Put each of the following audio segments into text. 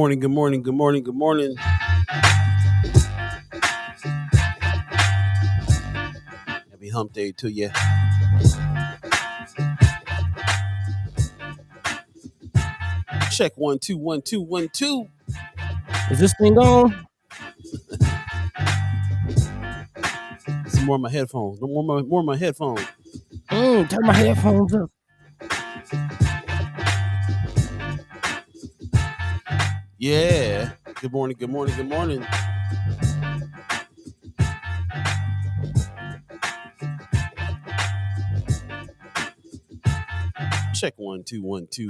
morning, good morning, good morning, good morning. Happy hump day to you. Check 1 2 1 2 1 2. Is this thing on? Some more of my headphones. More of my headphones. Turn my headphones up. Yeah. Good morning, good morning, good morning. Check 1 2 1 2.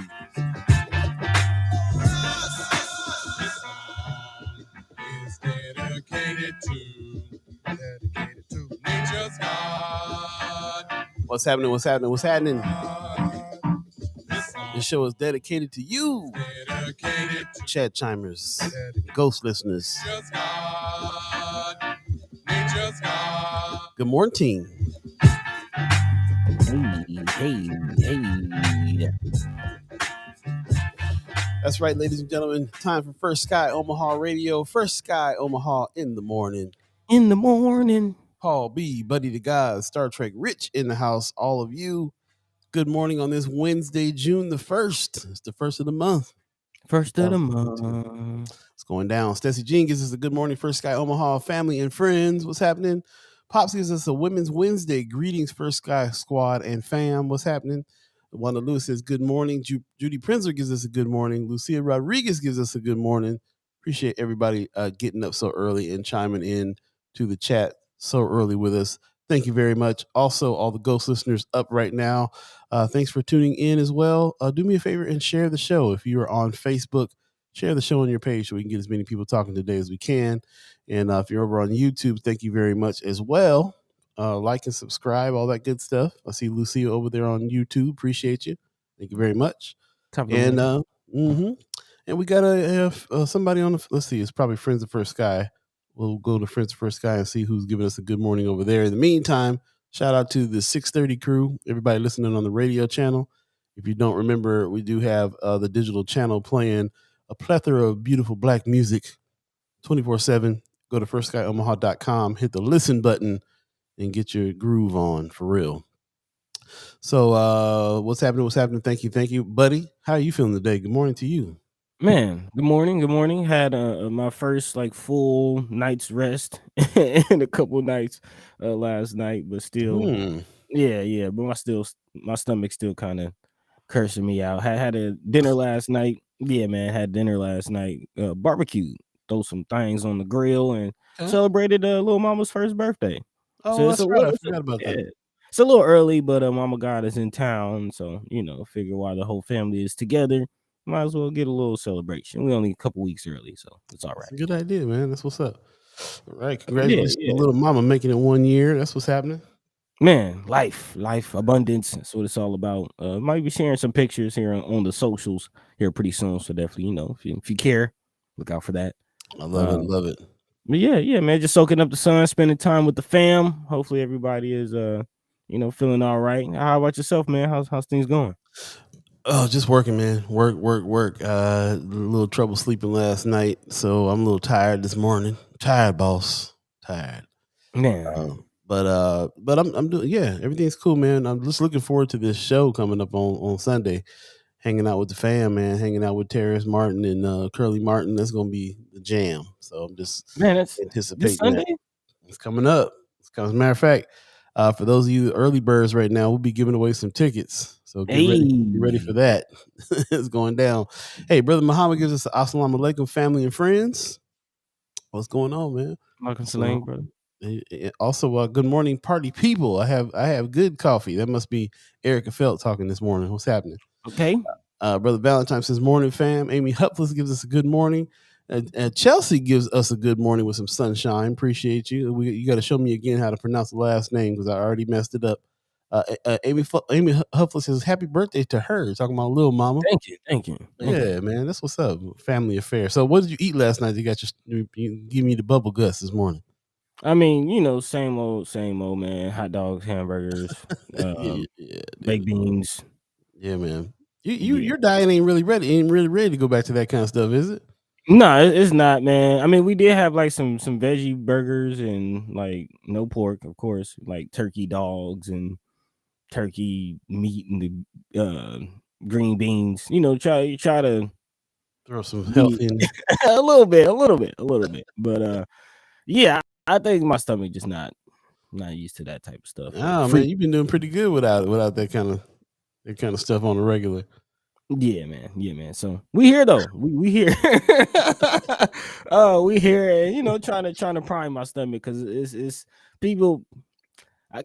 Dedicated to nature's God. What's happening? What's happening? What's happening? This show is dedicated to you, chat chimers, ghost listeners. Good morning. Hey. That's right, ladies and gentlemen. Time for First Sky Omaha Radio. First Sky Omaha in the morning. In the morning. Paul B, Buddi3 Da Gawd, Star Trek Rich in the house. All of you, good morning on this Wednesday, June the 1st. It's the first of the month. First of the month. It's going down. Stacey Jean gives us a good morning. First Sky Omaha family and friends. What's happening? Pops gives us a Women's Wednesday. Greetings, First Sky Squad and fam. What's happening? Wanda Lewis says good morning. Judy Prinzer gives us a good morning. Lucia Rodriguez gives us a good morning. Appreciate everybody getting up so early and chiming in to the chat so early with us. Thank you very much. Also, all the ghost listeners up right now. Thanks for tuning in as well. Do me a favor and share the show. If you are on Facebook, share the show on your page so we can get as many people talking today as we can. And if you're over on YouTube, thank you very much as well. Like and subscribe, all that good stuff. I see Lucia over there on YouTube. Appreciate you. Thank you very much. And we got somebody on the. Let's see. It's probably Friends of First Sky. We'll go to Friends of First Sky and see who's giving us a good morning over there. In the meantime, shout out to the 630 crew. Everybody listening on the radio channel. If you don't remember, we do have the digital channel playing a plethora of beautiful black music 24/7. Go to firstskyOmaha.com. Hit the listen button and get your groove on for real. So what's happening? What's happening? Thank you. Buddy, how are you feeling today? Good morning to you. Man, good morning. Had my first full night's rest in a couple nights last night, but still, yeah. But my stomach's still kind of cursing me out. Had a dinner last night. Yeah, man, had dinner last night. Barbecue, throw some things on the grill, and celebrated little mama's first birthday. Oh, so that's right. I forgot about that. It's a little early, but Mama God is in town, so figure while the whole family is together, might as well get a little celebration. We only a couple weeks early, so it's all right. Good idea, man. That's what's up. All right, congratulations to little mama making it 1 year. That's what's happening. Man, life, abundance. That's what it's all about. Might be sharing some pictures here on the socials here pretty soon, so definitely, if you care, look out for that. I love it. But yeah, man, just soaking up the sun, spending time with the fam. Hopefully everybody is feeling all right. How about yourself, man? How's things going? Oh, just working, man. Work. A little trouble sleeping last night, so I'm a little tired this morning. Tired, boss. Tired. Man. But I'm doing, everything's cool, man. I'm just looking forward to this show coming up on Sunday. Hanging out with the fam, man. Hanging out with Terrence Martin and Curly Martin. That's gonna be the jam. So I'm just anticipating Sunday? that. It's coming up. As a matter of fact, for those of you early birds right now, we'll be giving away some tickets. So get ready for that. It's going down. Hey, Brother Muhammad gives us assalamu alaikum, family and friends. What's going on, man? Welcome salam, brother. Also, good morning, party people. I have good coffee. That must be Erica Felt talking this morning. What's happening? Okay. Brother Valentine says morning, fam. Amy Hupfless gives us a good morning. Chelsea gives us a good morning with some sunshine. Appreciate you. You got to show me again how to pronounce the last name because I already messed it up. Amy Hupfless says happy birthday to her. Talking about little mama. Thank you. Yeah, man, that's what's up. Family affair. So, what did you eat last night? You give me the bubble guts this morning. I mean, same old, man. Hot dogs, hamburgers, baked beans. Yeah, man. Your diet ain't really ready to go back to that kind of stuff, is it? No, it's not, man. I mean, we did have like some veggie burgers and like no pork, of course, like turkey dogs and turkey meat and the green beans. You know, try to Throw some be health in. a little bit, a little bit, a little bit. But yeah, I think my stomach just not used to that type of stuff. Like Oh man, free. you've been doing pretty good without that kind of stuff on the regular. Yeah, man. Yeah, man. So we here though. We here. Oh, we here, and trying to prime my stomach because it's people.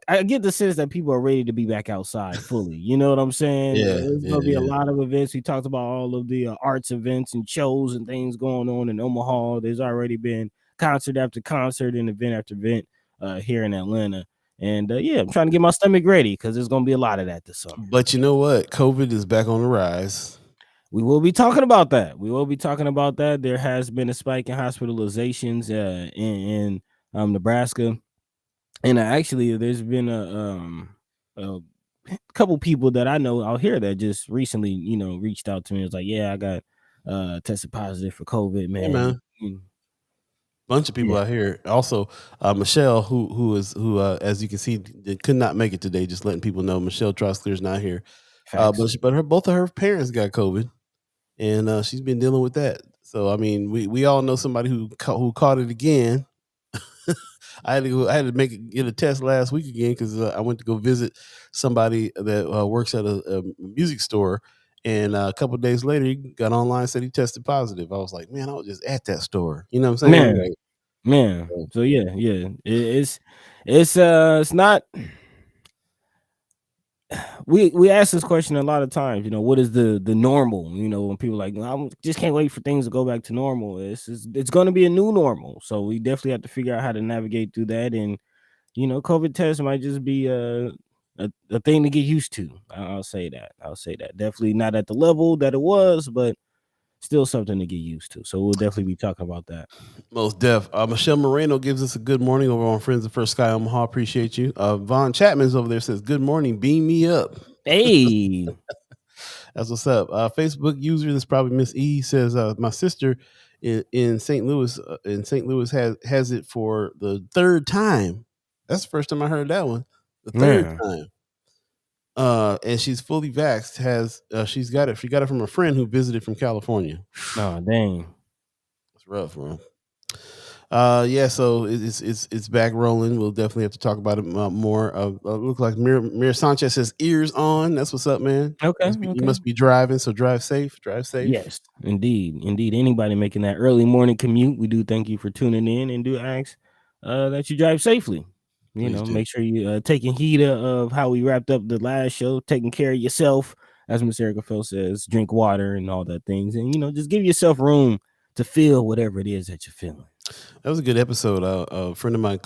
I get the sense that people are ready to be back outside fully. You know what I'm saying? Yeah, There's yeah, gonna be a yeah. lot of events. We talked about all of the arts events and shows and things going on in Omaha. There's already been concert after concert and event after event here in Atlanta. And yeah, I'm trying to get my stomach ready because there's gonna be a lot of that this summer. But you know what? COVID is back on the rise. We will be talking about that. We will be talking about that. There has been a spike in hospitalizations in Nebraska, and actually, there's been a couple people that I know out here that just recently, reached out to me. It's like, yeah, I got tested positive for COVID, Yeah, man. man. Bunch of people Yeah, out here. Also, Michelle, as you can see, could not make it today. Just letting people know, Michelle Trostler's not here. facts. But both of her parents got COVID, and she's been dealing with that. So I mean, we all know somebody who caught it again. I had to get a test last week again because I went to go visit somebody that works at a music store, and a couple of days later, he got online, said he tested positive. I was like, man, I was just at that store. You know what I'm saying? Man, Like, man. so, So yeah, yeah. It's not. We ask this question a lot of times. What is the normal? When people like, I just can't wait for things to go back to normal. It's going to be a new normal. So we definitely have to figure out how to navigate through that. And COVID test might just be a thing to get used to. I'll say that. I'll say that. Definitely not at the level that it was, but still something to get used to. So we'll definitely be talking about that. most deaf. Michelle Moreno gives us a good morning over on Friends of First Sky Omaha. Appreciate you. Von Chapman's over there says, good morning. Beam me up. Hey, That's what's up. Facebook user, that's probably Miss E, says my sister in St. Louis has it for the third time. That's the first time I heard that one. The third man. time. And she's fully vaxxed. She's got it. She got it from a friend who visited from California. Oh, dang. It's rough, bro. Yeah, so it's back rolling. We'll definitely have to talk about it more. Look like Mir Sanchez says ears on. That's what's up, man. Okay, You okay. must be driving, so drive safe. Drive safe. Yes, indeed, indeed. Anybody making that early morning commute, we do thank you for tuning in and do ask that you drive safely. Please do. Make sure you taking heed of how we wrapped up the last show, taking care of yourself, as Miss Erica Phil says, drink water and all that things, and just give yourself room to feel whatever it is that you're feeling. That was a good episode. A friend of mine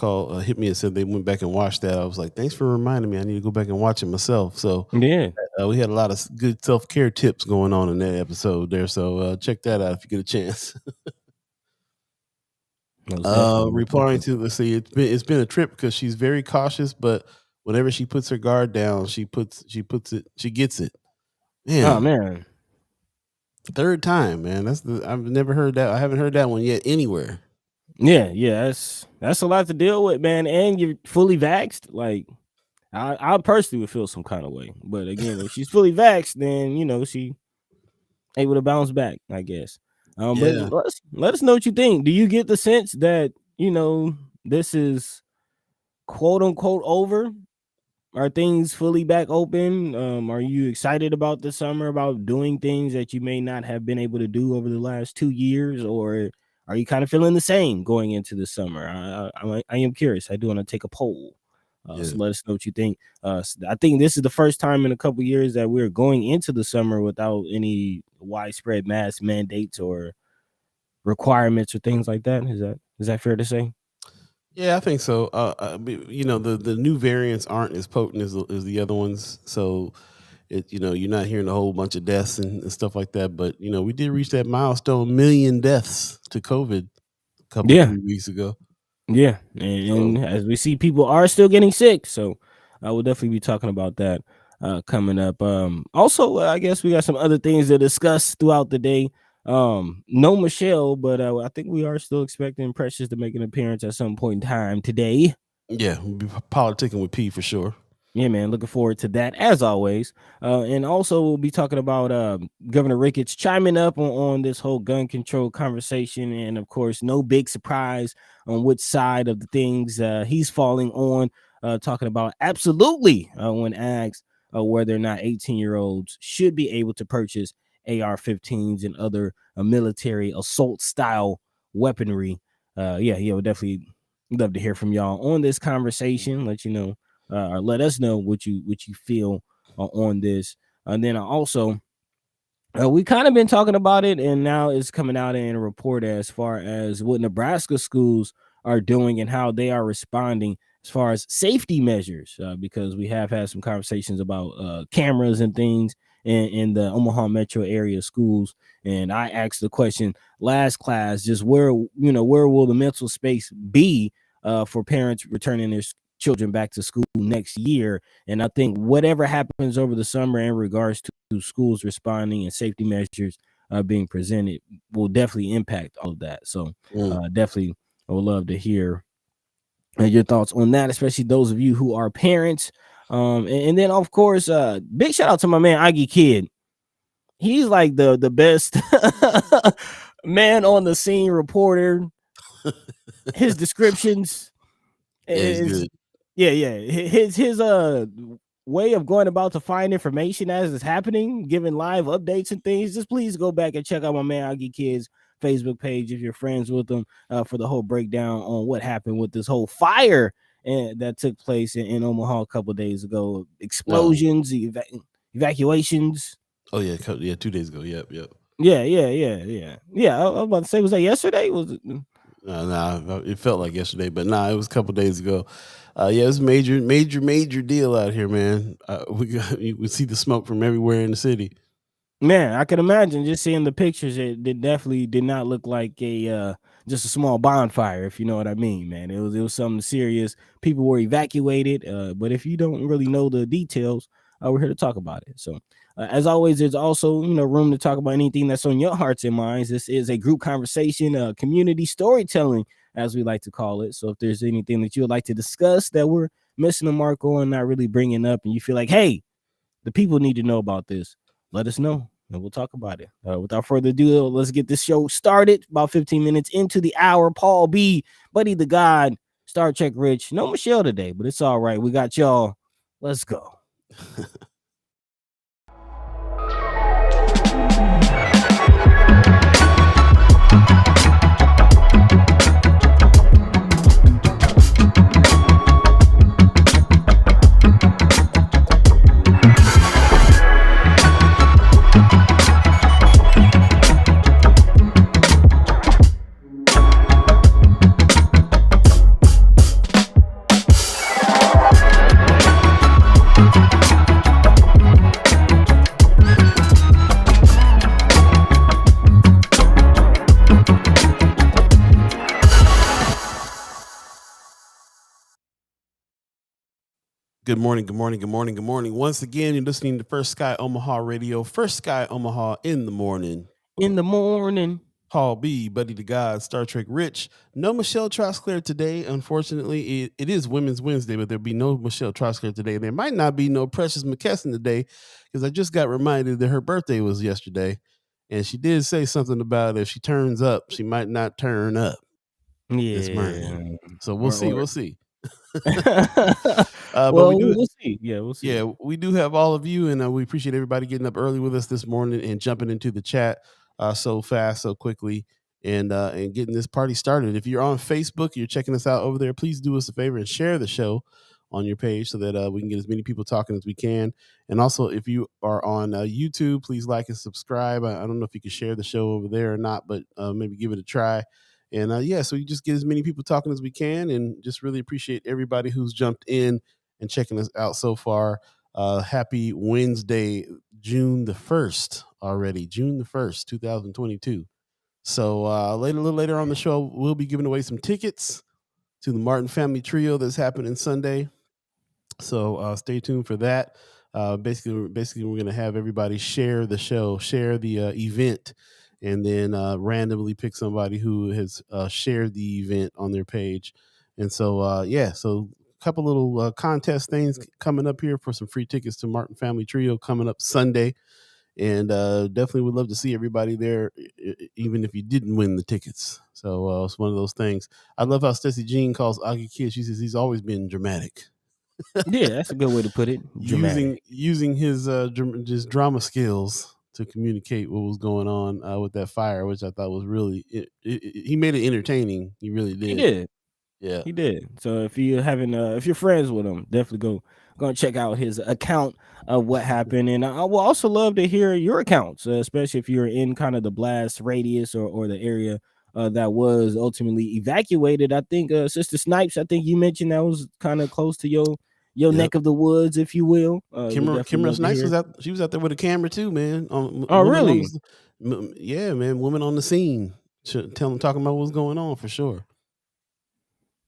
hit me and said they went back and watched that. I was like, thanks for reminding me. I need to go back and watch it myself. So Yeah, we had a lot of good self care tips going on in that episode there. So check that out if you get a chance. most definitely. Most Replying definitely. to, let's see, it's been a trip because she's very cautious, but whenever she puts her guard down, she gets it. Oh Man, man, third time, man. I've never heard that. I haven't heard that one yet anywhere. yeah, yeah. That's a lot to deal with, man. And you're fully vaxxed, like. I personally would feel some kind of way, but again, if she's fully vaxxed, then she able to bounce back, I guess. But Yeah. let us know what you think. Do you get the sense that this is quote unquote over? Are things fully back open? Are you excited about the summer, about doing things that you may not have been able to do over the last 2 years, or are you kind of feeling the same going into the summer? I am curious. I do want to take a poll. Yeah. So let us know what you think. I think this is the first time in a couple years that we're going into the summer without any widespread mask mandates or requirements or things like that. Is that fair to say? Yeah, I think so. The new variants aren't as potent as the other ones, so you're not hearing a whole bunch of deaths and stuff like that. But we did reach that milestone million deaths to COVID a couple Yeah. 3 weeks ago. Yeah, So and as we see, people are still getting sick, so I will definitely be talking about that coming up. Also, I guess we got some other things to discuss throughout the day. No Michelle, but I think we are still expecting Precious to make an appearance at some point in time today. Yeah, we'll be politicking with P for sure. Yeah, man, looking forward to that as always. And also we'll be talking about Governor Ricketts chiming up on this whole gun control conversation, and of course, no big surprise on which side of the things he's falling on. Talking about absolutely when asked whether or not 18-year-olds should be able to purchase AR-15s and other military assault style weaponry. Yeah, we'll definitely love to hear from y'all on this conversation. Let you know. Or let us know what you feel on this. And then also, we kind of been talking about it, and now it's coming out in a report as far as what Nebraska schools are doing and how they are responding as far as safety measures, because we have had some conversations about cameras and things in the Omaha metro area schools. And I asked the question last class, just where will the mental space be for parents returning their children back to school next year? And I think whatever happens over the summer in regards to schools responding and safety measures being presented will definitely impact all of that. So definitely I would love to hear your thoughts on that, especially those of you who are parents. And then of course, big shout out to my man Aggie Kid. He's like the best man on the scene reporter. His descriptions is yeah. His way of going about to find information as it's happening, giving live updates and things. Just please go back and check out my man Aggie Kid's Facebook page if you're friends with him for the whole breakdown on what happened with this whole fire that took place in Omaha a couple of days ago. Explosions, evacuations. Oh yeah, 2 days ago. Yep. Yeah. I was about to say, was that yesterday? Was it? Nah, it felt like yesterday, but it was a couple days ago. Yeah, it was a major deal out here, man. We see the smoke from everywhere in the city. Man, I can imagine just seeing the pictures. It definitely did not look like a just a small bonfire, if you know what I mean, man. It was something serious. People were evacuated, but if you don't really know the details, we're here to talk about it. So, as always, there's also room to talk about anything that's on your hearts and minds. This is a group conversation, community storytelling, as we like to call it. So, if there's anything that you would like to discuss that we're missing the mark on, not really bringing up, and you feel like, hey, the people need to know about this, let us know and we'll talk about it. Without further ado, let's get this show started. About 15 minutes into the hour. Paul Beeee, Buddi3 Da Gawd, Star Trek Rich. No Michelle today, but it's all right. We got y'all. Let's go. Good morning. Once again, you're listening to First Sky Omaha Radio. First Sky Omaha in the morning. Paul Beeee, Buddi3 Da Gawd, Star Trek Rich. No Michelle Trosclair today. Unfortunately, it is Women's Wednesday, but there'll be no Michelle Trosclair today. There might not be no Precious McKesson today because I just got reminded that her birthday was yesterday. And she did say something about if she turns up, she might not turn up this morning. So we'll see. But we'll see. Yeah, we'll see. Yeah, we do have all of you, and we appreciate everybody getting up early with us this morning and jumping into the chat so fast, so quickly, and getting this party started. If you're on Facebook, you're checking us out over there, please do us a favor and share the show on your page so that we can get as many people talking as we can. And also, if you are on YouTube, please like and subscribe. I don't know if you can share the show over there or not, but maybe give it a try. And so you just get as many people talking as we can, and just really appreciate everybody who's jumped in and checking us out so far. Happy Wednesday, June the 1st already, June the 1st, 2022. So a little later on the show, we'll be giving away some tickets to the Martin Family Trio that's happening Sunday. So stay tuned for that. Basically, we're going to have everybody share the show, share the event, and then randomly pick somebody who has shared the event on their page. And so, so a couple little contest things coming up here for some free tickets to Martin Family Trio coming up Sunday. And definitely would love to see everybody there, even if you didn't win the tickets. So it's one of those things. I love how Stacey Jean calls Augie Kid. She says he's always been dramatic. Yeah, that's a good way to put it. Dramatic. Using his just drama skills to communicate what was going on with that fire, which I thought was really he made it entertaining. He really did. He did. Yeah, he did. So if you're having if you're friends with him, definitely go and check out his account of what happened. And I will also love to hear your accounts, especially if you're in kind of the blast radius or the area that was ultimately evacuated. I think Sister Snipes, I think you mentioned that was kind of close to your neck of the woods, if you will. Kimra Snipes was out. She was out there with a camera too, man. Oh, really? Yeah, man. Women on the scene, talking about what's going on for sure.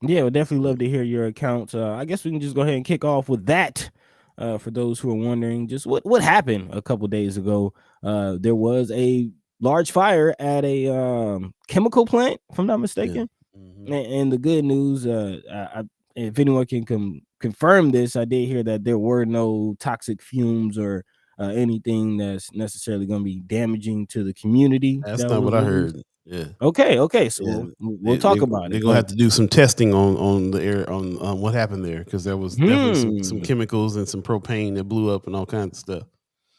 Yeah, we'd definitely love to hear your accounts. I guess we can just go ahead and kick off with that. For those who are wondering, just what happened a couple days ago. There was a large fire at a chemical plant, if I'm not mistaken. Yeah. Mm-hmm. And the good news, if anyone can confirm this, I did hear that there were no toxic fumes or anything that's necessarily going to be damaging to the community. That's not what I heard. Yeah. Okay. So we'll talk about it. They're gonna have to do some testing on the air on what happened there, because there was definitely some chemicals and some propane that blew up and all kinds of stuff.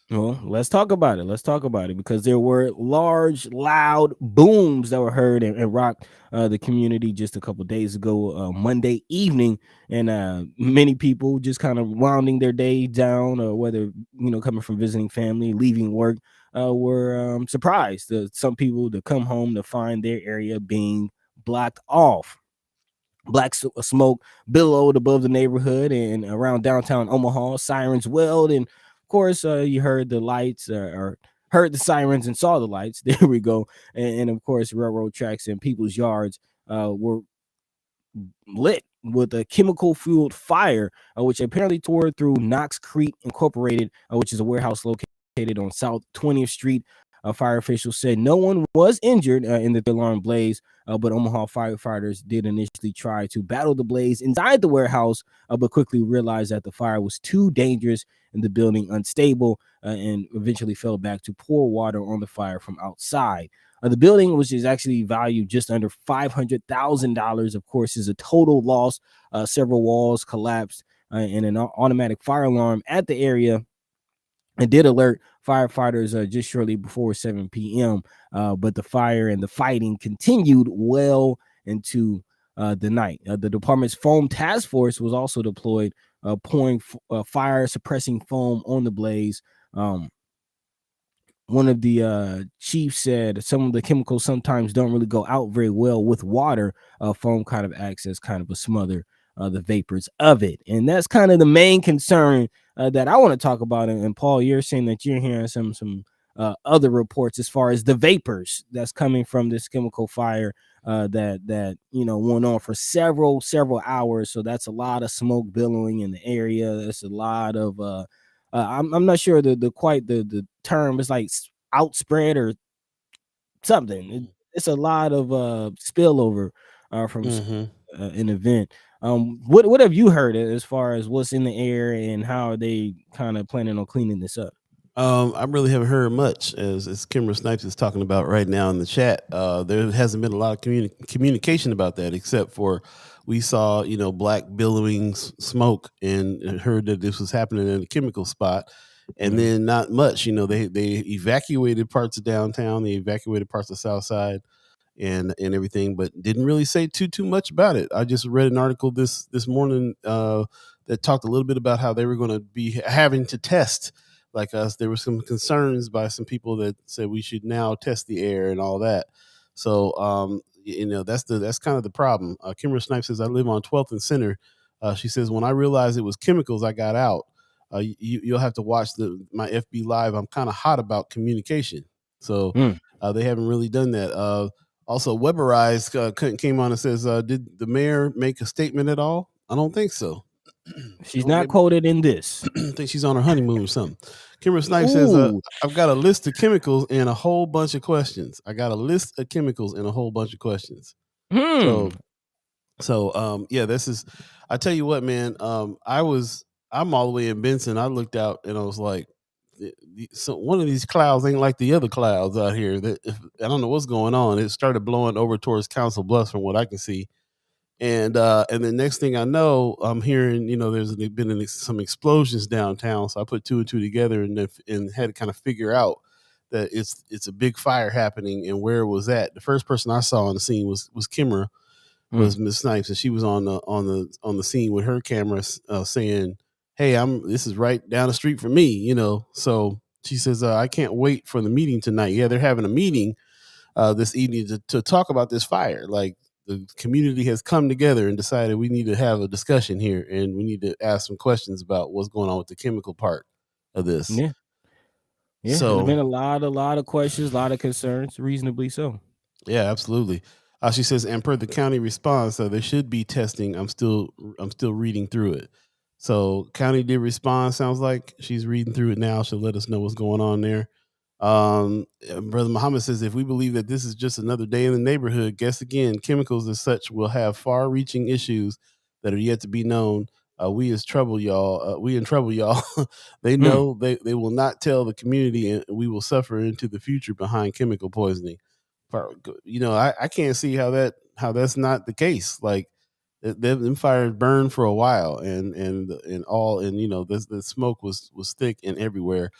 Well, let's talk about it. Because there were large, loud booms that were heard and rocked the community just a couple days ago, Monday evening, and many people just kind of rounding their day down, or whether coming from visiting family, leaving work, were surprised. Some people to come home to find their area being blocked off. Black smoke billowed above the neighborhood and around downtown Omaha. Sirens wailed, and of course, you heard the lights or heard the sirens and saw the lights. There we go. And of course, railroad tracks and people's yards were lit with a chemical-fueled fire, which apparently tore through Knox Creek Incorporated, which is a warehouse located on South 20th Street. Fire officials said no one was injured in the alarm blaze, but Omaha firefighters did initially try to battle the blaze inside the warehouse, but quickly realized that the fire was too dangerous and the building unstable, and eventually fell back to pour water on the fire from outside. The building, which is actually valued just under $500,000, of course, is a total loss. Several walls collapsed, and an automatic fire alarm at the area and did alert firefighters just shortly before 7 p.m. But the fire and the fighting continued well into the night. The department's foam task force was also deployed, pouring fire suppressing foam on the blaze. One of the chiefs said some of the chemicals sometimes don't really go out very well with water. Foam kind of acts as kind of a smother the vapors of it. And that's kind of the main concern that I want to talk about. And Paul, you're saying that you're hearing some other reports as far as the vapors that's coming from this chemical fire that went on for several hours. So that's a lot of smoke billowing in the area. That's a lot of I'm not sure the term is like outspread or something. It's a lot of spillover from an event. What have you heard as far as what's in the air and how are they kind of planning on cleaning this up? I really haven't heard much, as Kimra Snipes is talking about right now in the chat. There hasn't been a lot of communication about that, except for we saw, black billowing smoke and heard that this was happening in a chemical spot. And then not much, they evacuated parts of downtown, they evacuated parts of South Side and everything, but didn't really say too much about it. I just read an article this morning that talked a little bit about how they were going to be having to test like us. There were some concerns by some people that said we should now test the air and all that. So, that's kind of the problem. Kimra Snipes says, I live on 12th and Center. She says, when I realized it was chemicals, I got out. You'll have to watch my FB Live. I'm kind of hot about communication. So they haven't really done that. Also, Weberized came on and says, did the mayor make a statement at all? I don't think so. She's not quoted in this. I think she's on her honeymoon or something. Kimber Snipes says, Ooh. I've got a list of chemicals and a whole bunch of questions. I got a list of chemicals and a whole bunch of questions. So yeah, this is, I tell you what, man, I'm all the way in Benson. I looked out and I was like, so one of these clouds ain't like the other clouds out here. That I don't know what's going on. It started blowing over towards Council Bluffs from what I can see. And the next thing I know, I'm hearing, there's been some explosions downtown. So I put two and two together and had to kind of figure out that it's a big fire happening and where it was at. The first person I saw on the scene was Kimmer, was Miss Snipes, and she was on the scene with her camera, saying, "Hey, this is right down the street from me," So she says, "I can't wait for the meeting tonight." Yeah, they're having a meeting this evening to talk about this fire. Like the community has come together and decided we need to have a discussion here, and we need to ask some questions about what's going on with the chemical part of this. Yeah, there's been a lot of questions, a lot of concerns, reasonably so. Yeah, absolutely. She says, and per the county response, there should be testing. I'm still reading through it. So county did respond. Sounds like she's reading through it now. She'll let us know what's going on there. Brother Muhammad says, if we believe that this is just another day in the neighborhood, guess again, chemicals as such will have far-reaching issues that are yet to be known. We in trouble, y'all. They know they will not tell the community, and we will suffer into the future behind chemical poisoning. I can't see how that's not the case. Like them fires burned for a while, and the smoke was thick and everywhere.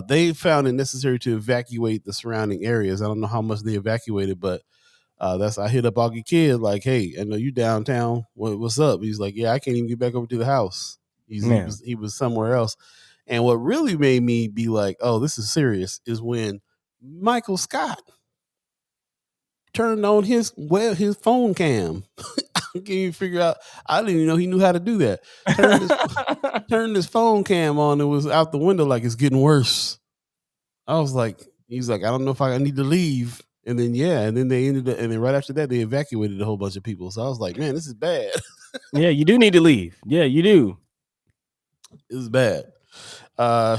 They found it necessary to evacuate the surrounding areas. I don't know how much they evacuated, but I hit up Augie Kid like, "Hey, I know you downtown. What's up?" He's like, "Yeah, I can't even get back over to the house." He was somewhere else. And what really made me be like, "Oh, this is serious," is when Michael Scott turned on his phone cam. I can't even figure out. I didn't even know he knew how to do that. Turned his phone cam on. It was out the window like it's getting worse. I was like, he's like, I don't know if I need to leave. And then they ended up, and then right after that they evacuated a whole bunch of people. So I was like, man, this is bad. Yeah, you do need to leave. Yeah, you do. It's bad.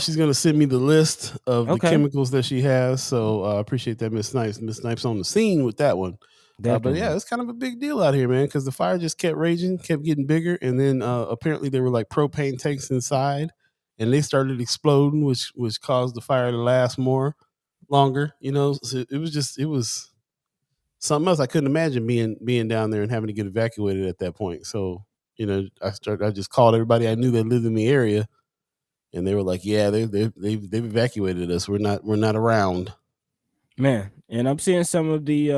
She's gonna send me the list of the chemicals that she has. So I appreciate that, Miss Snipes. Miss Snipes on the scene with that one. But yeah, it's kind of a big deal out here, man, because the fire just kept raging, kept getting bigger, and then apparently there were like propane tanks inside, and they started exploding, which caused the fire to last longer. So it was something else. I couldn't imagine being down there and having to get evacuated at that point. So I just called everybody I knew that lived in the area. And they were like, "Yeah, they've evacuated us. We're not around." Man, and I'm seeing some of the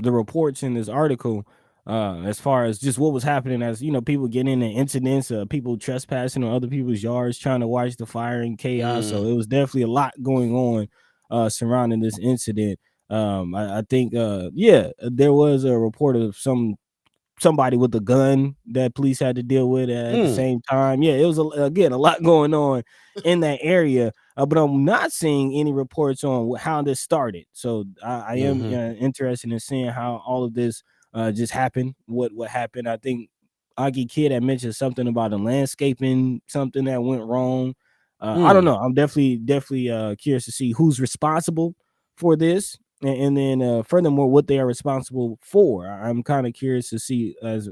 reports in this article as far as just what was happening, as people getting into incidents, people trespassing on other people's yards, trying to watch the fire and chaos. So it was definitely a lot going on surrounding this incident. I think there was a report of somebody with a gun that police had to deal with at the same time. Yeah, it was again a lot going on in that area, but I'm not seeing any reports on how this started. So I am interested in seeing how all of this just happened. What happened? I think Augie Kid had mentioned something about a landscaping, something that went wrong. I don't know. I'm definitely curious to see who's responsible for this. And then furthermore, what they are responsible for. I'm kind of curious to see, as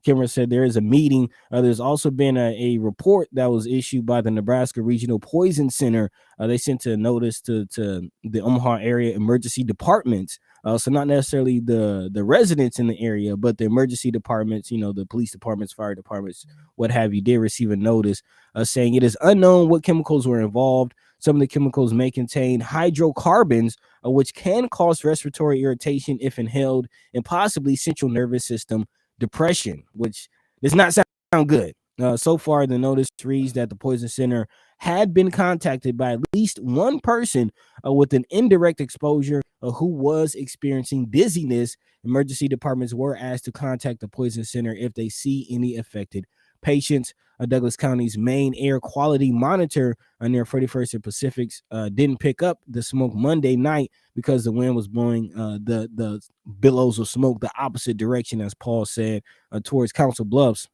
Cameron said, there is a meeting. There's also been a report that was issued by the Nebraska Regional Poison Center. They sent a notice to the Omaha area emergency departments. So not necessarily the residents in the area, but the emergency departments, the police departments, fire departments, what have you, did receive a notice saying it is unknown what chemicals were involved. Some of the chemicals may contain hydrocarbons, which can cause respiratory irritation if inhaled, and possibly central nervous system depression, which does not sound good. So far, the notice reads that the Poison Center had been contacted by at least one person with an indirect exposure who was experiencing dizziness. Emergency departments were asked to contact the Poison Center if they see any affected patients. Douglas County's main air quality monitor near 41st and Pacifics didn't pick up the smoke Monday night because the wind was blowing the billows of smoke the opposite direction, as Paul said, towards Council Bluffs.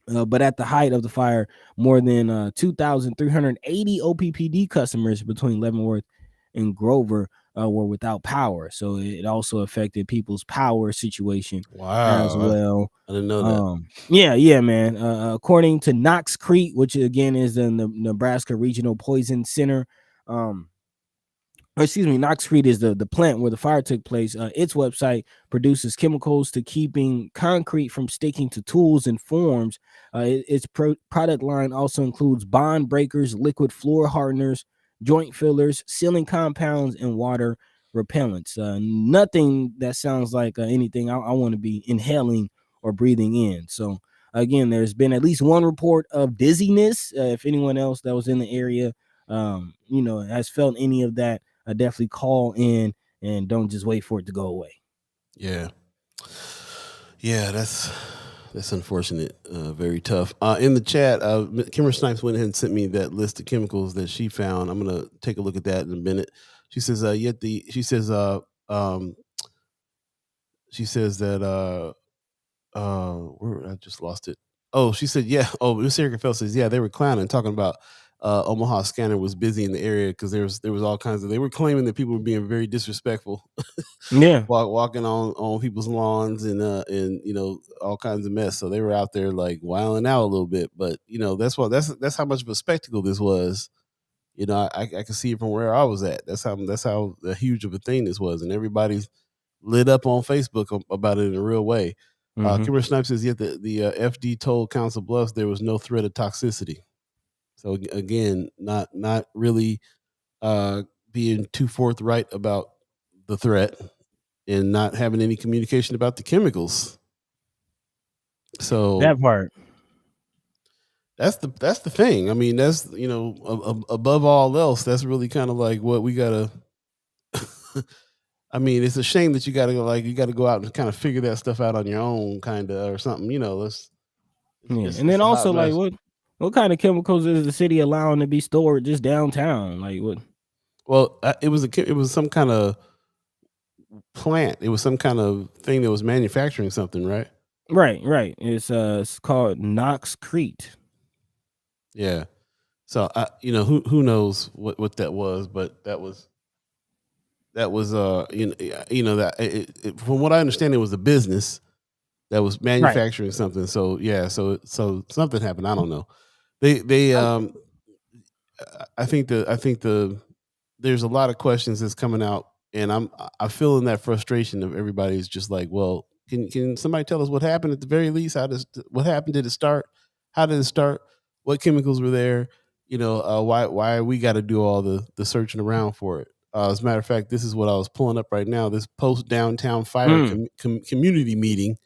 But at the height of the fire, more than 2,380 OPPD customers between Leavenworth and Grover were without power. So it also affected people's power situation as Wow, well. I didn't know that. Yeah, man. According to Knox Creek, which again is the Nebraska Regional Poison Center, Knox Creek is the plant where the fire took place. Its website produces chemicals to keeping concrete from sticking to tools and forms. Its product line also includes bond breakers, liquid floor hardeners, joint fillers, sealing compounds, and water repellents. Nothing that sounds like anything I want to be inhaling or breathing in. So again, there's been at least one report of dizziness. If anyone else that was in the area, has felt any of that, definitely call in and don't just wait for it to go away. Yeah, that's unfortunate. Very tough. In the chat, Kimmer Snipes went ahead and sent me that list of chemicals that she found. I'm gonna take a look at that in a minute. She says, she says that where I just lost it. Oh, she said, yeah. Oh, Miss Erica Fell says, yeah, they were clowning, talking about Omaha Scanner was busy in the area because there was all kinds of. They were claiming that people were being very disrespectful. Yeah, walking on people's lawns and all kinds of mess. So they were out there like wilding out a little bit. But that's how much of a spectacle this was. I can see it from where I was at. That's how huge of a thing this was, and everybody's lit up on Facebook about it in a real way. Kimber Snipes says, yet the FD told Council Bluffs there was no threat of toxicity. So again, not really being too forthright about the threat and not having any communication about the chemicals. So that part. That's the thing. I mean, that's above all else, that's really kind of like what we gotta. I mean, it's a shame that you gotta go out and kind of figure that stuff out on your own, kind of or something. And then a hot also like mess. what kind of chemicals is the city allowing to be stored just downtown? Like what? Well, it was some kind of plant. It was some kind of thing that was manufacturing something, right? Right. It's called Knox Creek. Yeah. So who knows what that was, but that was that from what I understand, it was a business that was manufacturing something. So yeah, so something happened. I don't know. They I think there's a lot of questions that's coming out, and I feel in that frustration of everybody's just like, well, can somebody tell us what happened at the very least? What happened? Did it start? How did it start? What chemicals were there? Why we got to do all the searching around for it? As a matter of fact, this is what I was pulling up right now. This post downtown fire community meeting.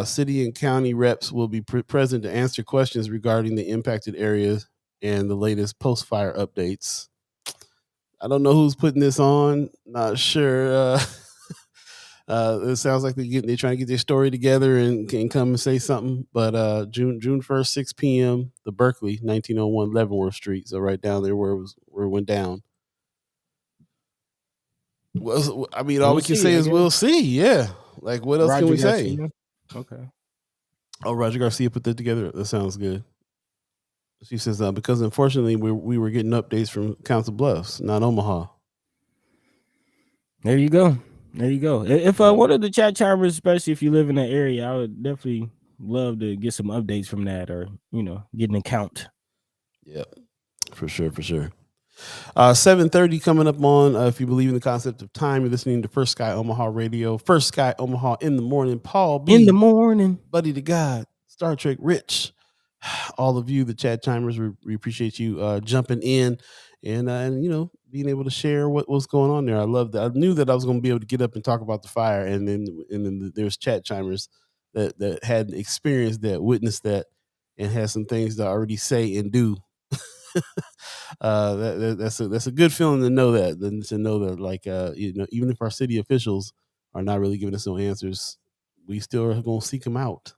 City and county reps will be present to answer questions regarding the impacted areas and the latest post fire updates. I don't know who's putting this on. Not sure. It sounds like they're trying to get their story together and can come and say something. But June 1st, 6 p.m. the Berkeley, 1901 Leavenworth Street. So right down there where it went down. Well, I mean, all we can say is we'll see. Yeah. Like, what else can we say? Okay. Oh, Roger Garcia put that together. That sounds good. She says, because unfortunately we were getting updates from Council Bluffs, not Omaha. There you go. If one of the chat chimers, especially if you live in that area, I would definitely love to get some updates from that, or get an account. Yep, for sure. 7:30 coming up on. If you believe in the concept of time, you're listening to First Sky Omaha Radio. First Sky Omaha in the morning. Paul B. In the morning. Buddi3 Da Gawd. Star Trek Rich. All of you, the chat timers, we appreciate you jumping in and being able to share what's going on there. I love that. I knew that I was going to be able to get up and talk about the fire, and then there's chat chimers that had experienced that, witnessed that, and had some things to already say and do. That's a good feeling to know that. Then to know that, like even if our city officials are not really giving us no answers, we still are going to seek them out,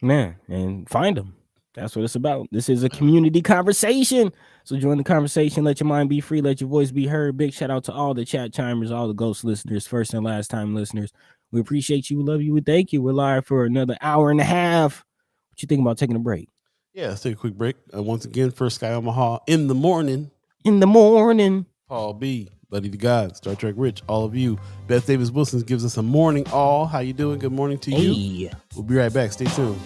man, and find them. That's what it's about. This is a community conversation. So join the conversation. Let your mind be free. Let your voice be heard. Big shout out to all the chat chimers, all the ghost listeners, first and last time listeners. We appreciate you. We love you. We thank you. We're live for another hour and a half. What you think about taking a break? Yeah, let's take a quick break. Once again, first Sky Omaha in the morning. In the morning. Paul B, Buddi3 Da Gawd, Star Trek Rich, all of you. Beth Davis Wilson gives us a morning all. How you doing? Good morning to you. We'll be right back. Stay tuned.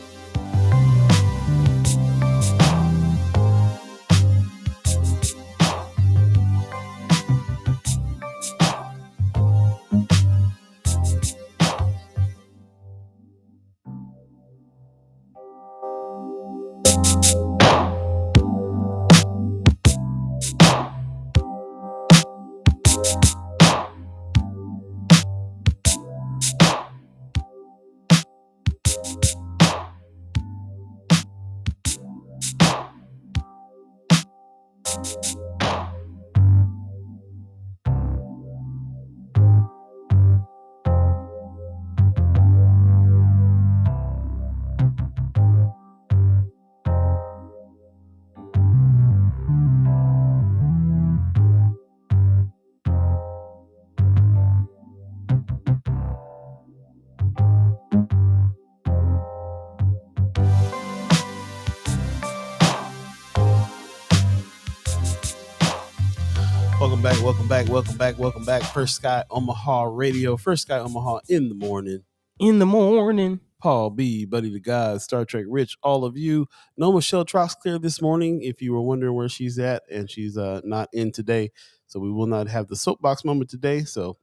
Welcome back. First Sky Omaha Radio. First Sky Omaha in the morning. Paul B, Buddi3 Da Gawd, Star Trek Rich, all of you. No Michelle Troxclear this morning, if you were wondering where she's at, and she's not in today. So we will not have the soapbox moment today. So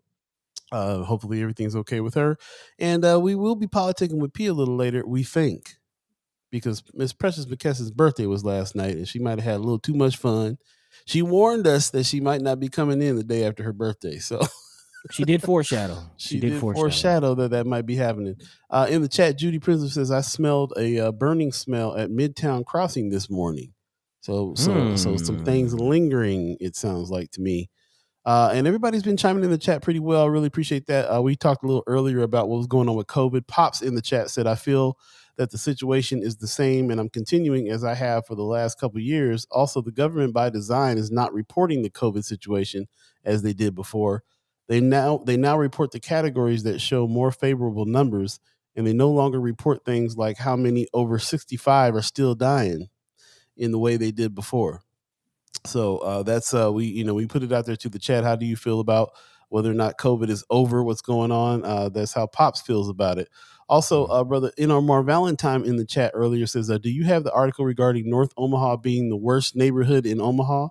hopefully everything's okay with her. And we will be politicking with P a little later, we think, because Miss Precious McKesson's birthday was last night, and she might have had a little too much fun. She warned us that she might not be coming in the day after her birthday. So she did foreshadow. She did foreshadow that might be happening. In the chat, Judy Prism says, I smelled a burning smell at Midtown Crossing this morning. So some things lingering, it sounds like to me. And everybody's been chiming in the chat pretty well. I really appreciate that. We talked a little earlier about what was going on with COVID. Pops in the chat said, I feel that the situation is the same, and I'm continuing as I have for the last couple of years. Also, the government by design is not reporting the COVID situation as they did before. They now report the categories that show more favorable numbers, and they no longer report things like how many over 65 are still dying in the way they did before. So that's we put it out there to the chat. How do you feel about whether or not COVID is over? What's going on? That's how Pops feels about it. Also, brother Inomar Valentine in the chat earlier says, do you have the article regarding North Omaha being the worst neighborhood in Omaha?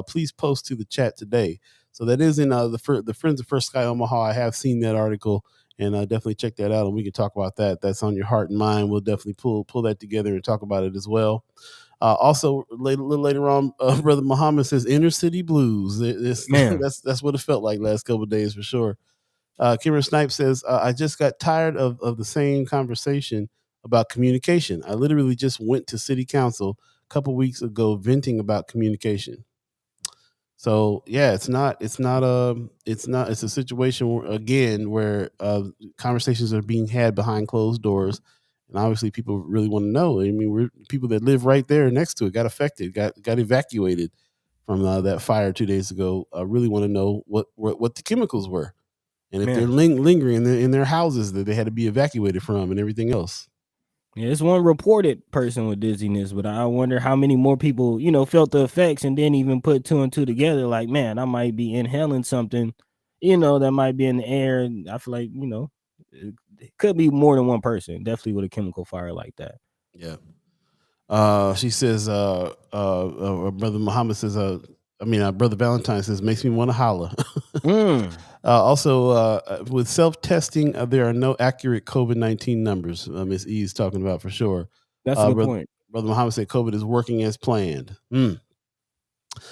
Please post to the chat today. So that is in the Friends of First Sky Omaha. I have seen that article, and definitely check that out, and we can talk about that. That's on your heart and mind. We'll definitely pull that together and talk about it as well. Also, a little later on, Brother Muhammad says Inner City Blues. That's what it felt like last couple of days for sure. Cameron Snipe says, I just got tired of the same conversation about communication. I literally just went to city council a couple weeks ago venting about communication. So yeah, it's a situation where conversations are being had behind closed doors. And obviously people really want to know. I mean, people that live right there next to it got affected, got evacuated from that fire 2 days ago. Really want to know what the chemicals were, and if they're lingering in their houses that they had to be evacuated from, and everything else. Yeah, it's one reported person with dizziness, but I wonder how many more people, felt the effects and didn't even put two and two together. Like, man, I might be inhaling something, that might be in the air. I feel like, it could be more than one person, definitely with a chemical fire like that. Yeah. She says, Brother Muhammad says, Brother Valentine says, makes me want to holler. Also, with self-testing, there are no accurate COVID-19 numbers. Ms. E is talking about for sure. That's a good point. Brother Muhammad said COVID is working as planned.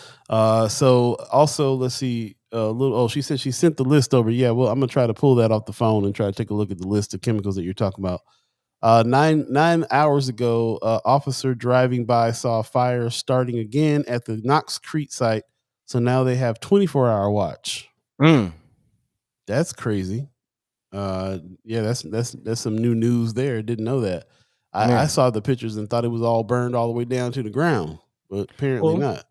So also, let's see. She said she sent the list over. Yeah, well, I'm gonna try to pull that off the phone and try to take a look at the list of chemicals that you're talking about. 9 hours ago, officer driving by saw a fire starting again at the Knox Creek site. So now they have 24-hour watch. That's crazy. Yeah, that's some new news there. Didn't know that. I saw the pictures and thought it was all burned all the way down to the ground, but apparently not.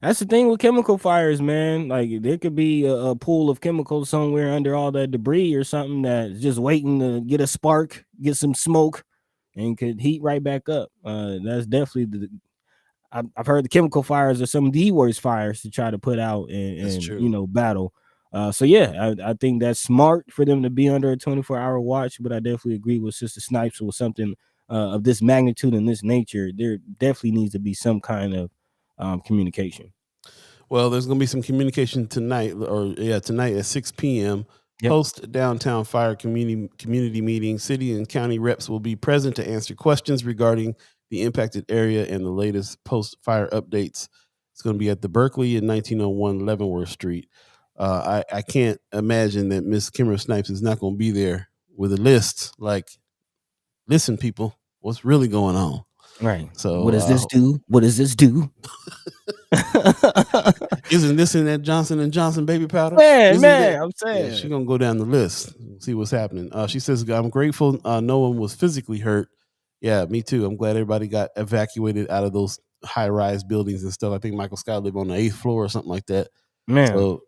That's the thing with chemical fires, man. Like, there could be a pool of chemicals somewhere under all that debris or something that's just waiting to get a spark, get some smoke, and could heat right back up. That's definitely I've heard the chemical fires are some of the worst fires to try to put out and battle. So yeah, I think that's smart for them to be under a 24-hour watch, but I definitely agree with Sister Snipes with something of this magnitude and this nature. There definitely needs to be some kind of communication. Well, there's going to be some communication tonight, tonight at 6 p.m. Yep. Post downtown fire community meeting. City and county reps will be present to answer questions regarding the impacted area and the latest post-fire updates. It's going to be at the Berkeley in 1901 Leavenworth Street. I can't imagine that Miss Kimmer Snipes is not going to be there with a list like, listen, people, what's really going on? Right. So what does this do? What does this do? Isn't this in that Johnson & Johnson baby powder? Man, I'm saying. Yeah, she's going to go down the list, see what's happening. She says, I'm grateful no one was physically hurt. Yeah, me too. I'm glad everybody got evacuated out of those high-rise buildings and stuff. I think Michael Scott lived on the 8th floor or something like that. Man. So,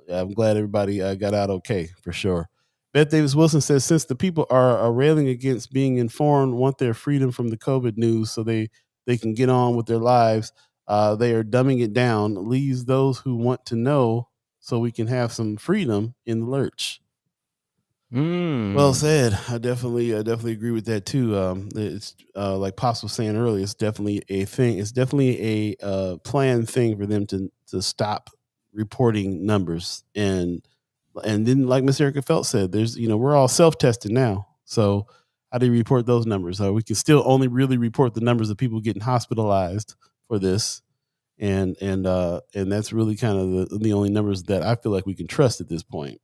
I'm glad everybody got out okay, for sure. Beth Davis Wilson says, since the people are railing against being informed, want their freedom from the COVID news so they can get on with their lives, they are dumbing it down, leaves those who want to know so we can have some freedom in the lurch. Well said. I definitely agree with that too. It's like Pops was saying earlier, it's definitely a thing. It's definitely a planned thing for them to stop reporting numbers. And then, like Miss Erica Phelps said, there's we're all self-tested now. So how do you report those numbers? We can still only really report the numbers of people getting hospitalized for this. And that's really kind of the only numbers that I feel like we can trust at this point.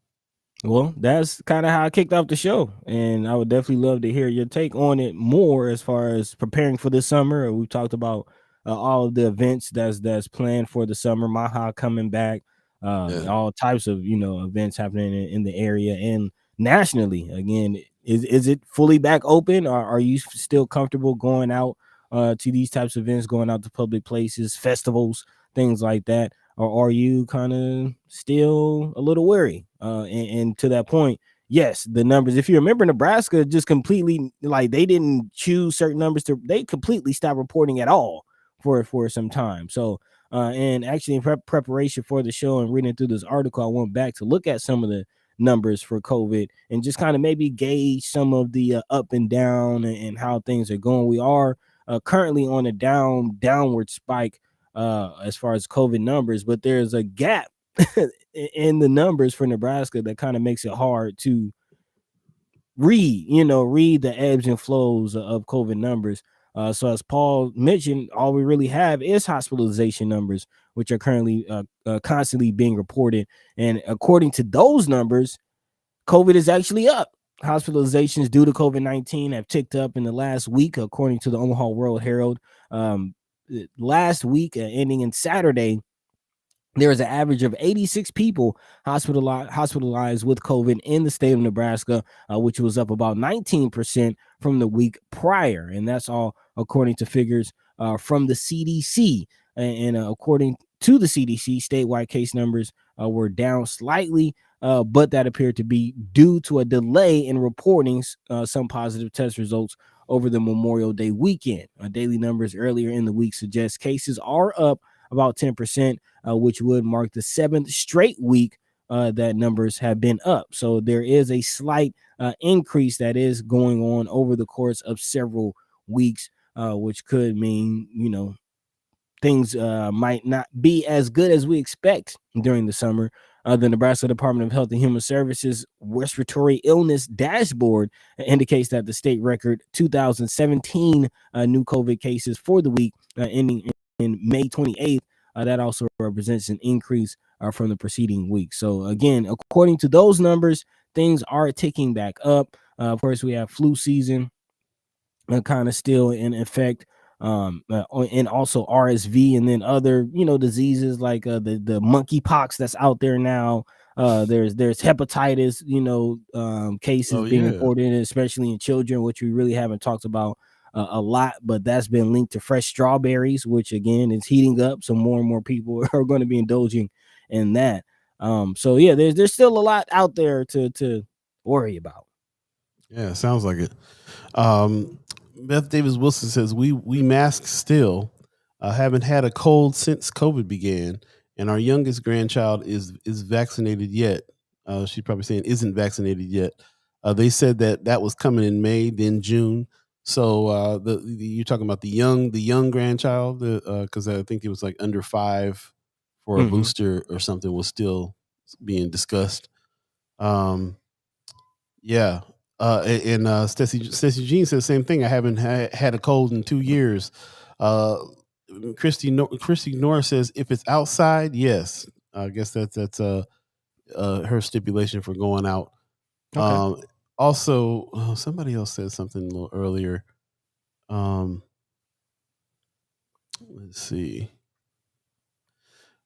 Well, that's kind of how I kicked off the show, and I would definitely love to hear your take on it more as far as preparing for this summer. We talked about all of the events that's planned for the summer, Maha coming back, all types of events happening in the area and nationally. Again, is it fully back open, or are you still comfortable going out to these types of events, going out to public places, festivals, things like that? Or are you kind of still a little wary? And to that point, yes, the numbers, if you remember, Nebraska just completely, like, they didn't choose certain numbers they completely stopped reporting at all for some time. So, and actually in preparation for the show and reading through this article, I went back to look at some of the numbers for COVID and just kind of maybe gauge some of the up and down and how things are going. We are currently on a downward spike as far as COVID numbers, but there's a gap in the numbers for Nebraska that kind of makes it hard to read the ebbs and flows of COVID numbers. So as Paul mentioned, all we really have is hospitalization numbers, which are currently constantly being reported. And according to those numbers, COVID is actually up. Hospitalizations due to COVID-19 have ticked up in the last week, according to the Omaha World Herald. Last week, ending in Saturday, there was an average of 86 people hospitalized with COVID in the state of Nebraska, which was up about 19% from the week prior. And that's all according to figures from the CDC. And according to the CDC, statewide case numbers were down slightly, but that appeared to be due to a delay in reporting some positive test results over the Memorial Day weekend. Daily numbers earlier in the week suggest cases are up about 10%, which would mark the 7th straight week that numbers have been up. So there is a slight increase that is going on over the course of several weeks, which could mean, things might not be as good as we expect during the summer. The Nebraska Department of Health and Human Services Respiratory Illness Dashboard indicates that the state record 2017 new COVID cases for the week ending in May 28th. That also represents an increase from the preceding week. So again, according to those numbers, things are ticking back up. Of course, we have flu season kind of still in effect. And also RSV, and then other diseases like the monkeypox that's out there now. There's hepatitis cases being reported, especially in children, which we really haven't talked about a lot, but that's been linked to fresh strawberries, which again is heating up, so more and more people are going to be indulging in that. So yeah, there's still a lot out there to worry about. Yeah, sounds like it. Beth Davis Wilson says we mask still. Haven't had a cold since COVID began, and our youngest grandchild is vaccinated yet. She's probably saying isn't vaccinated yet. They said that was coming in May, then June. So you're talking about the young grandchild, because I think it was like under 5 for a booster or something was still being discussed. Yeah. And Stacey Jean says the same thing. I haven't had a cold in 2 years. Christy Norris says if it's outside, yes. I guess that's her stipulation for going out. Okay. Also, somebody else said something a little earlier. Let's see.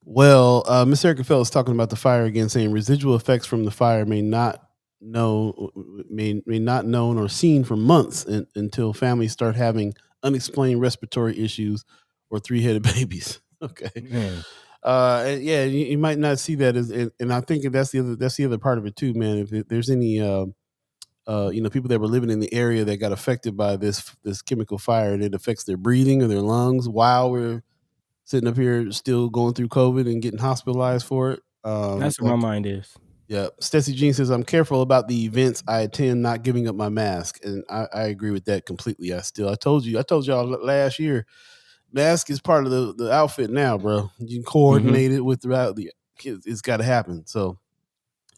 Well, Miss Erica Fell is talking about the fire again, saying residual effects from the fire may not known or seen for months until families start having unexplained respiratory issues or 3-headed babies. Okay. Yeah, you might not see that and I think that's the other part of it too, man. If there's any people that were living in the area that got affected by this chemical fire and it affects their breathing or their lungs while we're sitting up here still going through COVID and getting hospitalized for it. That's where my mind is. Yeah. Stacey Jean says, I'm careful about the events I attend, not giving up my mask. And I agree with that completely. I told y'all last year, mask is part of the outfit now, bro. You can coordinate it with throughout it's got to happen. So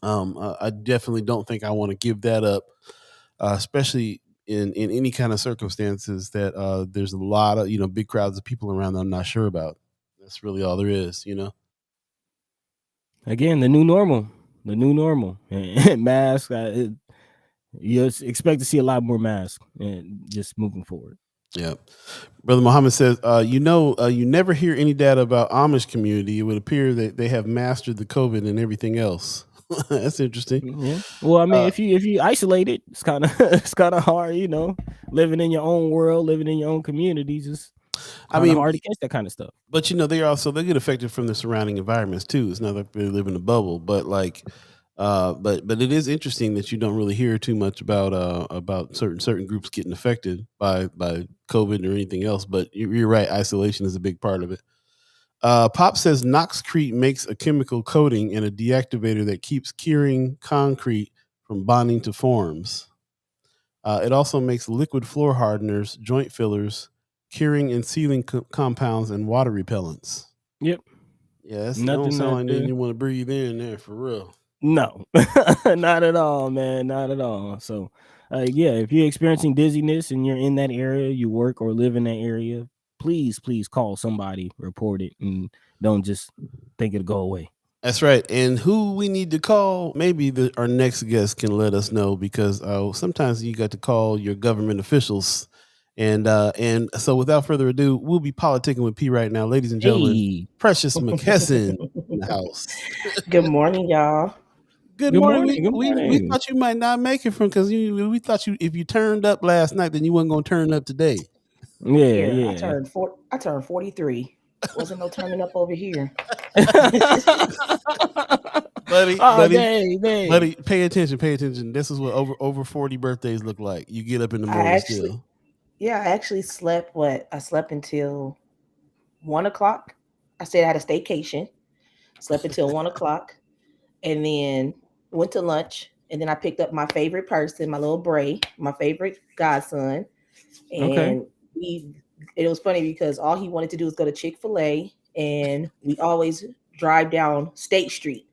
I definitely don't think I want to give that up, especially in any kind of circumstances that there's a lot of, big crowds of people around that I'm not sure about. That's really all there is, Again, the new normal. And masks. You expect to see a lot more masks and just moving forward. Yeah. Brother Muhammad says, you never hear any data about Amish community. It would appear that they have mastered the COVID and everything else. That's interesting. Yeah. Well, I mean, if you isolate it, it's kind of hard, living in your own world, living in your own communities. It's hard to catch that kind of stuff. But they get affected from the surrounding environments too. It's not like they live in a bubble, but but it is interesting that you don't really hear too much about certain groups getting affected by COVID or anything else. But you're right, isolation is a big part of it. Pop says Knoxcrete makes a chemical coating and a deactivator that keeps curing concrete from bonding to forms. It also makes liquid floor hardeners, joint fillers, curing and sealing compounds, and water repellents. Yep. Yeah, that don't sound like nothing you want to breathe in there for real. No, not at all, man. Not at all. So, if you're experiencing dizziness and you're in that area, you work or live in that area, please call somebody, report it, and don't just think it'll go away. That's right. And who we need to call, maybe our next guest can let us know, because sometimes you got to call your government officials. And so without further ado, we'll be politicking with P right now. Ladies and gentlemen, Precious McKesson in the house. Good morning, y'all. Good morning. We thought you might not make it because we thought if you turned up last night, then you wasn't going to turn up today. Yeah. I turned 43. Wasn't no turning up over here. buddy, pay attention. This is what over 40 birthdays look like. You get up in the morning still. Yeah, I actually slept. I slept until 1 o'clock. I said I had a staycation. Slept until 1 o'clock, and then went to lunch. And then I picked up my favorite person, my little Bray, my favorite godson. And it was funny because all he wanted to do was go to Chick-fil-A, and we always drive down State Street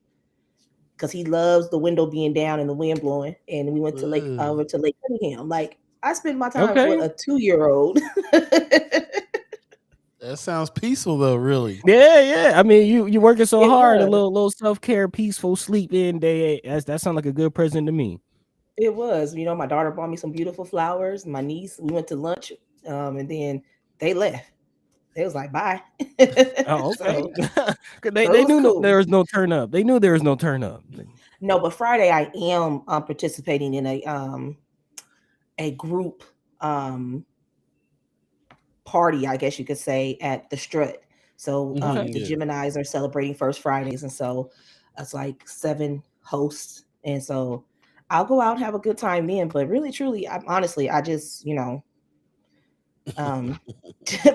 because he loves the window being down and the wind blowing. And we went to over to Lake Cunningham. Like, I spend my time with a 2-year-old. That sounds peaceful though, really. Yeah. I mean, you working so hard, a little self-care, peaceful sleep in day. That sounds like a good present to me. It was. My daughter bought me some beautiful flowers. My niece, we went to lunch, and then they left. They was like, bye. Oh, okay. They knew there was no turn up. They knew there was no turn up. No, but Friday I am participating in a group party, I guess you could say, at the Strut. So the Geminis are celebrating First Fridays, and so it's like 7 hosts, and so I'll go out and have a good time then. But really, truly, I just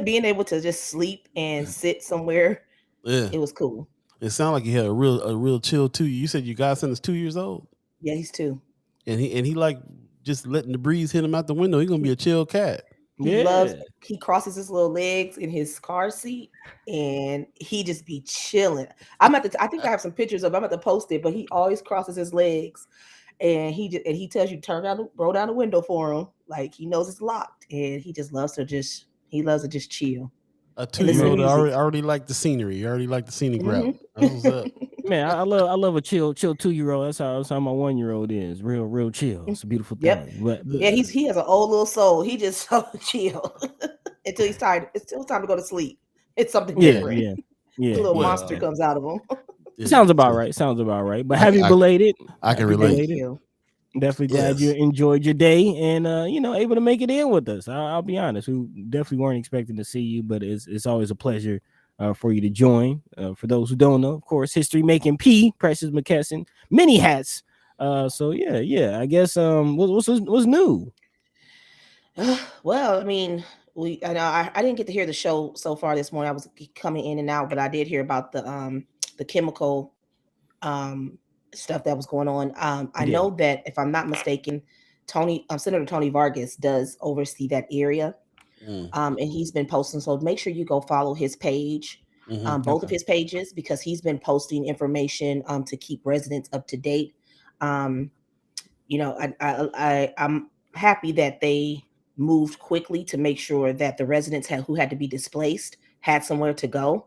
Being able to just sleep and sit somewhere, it was cool. It sounded like you had a real chill too. You said your godson is 2 years old. Yeah, he's 2. And he like just letting the breeze hit him out the window. He's gonna be a chill cat. He crosses his little legs in his car seat and he just be chilling. I think I have some pictures of him. I'm at to post it, but he always crosses his legs and he tells you roll down the window for him. Like he knows it's locked and he loves to just chill. A 2-year-old already like the scenery. You already like the scenic route. That's what's up. Man, I love a chill 2-year-old. That's how my 1-year-old is. Real chill. It's a beautiful thing. But yeah, he has an old little soul. He just so chill until he's tired. It's still time to go to sleep. It's something different. Yeah. A little monster comes out of him. Sounds about right. But happy belated. I can relate. Definitely glad you enjoyed your day and able to make it in with us. I'll be honest, we definitely weren't expecting to see you, but it's always a pleasure for you to join. For those who don't know, of course, history making P, Precious McKesson, many hats. So yeah. I guess what's new? Well, I mean, I didn't get to hear the show so far this morning. I was coming in and out, but I did hear about the chemical stuff that was going on. I know that if I'm not mistaken, Senator Tony Vargas does oversee that area. And he's been posting. So make sure you go follow his page, both of his pages, because he's been posting information to keep residents up to date. I'm happy that they moved quickly to make sure that the residents who had to be displaced had somewhere to go.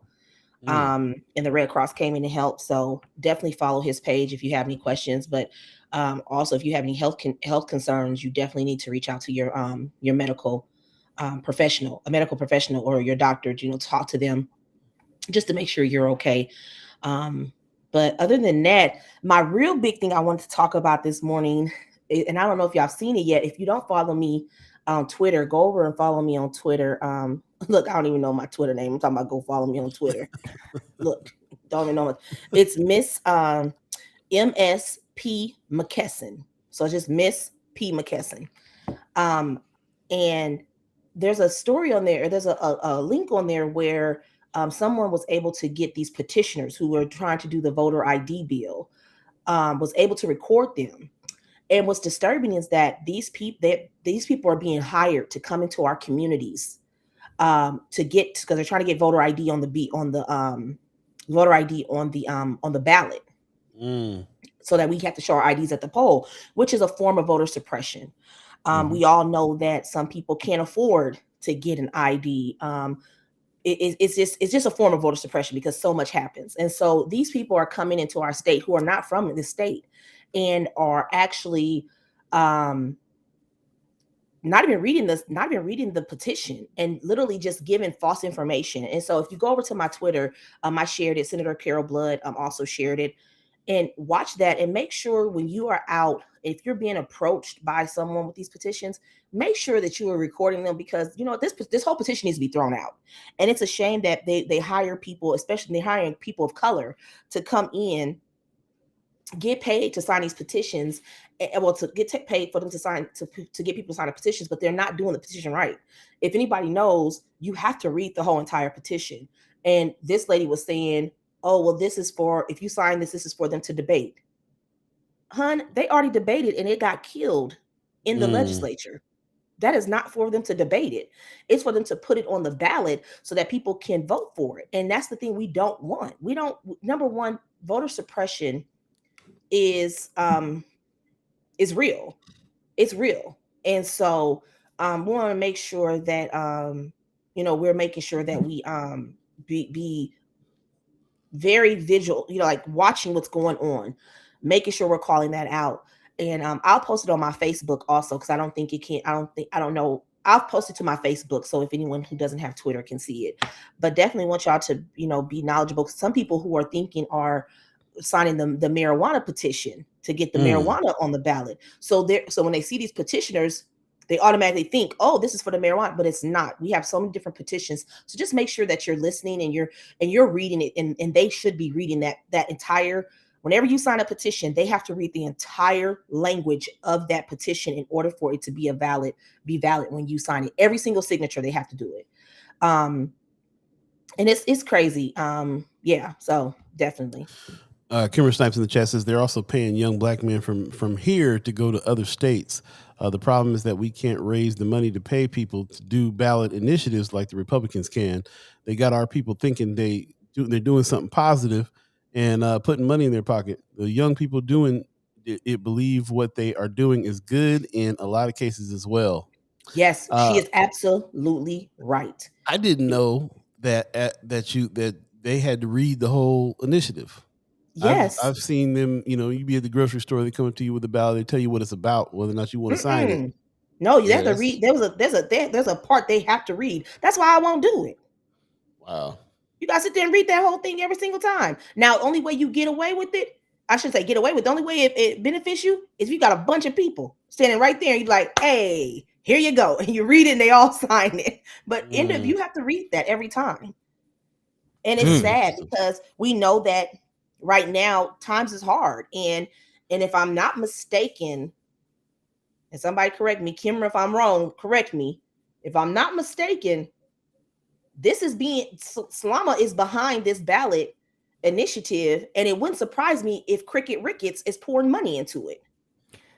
And the Red Cross came in to help. So definitely follow his page if you have any questions. But also, if you have any health concerns, you definitely need to reach out to your medical professional, or your doctor. Talk to them just to make sure you're okay. But other than that, my real big thing I wanted to talk about this morning, and I don't know if y'all have seen it yet. If you don't follow me on Twitter, go over and follow me on Twitter. Look, I don't even know my Twitter name. I'm talking about go follow me on Twitter. Look, don't even know it. It's Miss MS P McKesson. So it's just Miss P McKesson. And there's a story on there. There's a link on there where someone was able to get these petitioners who were trying to do the voter ID bill, was able to record them. And what's disturbing is that these people are being hired to come into our communities because they're trying to get voter ID on the ballot, so that we have to show our IDs at the poll, which is a form of voter suppression. We all know that some people can't afford to get an ID. It's just a form of voter suppression because so much happens. And so these people are coming into our state who are not from the state and are actually not even reading the petition and literally just giving false information. And so if you go over to my Twitter, I shared it. Senator Carol Blood also shared it. And watch that and make sure when you are out, if you're being approached by someone with these petitions, make sure that you are recording them, because this whole petition needs to be thrown out. And it's a shame that they hire people, especially they're hiring people of color, to come in, get paid to sign these petitions, to get paid for them to sign to get people to sign the petitions, but they're not doing the petition right. If anybody knows, you have to read the whole entire petition. And this lady was saying, oh, well, if you sign this is for them to debate. Hun, they already debated and it got killed in the legislature. That is not for them to debate it. It's for them to put it on the ballot so that people can vote for it. And that's the thing we don't want. Number one, voter suppression is real. It's real. And so we want to make sure that we're making sure that we be very vigilant, like watching what's going on, making sure we're calling that out. And I'll post it on my Facebook also, because I don't know. I'll post it to my Facebook, so if anyone who doesn't have Twitter can see it. But definitely want y'all to be knowledgeable, because some people who are thinking are signing the marijuana petition to get the marijuana on the ballot. So when they see these petitioners, they automatically think, oh, this is for the marijuana, but it's not. We have so many different petitions. So just make sure that you're listening and you're reading it, and they should be reading that entire whenever you sign a petition, they have to read the entire language of that petition in order for it to be valid when you sign it. Every single signature, they have to do it. And it's crazy. Yeah, so definitely. Kimmer Snipes in the chat says they're also paying young black men from here to go to other states. The problem is that we can't raise the money to pay people to do ballot initiatives like the Republicans can. They got our people thinking they're doing something positive and putting money in their pocket. The young people doing it believe what they are doing is good in a lot of cases as well. Yes, she is absolutely right. I didn't know that they had to read the whole initiative. Yes, I've seen them. You be at the grocery store. They come up to you with a ballot. They tell you what it's about, whether or not you want to sign it. No, you have to read. There's a part they have to read. That's why I won't do it. Wow. You gotta sit there and read that whole thing every single time. Now, only way you get away with it, I shouldn't say get away with. The only way it benefits you is if you got a bunch of people standing right there and you're like, hey, here you go. And you read it and they all sign it. But you have to read that every time. And it's sad because we know that right now times is hard. And if I'm not mistaken, and somebody correct me, Kimmer, if I'm wrong, correct me. If I'm not mistaken, Slama is behind this ballot initiative, and it wouldn't surprise me if Ricketts is pouring money into it.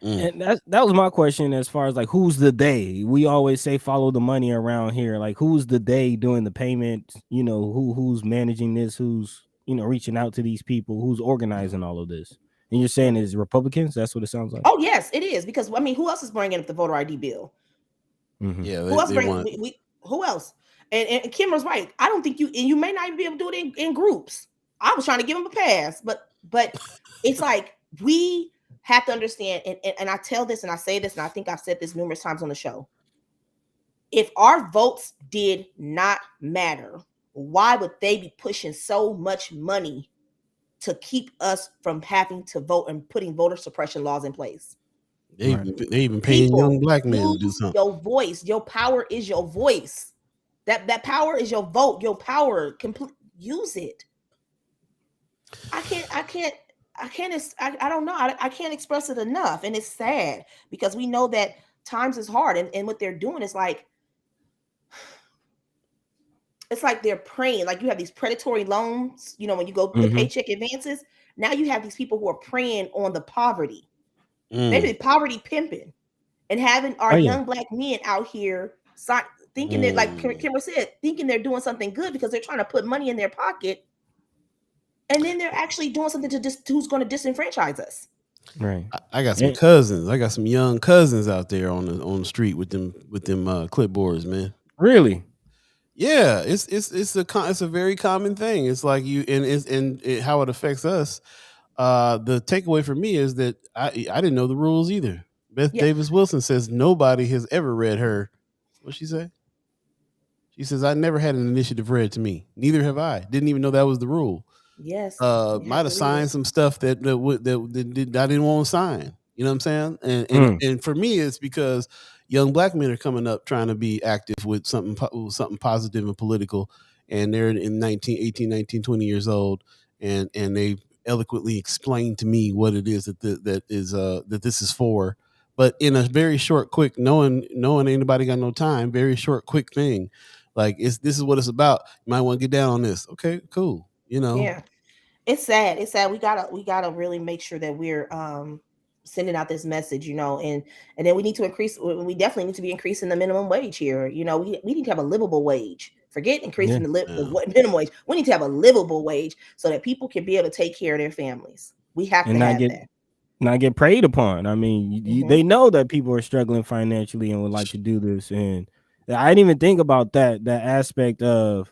And that was my question as far as like, who's the they? We always say follow the money around here. Like, who's the they doing the payment? Who's managing this? Who's reaching out to these people? Who's organizing all of this? And you're saying it's Republicans? That's what it sounds like. Oh yes, it is, because I mean, who else is bringing up the voter ID bill? Yeah, who else? And Kimmer's right. I don't think you may not even be able to do it in groups. I was trying to give him a pass, but it's like we have to understand, and I tell this and I say this, and I think I've said this numerous times on the show. If our votes did not matter, why would they be pushing so much money to keep us from having to vote and putting voter suppression laws in place? They even paying young black men to do something. Your voice, your power is your voice. That power is your vote. Your power, use it. I don't know. I can't express it enough. And it's sad because we know that times is hard. And what they're doing is like, it's like they're preying. Like you have these predatory loans, when you go the paycheck advances. Now you have these people who are preying on the poverty. Maybe poverty pimping and having our young black men out here thinking that, like Kimber said, thinking they're doing something good because they're trying to put money in their pocket. And then they're actually doing something who's going to disenfranchise us. Right. I got some cousins. I got some young cousins out there on the street with them clipboards, man. Really? Yeah, it's a very common thing. It's like how it affects us. The takeaway for me is that I didn't know the rules either. Beth Davis Wilson says nobody has ever read her. What'd she say? She says, I never had an initiative read to me. Neither have I. Didn't even know that was the rule. Yes. Might have signed some stuff that I didn't want to sign. You know what I'm saying? And for me, it's because young black men are coming up trying to be active with something positive and political. And they're in 18, 19, 20 years old. And they eloquently explained to me what it is that this is for. But in a very short, quick, knowing anybody got no time, very short, quick thing. Like this is what it's about. You might want to get down on this. Okay, cool. Yeah, it's sad. It's sad. We gotta really make sure that we're sending out this message, and then we need to increase. We definitely need to be increasing the minimum wage here. We need to have a livable wage. Forget increasing the minimum wage. We need to have a livable wage so that people can be able to take care of their families. We have to have that. Not get preyed upon. I mean, they know that people are struggling financially and would like to do this. And I didn't even think about that aspect of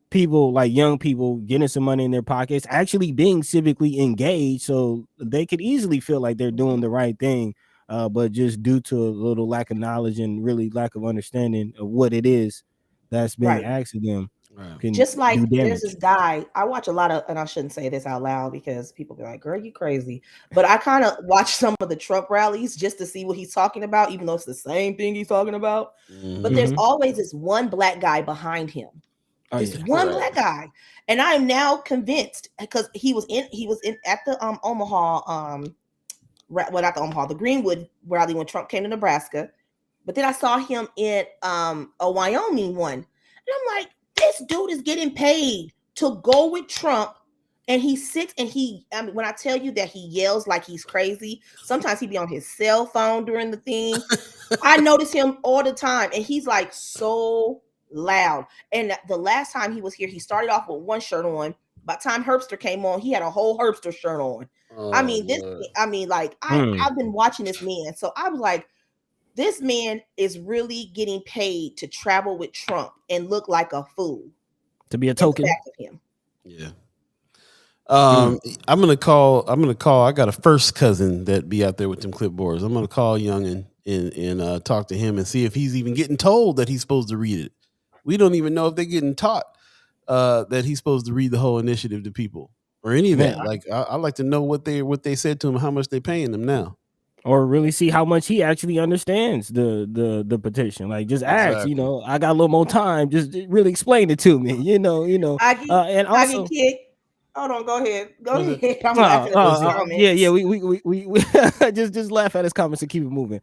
people, like young people getting some money in their pockets, actually being civically engaged, so they could easily feel like they're doing the right thing, but just due to a little lack of knowledge and really lack of understanding of what it is that's being asked of them. Right. Just like there's this guy, I watch a lot of, and I shouldn't say this out loud because people be like, girl, you crazy. But I kind of watch some of the Trump rallies just to see what he's talking about, even though it's the same thing he's talking about. But there's always this one black guy behind him. black guy, and I am now convinced because he was in at the Omaha not the Omaha, the Greenwood rally when Trump came to Nebraska, but then I saw him in a Wyoming one, and I'm like, this dude is getting paid to go with Trump. And he sits and when I tell you that he yells like he's crazy, sometimes he be on his cell phone during the thing. I notice him all the time, and he's like so loud. And the last time he was here, he started off with one shirt on. By the time Herbster came on, he had a whole Herbster shirt on. Oh, I've been watching this man. So I was like, this man is really getting paid to travel with Trump and look like a fool. To be a token. Back of him. Yeah. I'm gonna call. I got a first cousin that be out there with them clipboards. I'm gonna call Young and talk to him and see if he's even getting told that he's supposed to read it. We don't even know if they're getting taught that he's supposed to read the whole initiative to people or any of that. Like I like to know what they said to him, how much they're paying them now. Or really see how much he actually understands the petition. Like just ask, I got a little more time. Just really explain it to me, and also. Hold on, go ahead. I'm laughing at his comments. Yeah. We just laugh at his comments and keep it moving.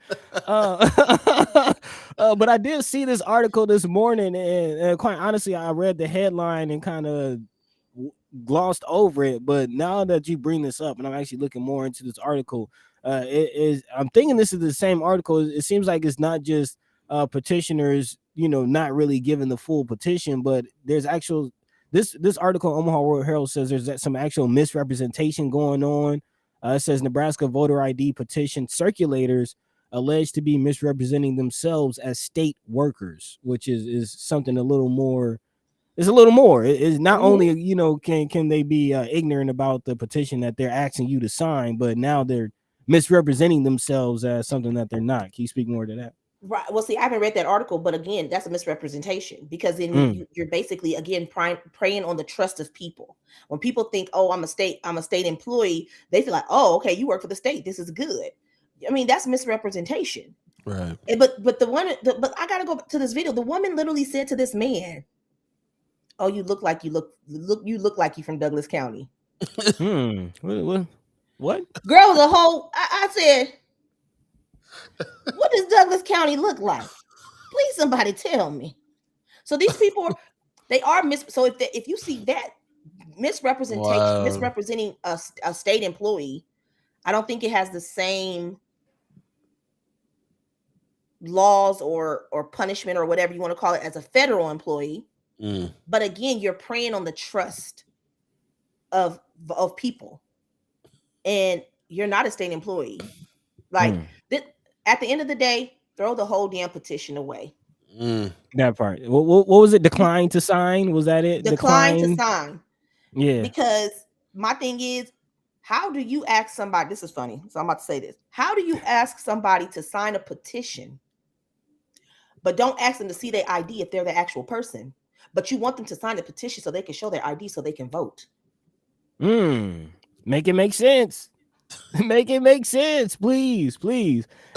But I did see this article this morning, and quite honestly, I read the headline and kind of glossed over it. But now that you bring this up, and I'm actually looking more into this article, I'm thinking this is the same article. It seems like it's not just petitioners, not really giving the full petition, but there's actual. This article, Omaha World Herald, says there's some actual misrepresentation going on. It says Nebraska voter ID petition circulators alleged to be misrepresenting themselves as state workers, which is something a little more. It's a little more. It's not only can they be ignorant about the petition that they're asking you to sign, but now they're misrepresenting themselves as something that they're not. Can you speak more to that? Right. Well, see, I haven't read that article, but again, that's a misrepresentation because then you're basically again preying on the trust of people. When people think, "Oh, I'm a state employee," they feel like, "Oh, okay, you work for the state. This is good." I mean, that's misrepresentation. Right. But I gotta go to this video. The woman literally said to this man, "Oh, you look like you from Douglas County." What? Girl, I said. What does Douglas County look like? Please, somebody tell me. So these people, they are So if you see that misrepresentation, misrepresenting a state employee, I don't think it has the same laws or punishment or whatever you want to call it as a federal employee. But again, you're preying on the trust of people, and you're not a state employee. Like at the end of the day, throw the whole damn petition away. That part. What was it? Decline to sign? Was that it? Decline to sign. Yeah. Because my thing is, how do you ask somebody? This is funny. So I'm about to say this. How do you ask somebody to sign a petition, but don't ask them to see their ID if they're the actual person? But you want them to sign the petition so they can show their ID so they can vote. Make it make sense. Make it make sense, please.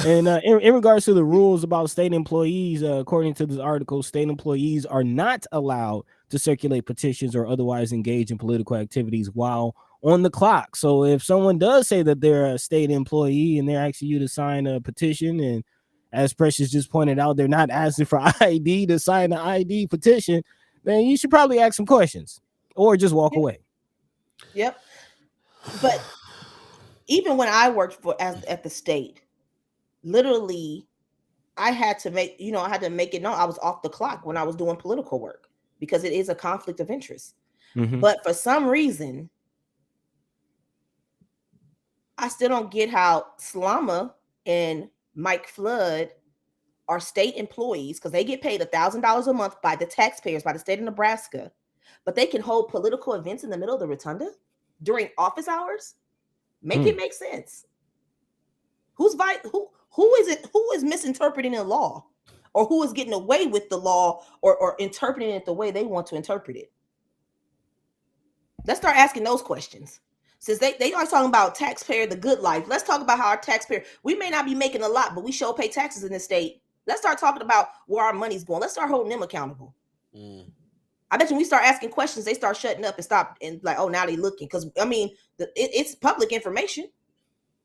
And in regards to the rules about state employees, according to this article, state employees are not allowed to circulate petitions or otherwise engage in political activities while on the clock. So if someone does say that they're a state employee and they're asking you to sign a petition, and as Precious just pointed out, they're not asking for ID to sign the ID petition, then you should probably ask some questions or just walk away. Yep. But even when I worked at the state, literally, I had to make it known I was off the clock when I was doing political work because it is a conflict of interest. But for some reason, I still don't get how Slama and Mike Flood are state employees because they get paid $1,000 a month by the taxpayers, by the state of Nebraska, but they can hold political events in the middle of the rotunda during office hours. Make it make sense. Who is misinterpreting the law, or who is getting away with the law or interpreting it the way they want to interpret it? Let's start asking those questions. Since they are talking about taxpayer, the good life, let's talk about how our taxpayer, we may not be making a lot, but we sure pay taxes in this state. Let's start talking about where our money's going. Let's start holding them accountable. I bet you when we start asking questions, they start shutting up and stop and like, oh, now they looking. Because I mean, it's public information.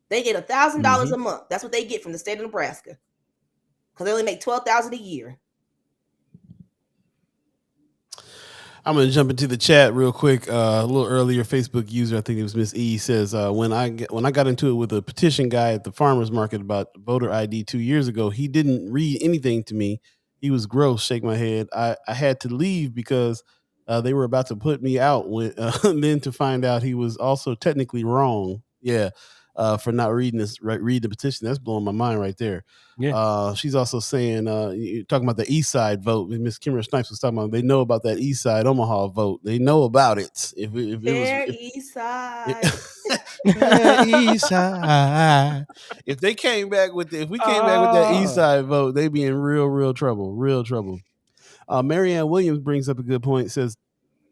They get $1,000 a month. That's what they get from the state of Nebraska. Because they only make $12,000 a year. I'm going to jump into the chat real quick. A little earlier, Facebook user, I think it was Miss E, says, when I got into it with a petition guy at the farmer's market about voter ID 2 years ago, he didn't read anything to me. He was gross, shake my head. I had to leave because they were about to put me out. Then to find out he was also technically wrong. Yeah. For not read the petition. That's blowing my mind right there. Yeah. She's also saying, you're talking about the East Side vote. Miss Kimmer Snipes was talking about, they know about that East Side Omaha vote. They know about it. If it was East Side. East Side. If we came back with that East Side vote, they'd be in real trouble. Real trouble. Marianne Williams brings up a good point. Says,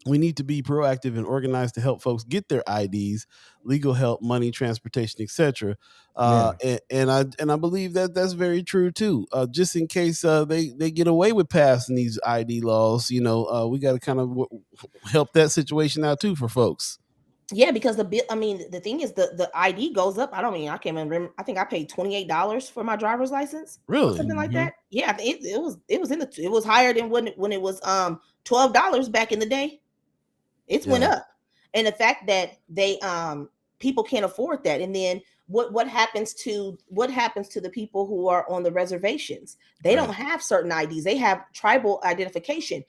we need to be proactive and organized to help folks get their IDs, legal help, money, transportation, etc. And I believe that that's very true too. Just in case they get away with passing these ID laws, we got to kind of help that situation out too for folks. Yeah, because the thing is the ID goes up. I can't remember. I think I paid $28 for my driver's license. Really? Something like that. Yeah, it was higher than when it was $12 back in the day. It's went up. And the fact that they people can't afford that. And then what happens to the people who are on the reservations? They don't have certain IDs. They have tribal identification.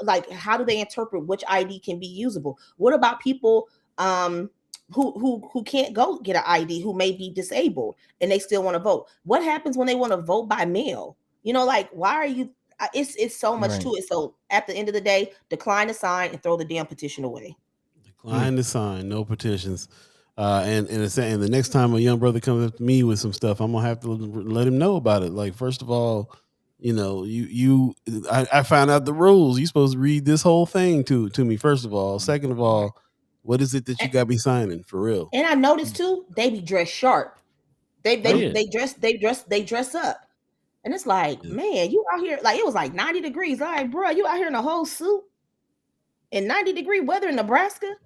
Like, how do they interpret which ID can be usable? What about people who can't go get an ID, who may be disabled and they still want to vote? What happens when they want to vote by mail? Like, why are you? It's so much to it. So at the end of the day, decline to sign and throw the damn petition away. Decline to sign, no petitions. And the next time a young brother comes up to me with some stuff, I'm gonna have to let him know about it. Like, first of all, I found out the rules. You're supposed to read this whole thing to me. First of all, second of all, what is it that you got me signing for real? And I noticed too, they be dressed sharp. They dress up. And it's like, man, you out here, like, it was like 90 degrees. I'm like, bro, you out here in a whole suit in 90-degree weather in Nebraska?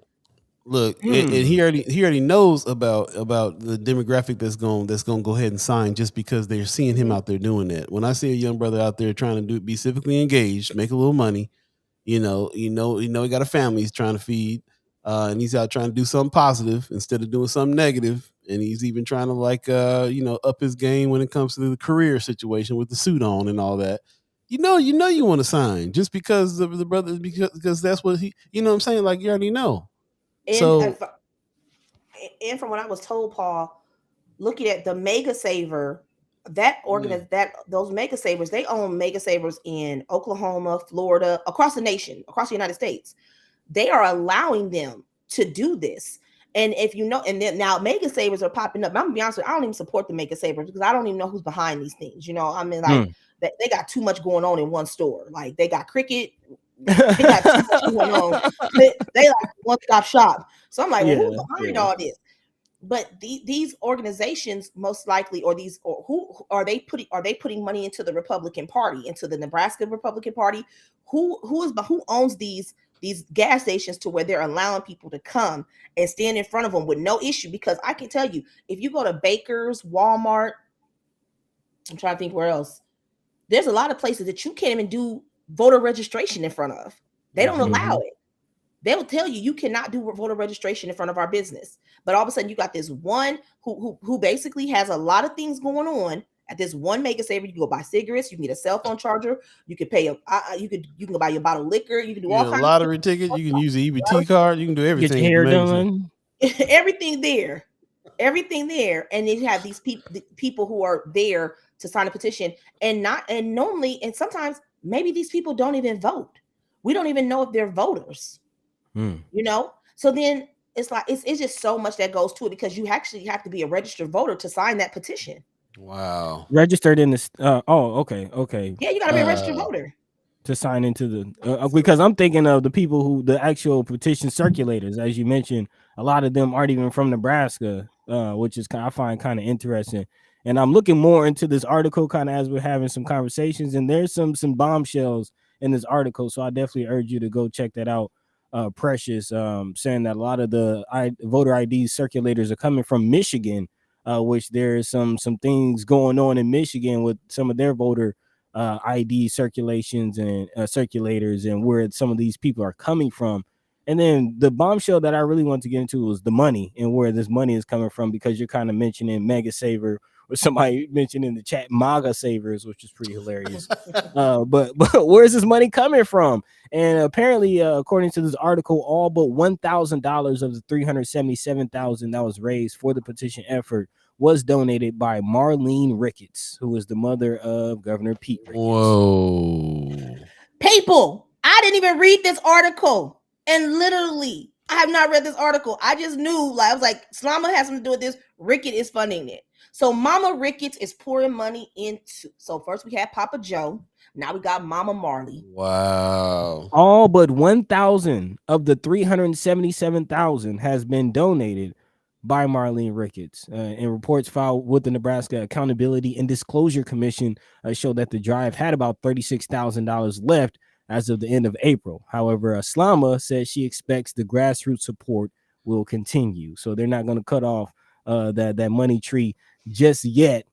Look, and he already knows about the demographic that's going to go ahead and sign just because they're seeing him out there doing that. When I see a young brother out there trying to be civically engaged, make a little money, he got a family he's trying to feed, and he's out trying to do something positive instead of doing something negative. And he's even trying to up his game when it comes to the career situation with the suit on and all that. You want to sign just because of the brother, because that's what he, what I'm saying? Like, you already know. And from what I was told, Paul, looking at the Mega Saver, those Mega Savers, they own Mega Savers in Oklahoma, Florida, across the nation, across the United States. They are allowing them to do this. And if and then now Mega Savers are popping up. I'm gonna be honest with you, I don't even support the Mega Savers because I don't even know who's behind these things. They got too much going on in one store. Like, they got Cricket, they got too much going on. They like one-stop shop. So I'm like, who's behind all this? But these organizations, most likely, who are they putting money into the Republican Party, into the Nebraska Republican Party? Who owns these gas stations to where they're allowing people to come and stand in front of them with no issue? Because I can tell you, if you go to Baker's, Walmart, I'm trying to think where else, there's a lot of places that you can't even do voter registration in front of. They don't allow it. They will tell you cannot do voter registration in front of our business. But all of a sudden, you got this one who basically has a lot of things going on at this one Mega Saver. You can go buy cigarettes. You can get a cell phone charger. You can pay you can go buy your bottle of liquor. You can do all kinds of lottery ticket. You can use the EBT card. You can do everything. Get your hair done. Everything there, and they have these people who are there to sign a petition, and sometimes maybe these people don't even vote. We don't even know if they're voters. So then it's like it's just so much that goes to it, because you actually have to be a registered voter to sign that petition. Wow. Registered in this. Okay. Yeah, you gotta be a registered voter to sign into the. Because I'm thinking of the actual petition circulators, as you mentioned. A lot of them aren't even from Nebraska, which is I find kind of interesting. And I'm looking more into this article kind of as we're having some conversations, and there's some bombshells in this article. So I definitely urge you to go check that out. Precious, saying that a lot of the voter ID circulators are coming from Michigan, which there's some things going on in Michigan with some of their voter ID circulations and circulators, and where some of these people are coming from. And then the bombshell that I really want to get into was the money and where this money is coming from, because you're kind of mentioning Mega Saver, or somebody mentioned in the chat MAGA savers, which is pretty hilarious. But where's this money coming from? And apparently, according to this article, all but $1,000 of the $377,000 that was raised for the petition effort was donated by Marlene Ricketts, who is the mother of Governor Pete Ricketts. Whoa. People, I didn't even read this article. And literally, I have not read this article. I just knew, I was like, Slama has something to do with this. Ricketts is funding it. So Mama Ricketts is pouring money into. So first we had Papa Joe. Now we got Mama Marley. Wow. All but 1,000 of the 377,000 has been donated by Marlene Ricketts. And reports filed with the Nebraska Accountability and Disclosure Commission show that the drive had about $36,000 left as of the end of April. However, Slama says she expects the grassroots support will continue. So they're not going to cut off that money tree just yet.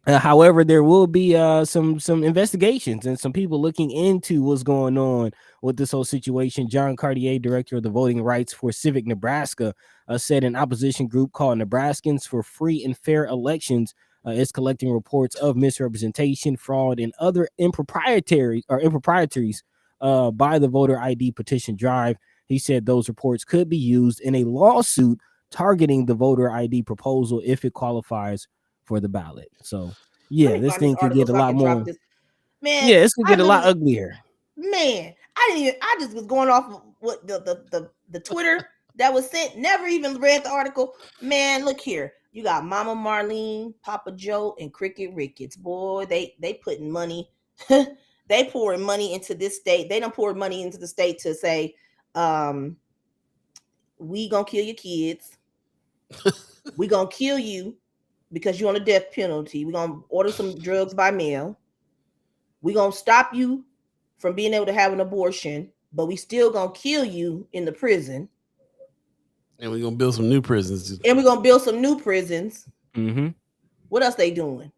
However, there will be some investigations and some people looking into what's going on with this whole situation. John Cartier, director of the Voting Rights for Civic Nebraska, said an opposition group called Nebraskans for Free and Fair Elections is collecting reports of misrepresentation, fraud, and other improprieties by the voter ID petition drive. He said those reports could be used in a lawsuit targeting the voter ID proposal if it qualifies for the ballot. So yeah, this thing could get a lot more. Man, yeah, this could get a lot uglier. Man, I just was going off of what the Twitter that was sent. Never even read the article. Man, look here. You got Mama Marlene, Papa Joe, and Cricket Ricketts. Boy, they putting money. They pouring money into this state. They don't pour money into the state to say, we gonna kill your kids. We gonna kill you because you're on a death penalty. We're going to order some drugs by mail. We're going to stop you from being able to have an abortion, but we still going to kill you in the prison. And we're going to build some new prisons. Mm-hmm. What else they doing?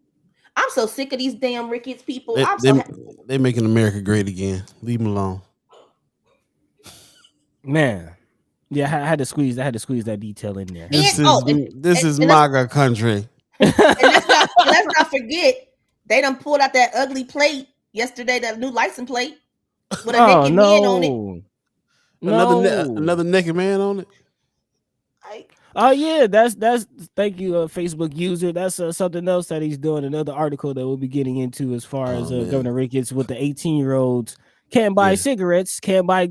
I'm so sick of these damn Ricketts people. They're making America great again. Leave them alone. Man. Yeah, I had to squeeze that detail in there. This is MAGA country. And let's not forget, they done pulled out that ugly plate yesterday, that new license plate with a naked man on it. Another naked man on it. Yeah, that's thank you, Facebook user. That's something else that he's doing. Another article that we'll be getting into as far as Governor Ricketts with the 18-year-olds can't buy cigarettes, can't buy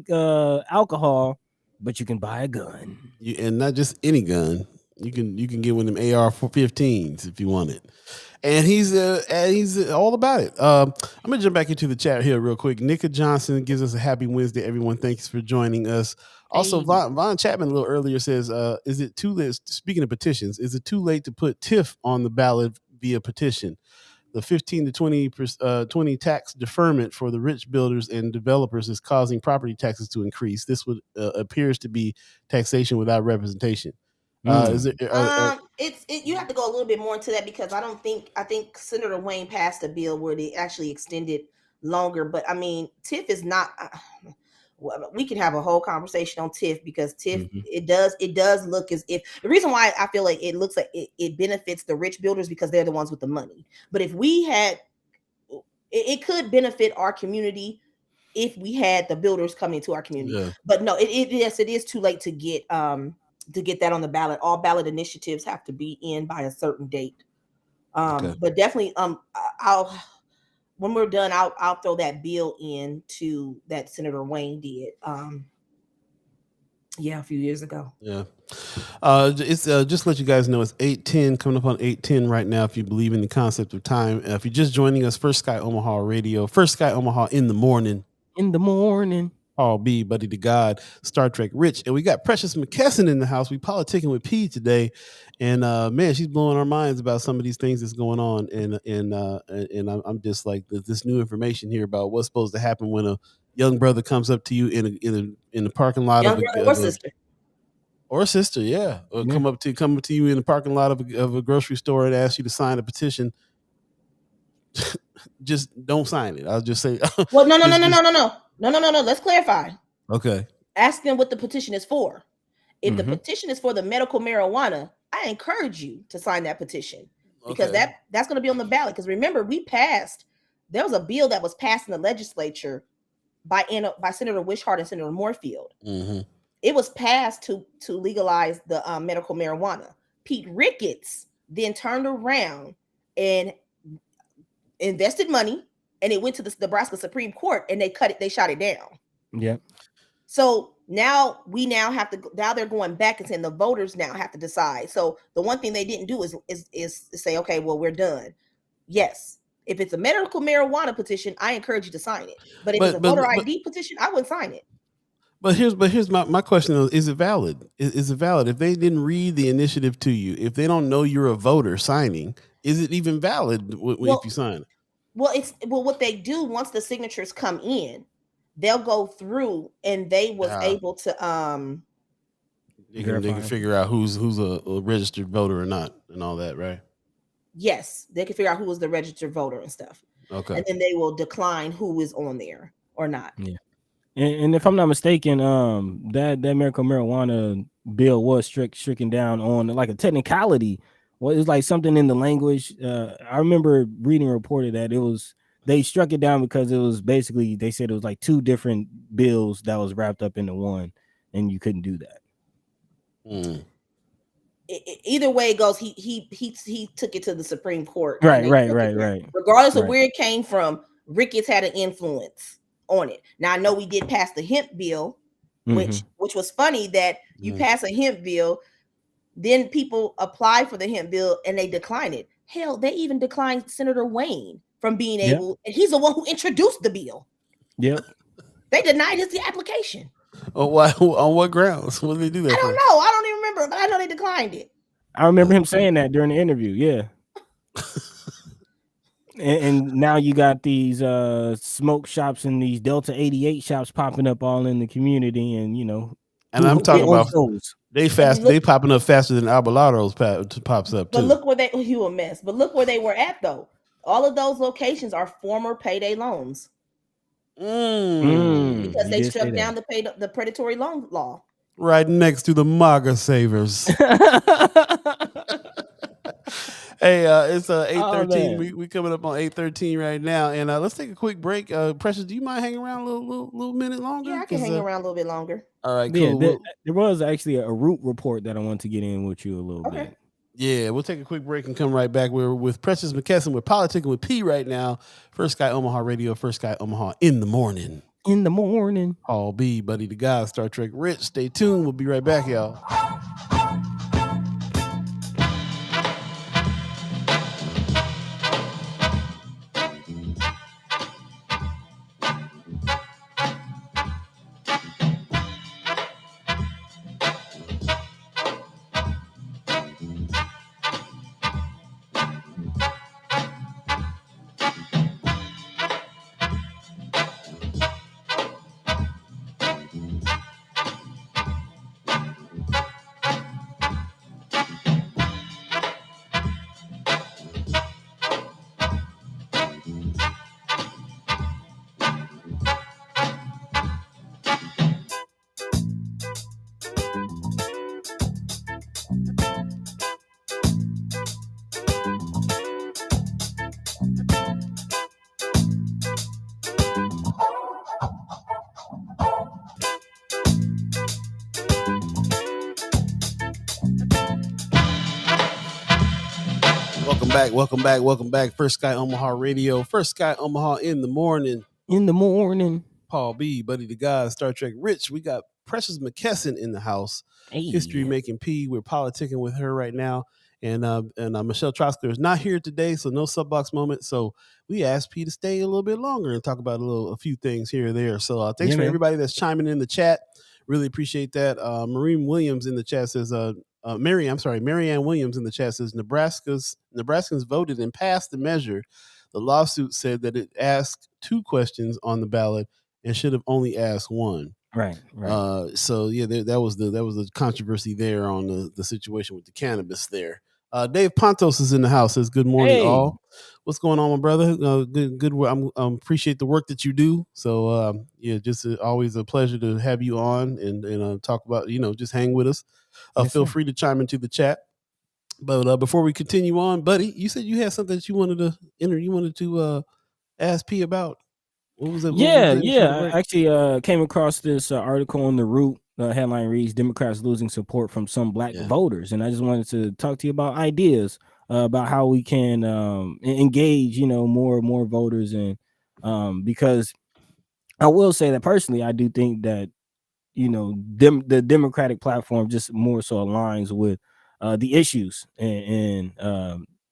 alcohol, but you can buy a gun. And not just any gun. You can get one of them AR-15s if you want it. And he's all about it. I'm gonna jump back into the chat here real quick. Nika Johnson gives us a happy Wednesday, everyone. Thanks for joining us. Also, Von Chapman a little earlier says, is it too late? Speaking of petitions, is it too late to put TIF on the ballot via petition? The 15 to 20 tax deferment for the rich builders and developers is causing property taxes to increase. This would appears to be taxation without representation. You have to go a little bit more into that, because I think Senator Wayne passed a bill where they actually extended longer. But I mean, TIF is not. We can have a whole conversation on TIF, because TIF it does look as if the reason why I feel like it looks like it benefits the rich builders because they're the ones with the money. But if we had, it could benefit our community if we had the builders coming to our community. Yeah. But no, it is too late to get that on the ballot. All ballot initiatives have to be in by a certain date. But definitely, when we're done, I'll throw that bill in to that Senator Wayne did. A few years ago. Yeah. It's just to let you guys know, it's 8:10, coming up on 8:10 right now. If you believe in the concept of time, if you're just joining us, First Sky Omaha Radio, First Sky Omaha in the morning. Paul Beeee, Buddi3 Da Gawd, Star Trek Rich, and we got Precious McKesson in the house. We politicking with P today, and man, she's blowing our minds about some of these things that's going on, and I'm just like this new information here about what's supposed to happen when a young brother comes up to you in the parking lot young brother or sister. Or sister, yeah, or come up to you in the parking lot of a grocery store and ask you to sign a petition. Just don't sign it. I'll just say. Well, no. Let's clarify. Okay. Ask them what the petition is for. If the petition is for the medical marijuana, I encourage you to sign that petition because that's going to be on the ballot. Because remember, there was a bill that was passed in the legislature by Senator Wishart and Senator Moorfield. Mm-hmm. It was passed to legalize the medical marijuana. Pete Ricketts then turned around and invested money, and it went to the Nebraska Supreme Court, and they shot it down. Yeah. So now they're going back and saying the voters now have to decide. So the one thing they didn't do is say, okay, well, we're done. Yes. If it's a medical marijuana petition, I encourage you to sign it. But if it's a voter ID petition, I wouldn't sign it. But here's my question: is it valid? Is it valid if they didn't read the initiative to you? If they don't know you're a voter signing, is it even valid if you sign it? Well, what they do once the signatures come in, they'll go through and they was able to they can figure out who's a registered voter or not and all that, right? Yes, they can figure out who was the registered voter and stuff. Okay, and then they will decline who is on there or not. Yeah. And if I'm not mistaken, that medical marijuana bill was stricken down on like a technicality. Well, it's like something in the language. I remember reading reported that they struck it down because it was basically, they said it was like two different bills that was wrapped up into one, and you couldn't do that. Either way it goes, he took it to the Supreme Court. Right. Regardless of where it came from, Ricketts had an influence on it. Now I know we did pass the hemp bill, which was funny that you pass a hemp bill, then people apply for the hemp bill and they decline it. Hell, they even declined Senator Wayne from being able, and he's the one who introduced the bill. Yep. They denied his application. Oh, why? On what grounds? What did they do that? I don't know. I don't even remember, but I know they declined it. I remember him saying that during the interview. Yeah. And now you got these smoke shops and these Delta 88 shops popping up all in the community, and and I'm talking about those. They popping up faster than Albalato's pops up too. But look where you a mess. But look where they were at though. All of those locations are former payday loans. Because they struck down the predatory loan law. Right next to the MAGA savers. Hey, it's 8:13. We coming up on 8:13 right now, and let's take a quick break. Precious, do you mind hanging around a little minute longer? Yeah, I can hang around a little bit longer. All right, cool. Yeah, there was actually a root report that I want to get in with you a little bit. Yeah, we'll take a quick break and come right back. We're with Precious McKesson. We're politicking with P right now. First Sky Omaha Radio, First Sky Omaha in the morning. In the morning. Paul Beeee, Buddi3 Da Gawd, Star Trek Rich. Stay tuned. We'll be right back, y'all. Welcome back. First Sky Omaha Radio, First Sky Omaha in the morning. Paul Beeee, Buddi3 Da Gawd, Star Trek Rich. We got Precious McKesson in the house. History making P. We're politicking with her right now. And Michelle Trosker is not here today, so no Subbox moment. So we asked P to stay a little bit longer and talk about a few things here or there. So thanks for everybody that's chiming in the chat. Really appreciate that. Marianne Williams in the chat says, Marianne Williams in the chat says, Nebraskans voted and passed the measure. The lawsuit said that it asked 2 questions on the ballot and should have only asked 1. Right. So yeah, that was the controversy there on the situation with the cannabis there. Dave Pontos is in the house. Says good morning, all. What's going on, my brother? Good. I'm appreciate the work that you do. So yeah, just always a pleasure to have you on and talk about, just hang with us. Feel free to chime into the chat. But before we continue on, buddy, you said you had something that you wanted to enter. You wanted to ask P about. What was it? I actually came across this article on The Root. Headline reads, Democrats losing support from some black voters. And I just wanted to talk to you about ideas about how we can engage, more voters. And because I will say that personally, I do think that, the Democratic platform just more so aligns with the issues and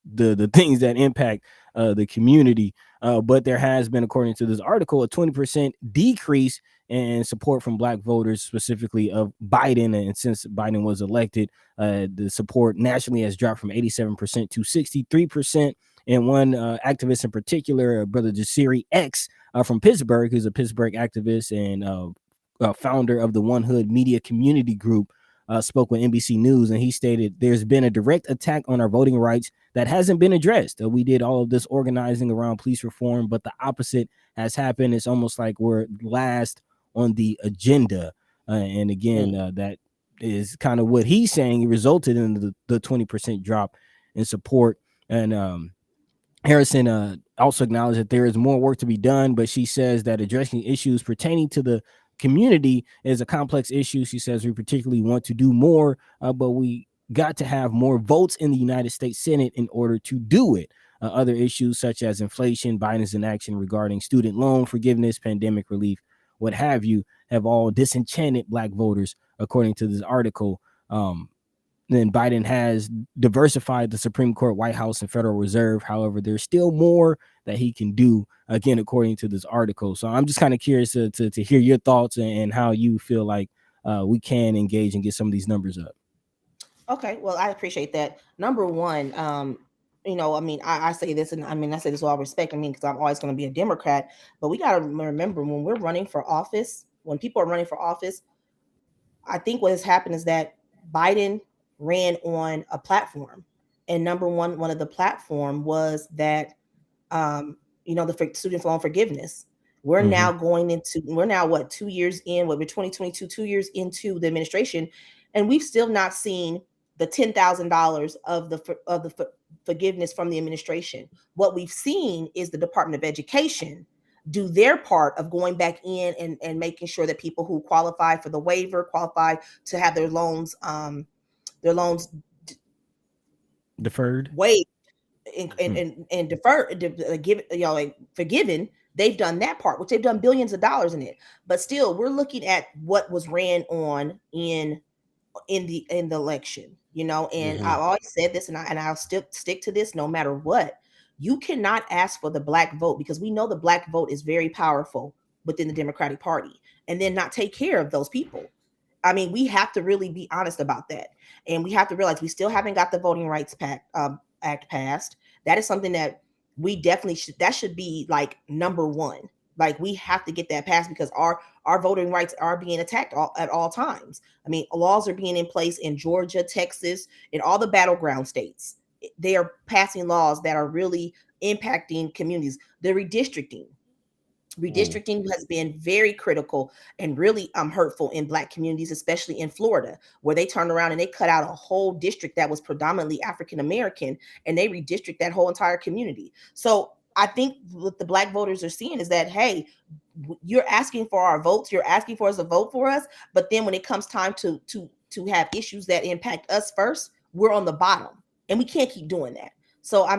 the things that impact the community. But there has been, according to this article, a 20% decrease in support from black voters, specifically of Biden. And since Biden was elected, the support nationally has dropped from 87% to 63%. And one activist in particular, Brother Jasiri X from Pittsburgh, who's a Pittsburgh activist and founder of the One Hood Media Community Group, spoke with NBC News, and he stated, there's been a direct attack on our voting rights that hasn't been addressed. We did all of this organizing around police reform, but the opposite has happened. It's almost like we're last on the agenda. And again, that is kind of what he's saying. It resulted in the 20% drop in support. And Harrison also acknowledged that there is more work to be done, but she says that addressing issues pertaining to the community is a complex issue. She says we particularly want to do more, but we got to have more votes in the United States Senate in order to do it. Other issues such as inflation, Biden's inaction regarding student loan forgiveness, pandemic relief, what have you, have all disenchanted black voters, according to this article. Then Biden has diversified the Supreme Court, White House, and Federal Reserve. However, there's still more that he can do, again, according to this article. So I'm just kind of curious to hear your thoughts and how you feel like we can engage and get some of these numbers up. Okay, well, I appreciate that. Number one, I say this, and I say this with all respect, because I'm always going to be a Democrat, but we got to remember when we're running for office, when people are running for office, I think what has happened is that Biden ran on a platform, and number one of the platform was that the student loan forgiveness. We're now what, 2 years in, we're 2022, 2 years into the administration, and we've still not seen the $10,000 of the forgiveness from the administration. What we've seen is the Department of Education do their part of going back in and making sure that people who qualify for the waiver qualify to have their loans deferred, waived, and deferred, forgiven. They've done that part, which they've done billions of dollars in it. But still, we're looking at what was ran on in the election, and I've always said this, and I'll still stick to this no matter what. You cannot ask for the black vote, because we know the black vote is very powerful within the Democratic Party, and then not take care of those people. We have to really be honest about that. And we have to realize we still haven't got the Voting Rights Act passed. That is something that we definitely should be like number one. Like, we have to get that passed, because our voting rights are being attacked at all times. Laws are being in place in Georgia, Texas, in all the battleground states. They are passing laws that are really impacting communities. The redistricting has been very critical and really hurtful in black communities, especially in Florida, where they turned around and they cut out a whole district that was predominantly African American, and they redistrict that whole entire community. So I think what the black voters are seeing is that, hey, you're asking for our votes, you're asking for us to vote for us, but then when it comes time to have issues that impact us first, we're on the bottom, and we can't keep doing that. So, I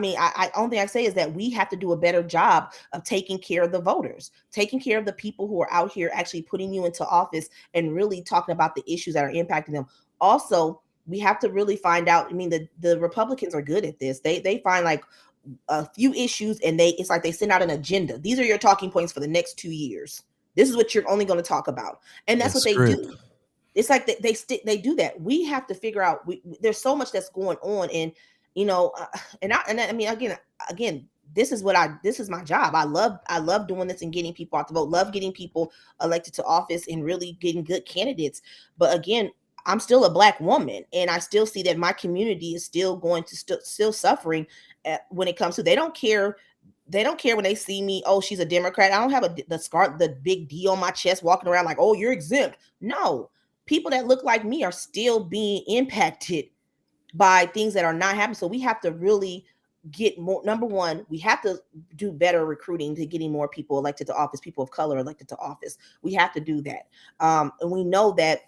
only thing I say is that we have to do a better job of taking care of the voters, taking care of the people who are out here actually putting you into office and really talking about the issues that are impacting them. Also, we have to really find out. I mean, the Republicans are good at this. They find like a few issues and it's like they send out an agenda. These are your talking points for the next 2 years. This is what you're only going to talk about. And that's what they do. It's like they do that. We have to figure out, there's so much that's going on. And, you know, I mean, again, this is my job. I love doing this and getting people out to vote, love getting people elected to office and really getting good candidates. But again, I'm still a Black woman, and I still see that my community is still going to still suffering when it comes to, they don't care when they see me. Oh, she's a Democrat. I don't have the big D on my chest walking around like, oh, you're exempt. No, people that look like me are still being impacted by things that are not happening. So we have to really get more. Number one, we have to do better recruiting to getting more people elected to office, people of color elected to office. We have to do that. And we know that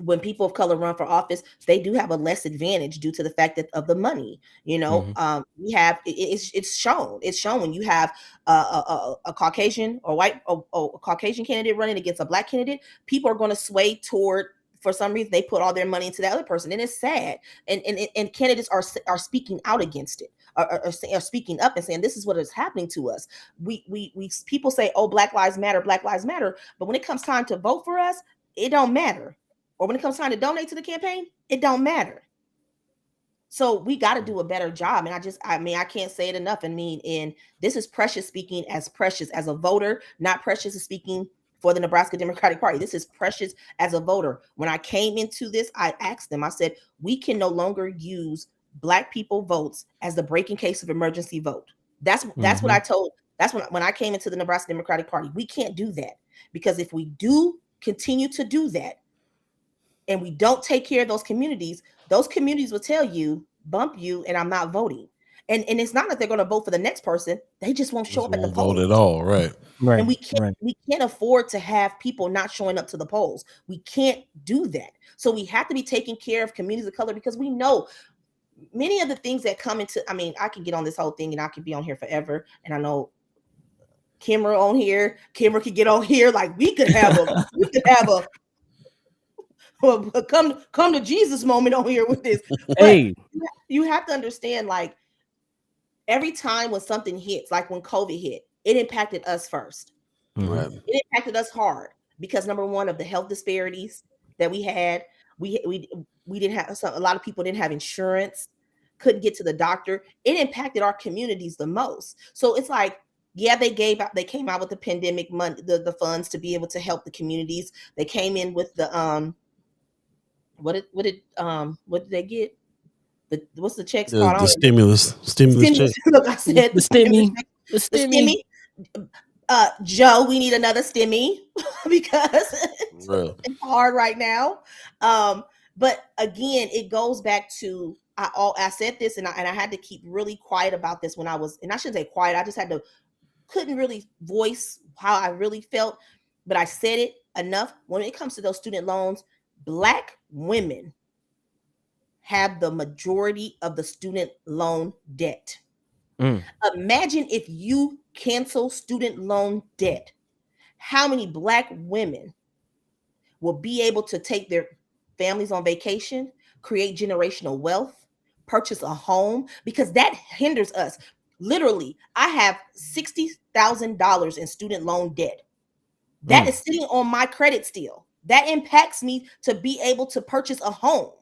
when people of color run for office, they do have a less advantage due to the fact that of the money. You know, we have it's shown when you have a Caucasian or white or a Caucasian candidate running against a Black candidate, people are going to sway toward, for some reason, they put all their money into that other person, and it's sad. And candidates are speaking out against it, are speaking up and saying this is what is happening to us. We people say, oh, Black Lives Matter, but when it comes time to vote for us, it don't matter. Or when it comes time to donate to the campaign, it don't matter. So we got to do a better job. And I can't say it enough. I mean, and this is Precious speaking as Precious as a voter, not Precious is speaking for the Nebraska Democratic Party. This is Precious as a voter. When I came into this, I asked them, I said, we can no longer use Black people votes as the break in case of emergency vote. That's what I told. That's when I came into the Nebraska Democratic Party. We can't do that, because if we do continue to do that, and we don't take care of those communities will tell you, bump you, and I'm not voting. And it's not that they're going to vote for the next person. They just won't show up at the polls. Vote at all, right? And we can't afford to have people not showing up to the polls. We can't do that. So we have to be taking care of communities of color, because we know many of the things that come into, I mean, I can get on this whole thing and I could be on here forever. And I know Kimmer on here, Kimmer could get on here. Like we could have a come to Jesus moment on here with this. Hey, you have to understand, like, every time when something hits, like when COVID hit, it impacted us first. Right. It impacted us hard because, number one, of the health disparities that we had. We didn't have, a lot of people didn't have insurance, couldn't get to the doctor. It impacted our communities the most. So it's like, yeah, they came out with the pandemic money, the funds to be able to help the communities. They came in with the what did they get? What's the checks called? The stimulus check. Look, I said the stimmy. Joe, we need another stimmy because it's hard right now. But again, it goes back to I said this, and I had to keep really quiet about this when I was, and I shouldn't say quiet. I just couldn't really voice how I really felt, but I said it enough. When it comes to those student loans, Black women have the majority of the student loan debt. Imagine if you cancel student loan debt, how many Black women will be able to take their families on vacation, create generational wealth, purchase a home, because that hinders us. Literally, I have $60,000 in student loan debt. That is sitting on my credit still. That impacts me to be able to purchase a home.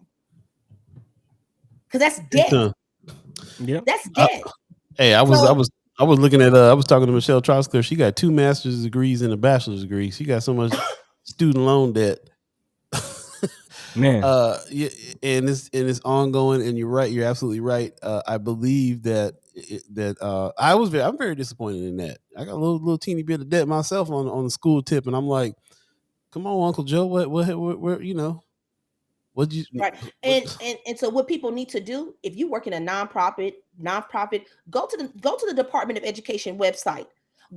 Because that's debt. That's debt. I was looking at I was talking to Michelle Troxler. She got 2 master's degrees and a bachelor's degree. She got so much student loan debt. Man. And it's ongoing, and you're right, you're absolutely right. I believe that I'm very disappointed in that. I got a little teeny bit of debt myself on the school tip, and I'm like, come on, Uncle Joe, what you know, what you right? And so what people need to do, if you work in a nonprofit, go to the Department of Education website.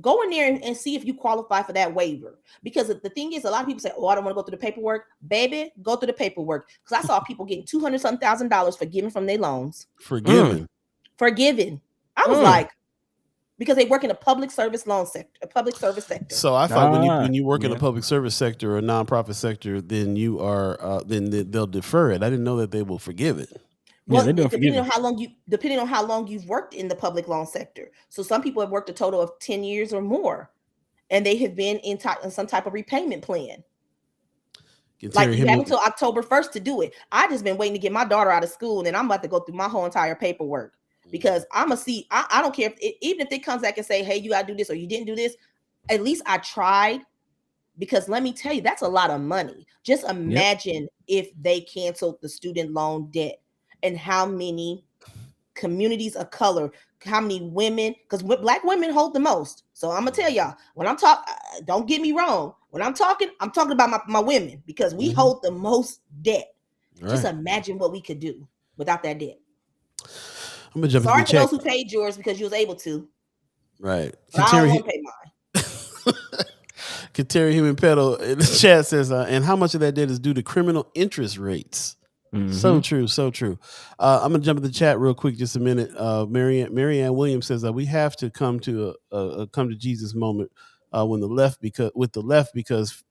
Go in there and see if you qualify for that waiver. Because the thing is, a lot of people say, oh, I don't want to go through the paperwork. Baby, go through the paperwork. Because I saw people getting $200,000 forgiven from their loans. Forgiven. I was like, because they work in a public service loan sector, a public service sector. So I thought when you work in a public service sector or a nonprofit sector, then you are then they'll defer it. I didn't know that they will forgive it. Well, depending on how long you've worked in the public loan sector. So some people have worked a total of 10 years or more, and they have been in some type of repayment plan. Like you have until October 1st to do it. I just been waiting to get my daughter out of school, and then I'm about to go through my whole entire paperwork because I'm gonna see. I don't care even if it comes back and say, "Hey, you gotta do this or you didn't do this." At least I tried, because let me tell you, that's a lot of money. Just imagine if they canceled the student loan debt, and how many communities of color, how many women, because Black women hold the most. So I'm gonna tell y'all, when I'm talking, don't get me wrong. When I'm talking about my women, because we hold the most debt. Right. Just imagine what we could do without that debt. I'm gonna jump Sorry for those who paid yours because you was able to. Right. I don't want to pay mine. Kateri Human Petal in the chat says, and how much of that debt is due to criminal interest rates? So true, so true. I'm gonna jump in the chat real quick, just a minute. Marianne Williams says that we have to come to a come to Jesus moment when with the left because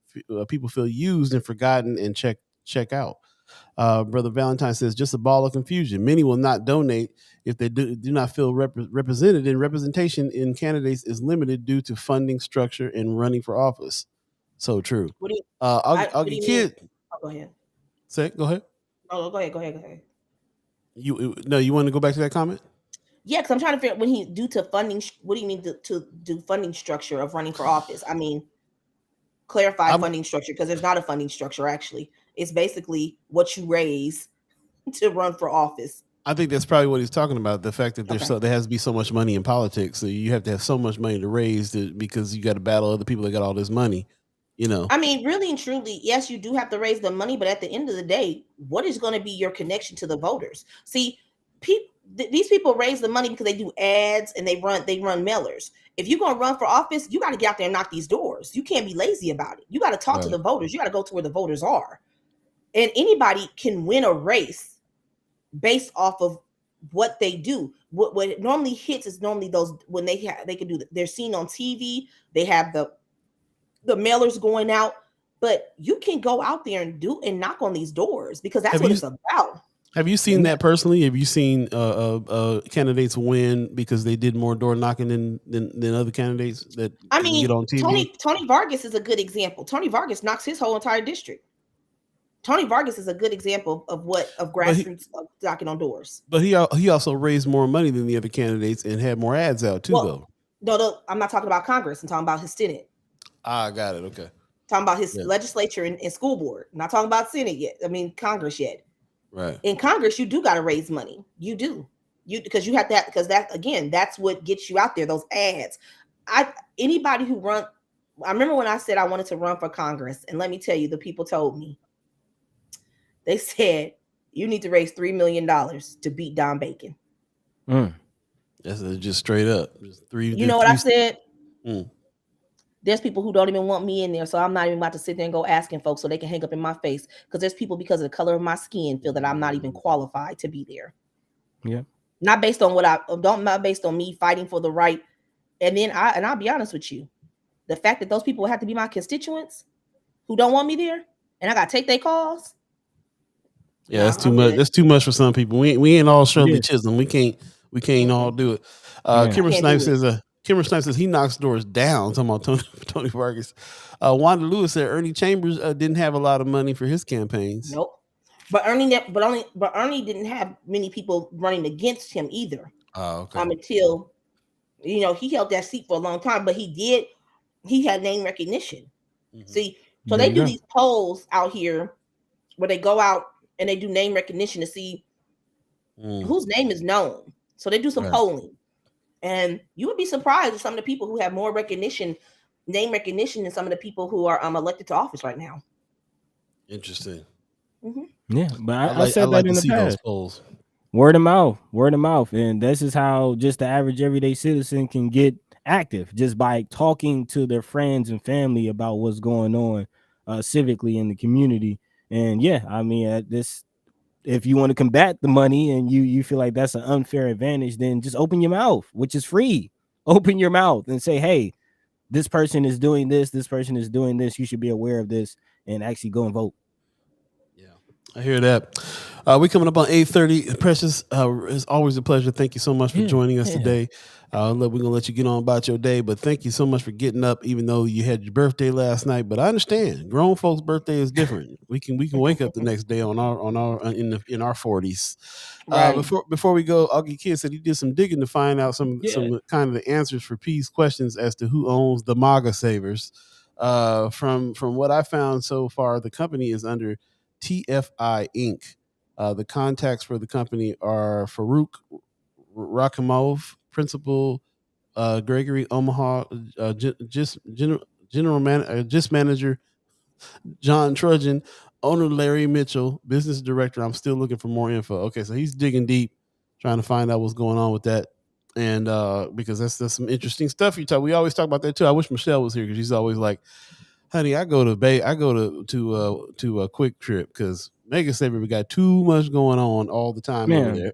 people feel used and forgotten and check out. Brother Valentine says just a ball of confusion. Many will not donate if they do not feel represented, and representation in candidates is limited due to funding structure and running for office. So true. What do you? I'll get kid. Go ahead. Go ahead. Oh, go ahead. You want to go back to that comment? Yeah, because I'm trying to figure out when he due to funding. What do you mean to do funding structure of running for office? I mean, clarify funding structure, because there's not a funding structure actually. It's basically what you raise to run for office. I think that's probably what he's talking about. The fact that there has to be so much money in politics, so you have to have so much money to raise because you got to battle other people that got all this money. You know, I mean, really and truly, yes, you do have to raise the money, but at the end of the day, what is going to be your connection to the voters? See, these people raise the money because they do ads and they run mailers. If you're going to run for office, you got to get out there and knock these doors. You can't be lazy about it. You got to talk to the voters. You got to go to where the voters are. And anybody can win a race based off of what they do. What normally hits is normally those when they can do they're seen on TV. They have the mailers going out, but you can go out there and knock on these doors because that's what it's about. Have you seen that personally? Have you seen candidates win because they did more door knocking than other candidates that get on TV? Tony Vargas is a good example. Tony Vargas knocks his whole entire district. Tony Vargas is a good example of grassroots knocking on doors. But he also raised more money than the other candidates and had more ads out too, though. No, I'm not talking about Congress. I'm talking about his Senate. Ah, got it. Okay. Talking about his legislature and school board. I'm not talking about Senate yet. I mean Congress yet. Right. In Congress, you do got to raise money. You do. Because you have to because that's what gets you out there. Those ads. Anybody who run. I remember when I said I wanted to run for Congress, and let me tell you, the people told me. They said you need to raise $3 million to beat Don Bacon. That's just straight up. Just three. You know what I said? There's people who don't even want me in there, so I'm not even about to sit there and go asking folks so they can hang up in my face. Because there's people because of the color of my skin feel that I'm not even qualified to be there. Yeah. Not based on not based on me fighting for the right. And then I'll be honest with you, the fact that those people have to be my constituents who don't want me there, and I gotta take their calls. Yeah, that's too much. That's too much for some people. We ain't all Shirley Chisholm. We can't all do it. Kimber Snipes says he knocks doors down. Talking about Tony Vargas. Wanda Lewis said Ernie Chambers didn't have a lot of money for his campaigns. Nope. But Ernie didn't have many people running against him either. Oh, okay. Until he held that seat for a long time, but he had name recognition. Mm-hmm. See, so they do these polls out here where they go out and they do name recognition to see whose name is known. So they do some polling. And you would be surprised at some of the people who have more name recognition than some of the people who are elected to office right now. Interesting. Mm-hmm. Yeah, but I said that in the past. Polls. Word of mouth. And this is how just the average everyday citizen can get active, just by talking to their friends and family about what's going on civically in the community. And if you want to combat the money and you feel like that's an unfair advantage, then just open your mouth, which is free. open your mouth and say, hey, this person is doing this, this person is doing this, you should be aware of this, and actually go and vote. I hear that. We coming up on 8:30. Precious, it's always a pleasure. Thank you so much for joining us today. We're gonna let you get on about your day, but thank you so much for getting up, even though you had your birthday last night. But I understand, grown folks' birthday is different. We can wake up the next day in our 40s. Right. Before we go, Augie Kid said he did some digging to find out some kind of the answers for P's questions as to who owns the MAGA savers. From what I found so far, the company is under TFI Inc. The contacts for the company are Farouk Rakimov, Principal Gregory Omaha, General Manager John Trudgeon, Owner Larry Mitchell, Business Director. I'm still looking for more info. Okay, so he's digging deep, trying to find out what's going on with that. And because that's some interesting stuff you talk. We always talk about that too. I wish Michelle was here because she's always like, honey, I go to a Quick Trip because Mega Saver, we got too much going on all the time over there.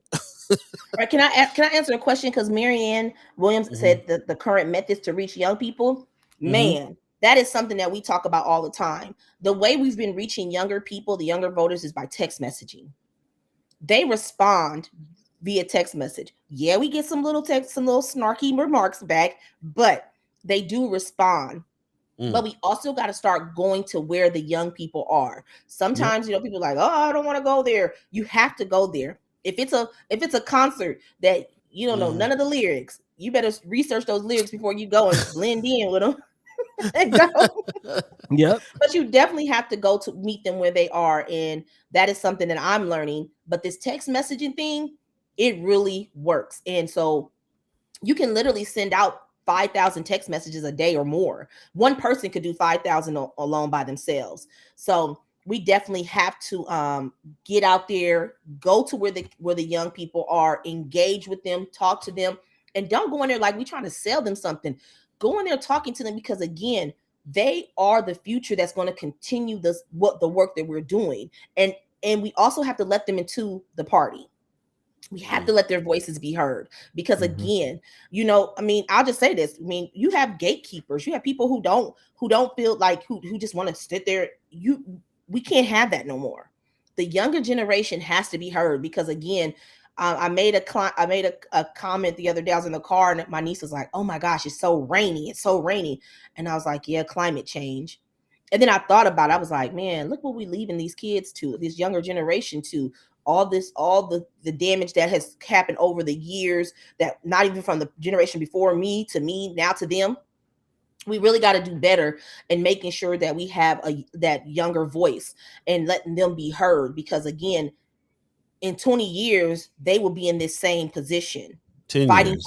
Right? Can I answer a question? Because Marianne Williams said that the current methods to reach young people, man, that is something that we talk about all the time. The way we've been reaching younger people, the younger voters, is by text messaging. They respond via text message. Yeah, we get some little snarky remarks back, but they do respond. But we also got to start going to where the young people are. Sometimes, people are like, oh, I don't want to go there. You have to go there. If it's a concert that you don't know none of the lyrics, you better research those lyrics before you go and blend in with them. And go. Yep. But you definitely have to go to meet them where they are. And that is something that I'm learning. But this text messaging thing, it really works. And so you can literally send out 5,000 text messages a day or more. One person could do 5,000 alone by themselves. So we definitely have to get out there, go to where the young people are, engage with them, talk to them, and don't go in there like we're trying to sell them something. Go in there talking to them because, again, they are the future that's going to continue the work that we're doing. And we also have to let them into the party. We have to let their voices be heard because, again, I'll just say this. You have gatekeepers. You have people who don't feel like who just want to sit there. We can't have that no more. The younger generation has to be heard because, again, I made a comment the other day. I was in the car and my niece was like, "Oh my gosh, it's so rainy. It's so rainy." And I was like, "Yeah, climate change." And then I thought about it. I was like, man, look what we leaving these kids to, this younger generation to. All the damage that has happened over the years, that not even from the generation before me to me, now to them. We really got to do better in making sure that we have that younger voice and letting them be heard. Because, again, in 20 years, they will be in this same position, 10 years,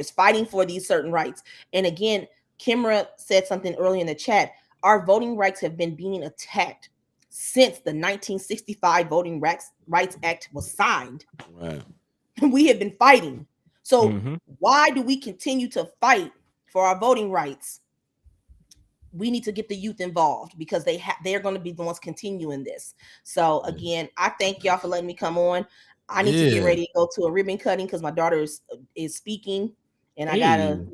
fighting for these certain rights. And again, Kimra said something earlier in the chat. Our voting rights have been being attacked since the 1965 Voting Rights Act was signed. Right. We have been fighting. So why do we continue to fight for our voting rights? We need to get the youth involved because they're going to be the ones continuing this. So again, I thank y'all for letting me come on. I need to get ready to go to a ribbon cutting because my daughter is speaking, and I gotta,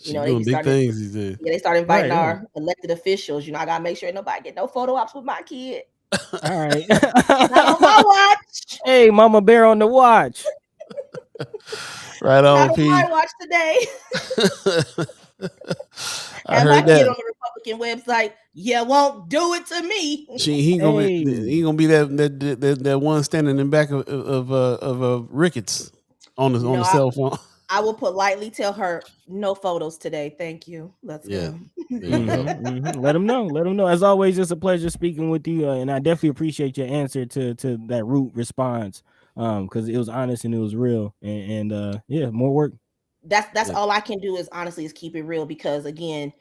doing big things these days. Yeah, they start inviting our elected officials. I gotta make sure nobody get no photo ops with my kid. All right. Not on my watch. Hey, Mama Bear on the watch. Right on, Not on my watch today. I heard that on the Republican website. You won't do it to me. He gonna be that one standing in back of Ricketts on the cell phone. I will politely tell her no photos today. Thank you. Let's go. Let them know. As always, it's a pleasure speaking with you, and I definitely appreciate your answer to that root response, because it was honest and it was real, and more work. That's all I can do is honestly is keep it real because, again,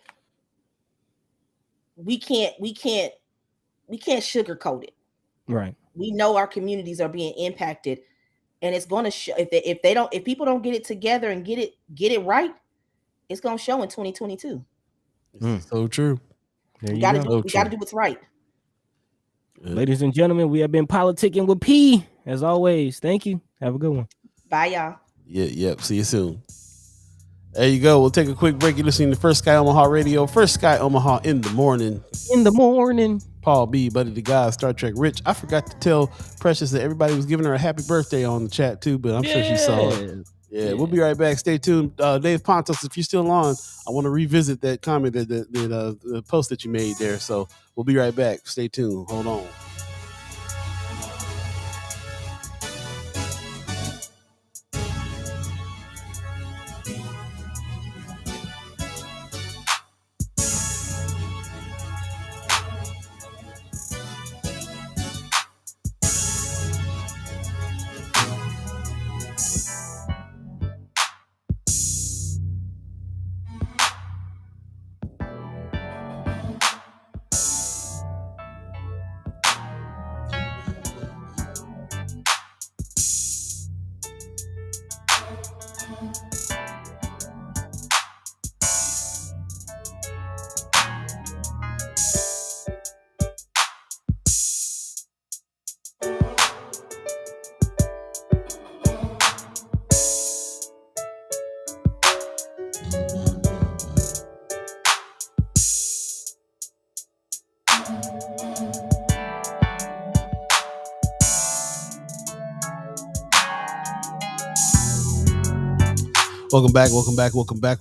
we can't sugarcoat it. Right. We know our communities are being impacted. And it's going to show if people don't get it together and get it right, it's going to show in 2022. So true. We got to do what's right. Ladies and gentlemen, we have been politicking with P. As always, thank you. Have a good one. Bye, y'all. Yep. See you soon. There you go. We'll take a quick break. You're listening to First Sky Omaha Radio. First Sky Omaha in the morning. Paul B, Buddi3 Da Gawd, Star Trek Rich. I forgot to tell Precious that everybody was giving her a happy birthday on the chat too, but I'm sure she saw it. Yeah, we'll be right back. Stay tuned. Dave Pontos, if you're still on, I want to revisit that comment, that the post that you made there. So we'll be right back. Stay tuned. Hold on.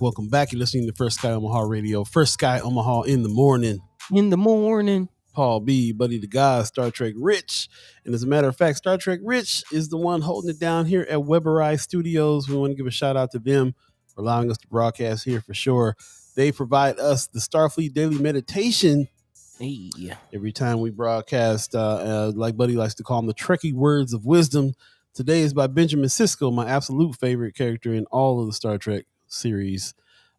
Welcome back. You're listening to First Sky Omaha Radio. First Sky Omaha in the morning. Paul B, Buddi3 Da Gawd, Star Trek Rich. And as a matter of fact, Star Trek Rich is the one holding it down here at Weberized Studios. We want to give a shout out to them for allowing us to broadcast here for sure. They provide us the Starfleet Daily Meditation. Hey. Every time we broadcast, like Buddy likes to call them, the Trekkie Words of Wisdom. Today is by Benjamin Sisko, my absolute favorite character in all of the Star Trek series.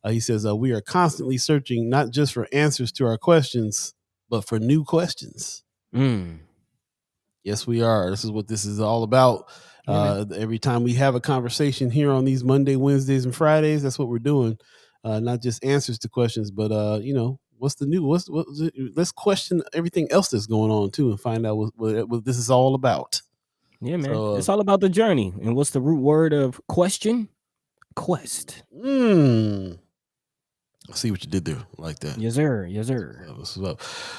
He says, we are constantly searching not just for answers to our questions, but for new questions. Yes, we are. This is what this is all about. Every time we have a conversation here on these Monday, Wednesdays, and Fridays, that's what we're doing. Not just answers to questions, but what's the new? Let's question everything else that's going on too, and find out what this is all about. Yeah, man. So, it's all about the journey. And what's the root word of question? Quest. I see what you did there, like that. Yes, sir.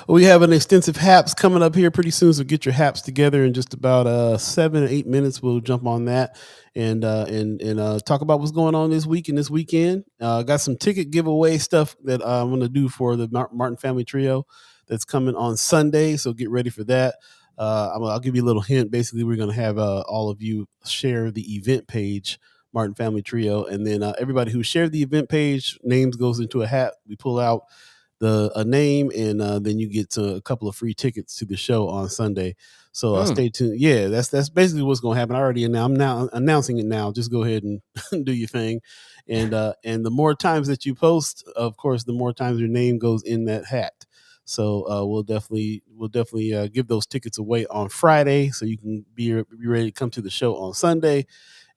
We have an extensive HAPS coming up here pretty soon, so get your HAPS together in just about 7 or 8 minutes. We'll jump on that and talk about what's going on this week and this weekend. Got some ticket giveaway stuff that I'm going to do for the Martin Family Trio that's coming on Sunday, so get ready for that. I'll give you a little hint. Basically, we're going to have all of you share the event page, Martin Family Trio, and then everybody who shared the event page, names goes into a hat. We pull out a name, and then you get a couple of free tickets to the show on Sunday. So stay tuned. Yeah, that's basically what's going to happen. I already I'm now announcing it now. Just go ahead and do your thing, and the more times that you post, of course, the more times your name goes in that hat. So we'll definitely give those tickets away on Friday, so you can be ready to come to the show on Sunday,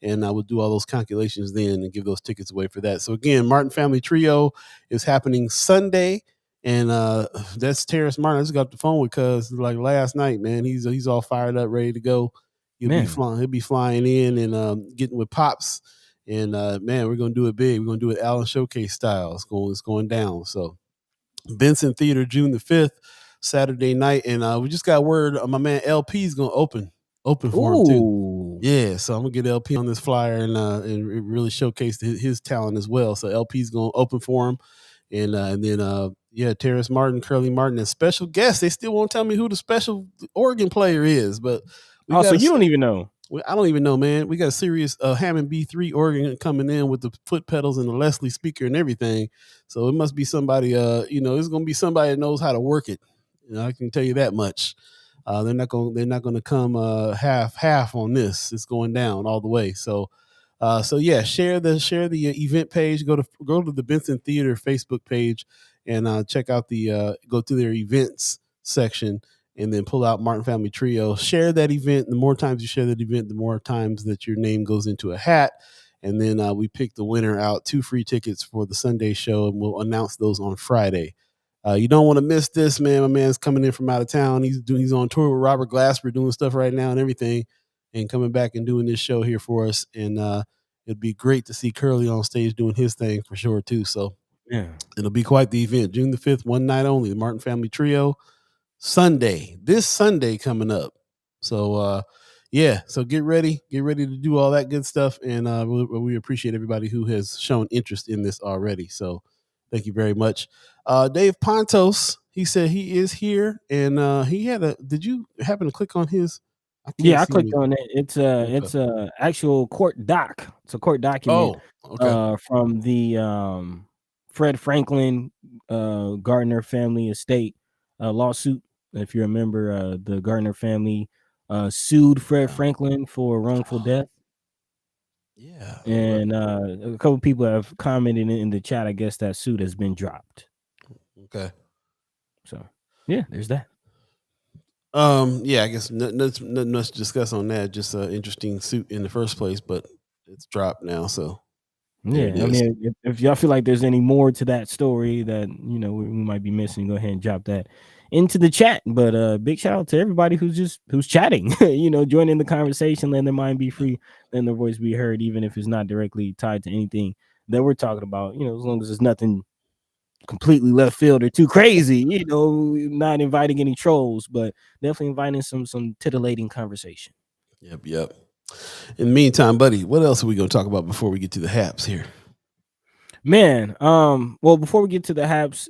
and I will do all those calculations then and give those tickets away for that. So again, Martin Family Trio is happening Sunday, and that's Terrace Martin. I just got off the phone with Cuz like last night, man. He's all fired up, ready to go. He'll be flying in and getting with Pops, and man, we're gonna do it big. We're gonna do it Allen Showcase style. It's going down. So Benson Theater, June the 5th, Saturday night. And we just got word my man LP is going to open for him too. Yeah, so I'm going to get LP on this flyer and really showcase his talent as well. So LP is going to open for him. And then Terrace Martin, Curly Martin, and special guests. They still won't tell me who the special organ player is. But so you don't even know. I don't even know, man. We got a serious Hammond B3 organ coming in with the foot pedals and the Leslie speaker and everything. So it must be somebody, it's going to be somebody that knows how to work it. I can tell you that much. They're not going to come half on this. It's going down all the way. So share the event page. Go to the Benson Theater Facebook page and check out go to their events section. And then pull out Martin Family Trio. Share that event. The more times you share that event, the more times that your name goes into a hat. And then we pick the winner out, 2 free tickets for the Sunday show, and we'll announce those on Friday. You don't want to miss this, man. My man's coming in from out of town. He's on tour with Robert Glasper, doing stuff right now and everything, and coming back and doing this show here for us. And it'd be great to see Curly on stage doing his thing for sure too. So yeah, it'll be quite the event. June the 5th, one night only. The Martin Family Trio, this Sunday coming up. So yeah, so get ready to do all that good stuff, and we appreciate everybody who has shown interest in this already. So thank you very much. Dave Pontos, he said he is here, and he had a. Did you happen to click on his? I clicked on it. It's a actual court doc. It's a court document. From the Fred Franklin Gardner family estate lawsuit. If you remember, the Gardner family sued Fred Franklin for wrongful death. Yeah, and a couple people have commented in the chat. I guess that suit has been dropped. Okay, so yeah, there's that. Yeah, I guess nothing much to discuss on that. Just an interesting suit in the first place, but it's dropped now. So yeah, I mean, if y'all feel like there's any more to that story that we might be missing, go ahead and drop that into the chat. But big shout out to everybody who's chatting, joining the conversation, letting their mind be free, letting their voice be heard, even if it's not directly tied to anything that we're talking about. As long as it's nothing completely left field or too crazy, not inviting any trolls, but definitely inviting some titillating conversation. Yep. In the meantime, buddy, what else are we going to talk about before we get to the haps here? Man, well, before we get to the haps,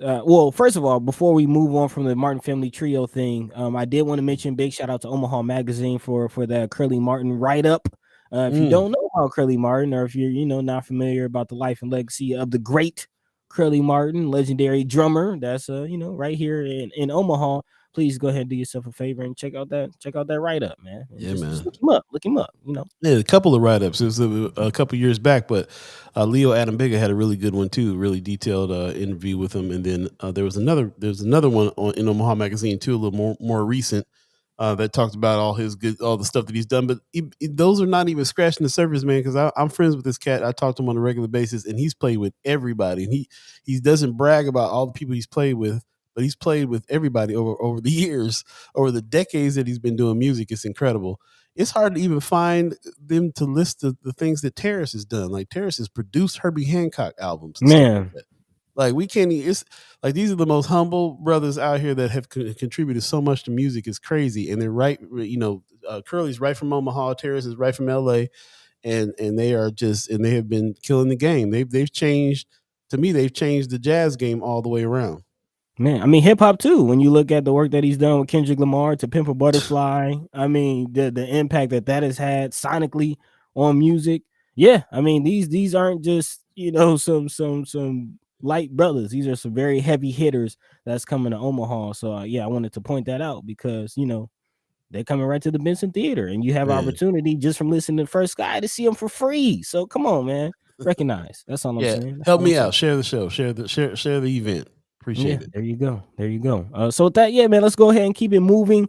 first of all, before we move on from the Martin Family Trio thing, I did want to mention big shout out to Omaha Magazine for that Curly Martin write-up. If you don't know about Curly Martin, or if you're not familiar about the life and legacy of the great Curly Martin, legendary drummer, that's right here in Omaha, please go ahead and do yourself a favor and check out that write-up, man. Just look him up. Yeah, a couple of write-ups. It was a couple years back, but Leo Adam Bigger had a really good one too, really detailed interview with him. And then there was another one in Omaha Magazine too, a little more recent, that talked about all the stuff that he's done. But those are not even scratching the surface, man, because I'm friends with this cat. I talk to him on a regular basis, and he's played with everybody. And he doesn't brag about all the people he's played with, but he's played with everybody over the years, over the decades that he's been doing music. It's incredible. It's hard to even find them to list the things that Terrace has done. Like Terrace has produced Herbie Hancock albums. Man. Like we can't. It's like these are the most humble brothers out here that have contributed so much to music. It's crazy, and they're right. Curly's right from Omaha. Terrace is right from L.A. and they are they have been killing the game. They've changed. To me, they've changed the jazz game all the way around. Man, I mean hip hop too. When you look at the work that he's done with Kendrick Lamar, To Pimp a Butterfly, I mean the impact that has had sonically on music. Yeah, I mean these aren't just some light brothers. These are some very heavy hitters that's coming to Omaha. So I wanted to point that out because they're coming right to the Benson Theater, and you have opportunity just from listening to First Sky to see them for free. So come on, man, recognize. That's all I'm saying. Help me out. Share the show. Share the event. Appreciate it. There you go. So with that, man, let's go ahead and keep it moving.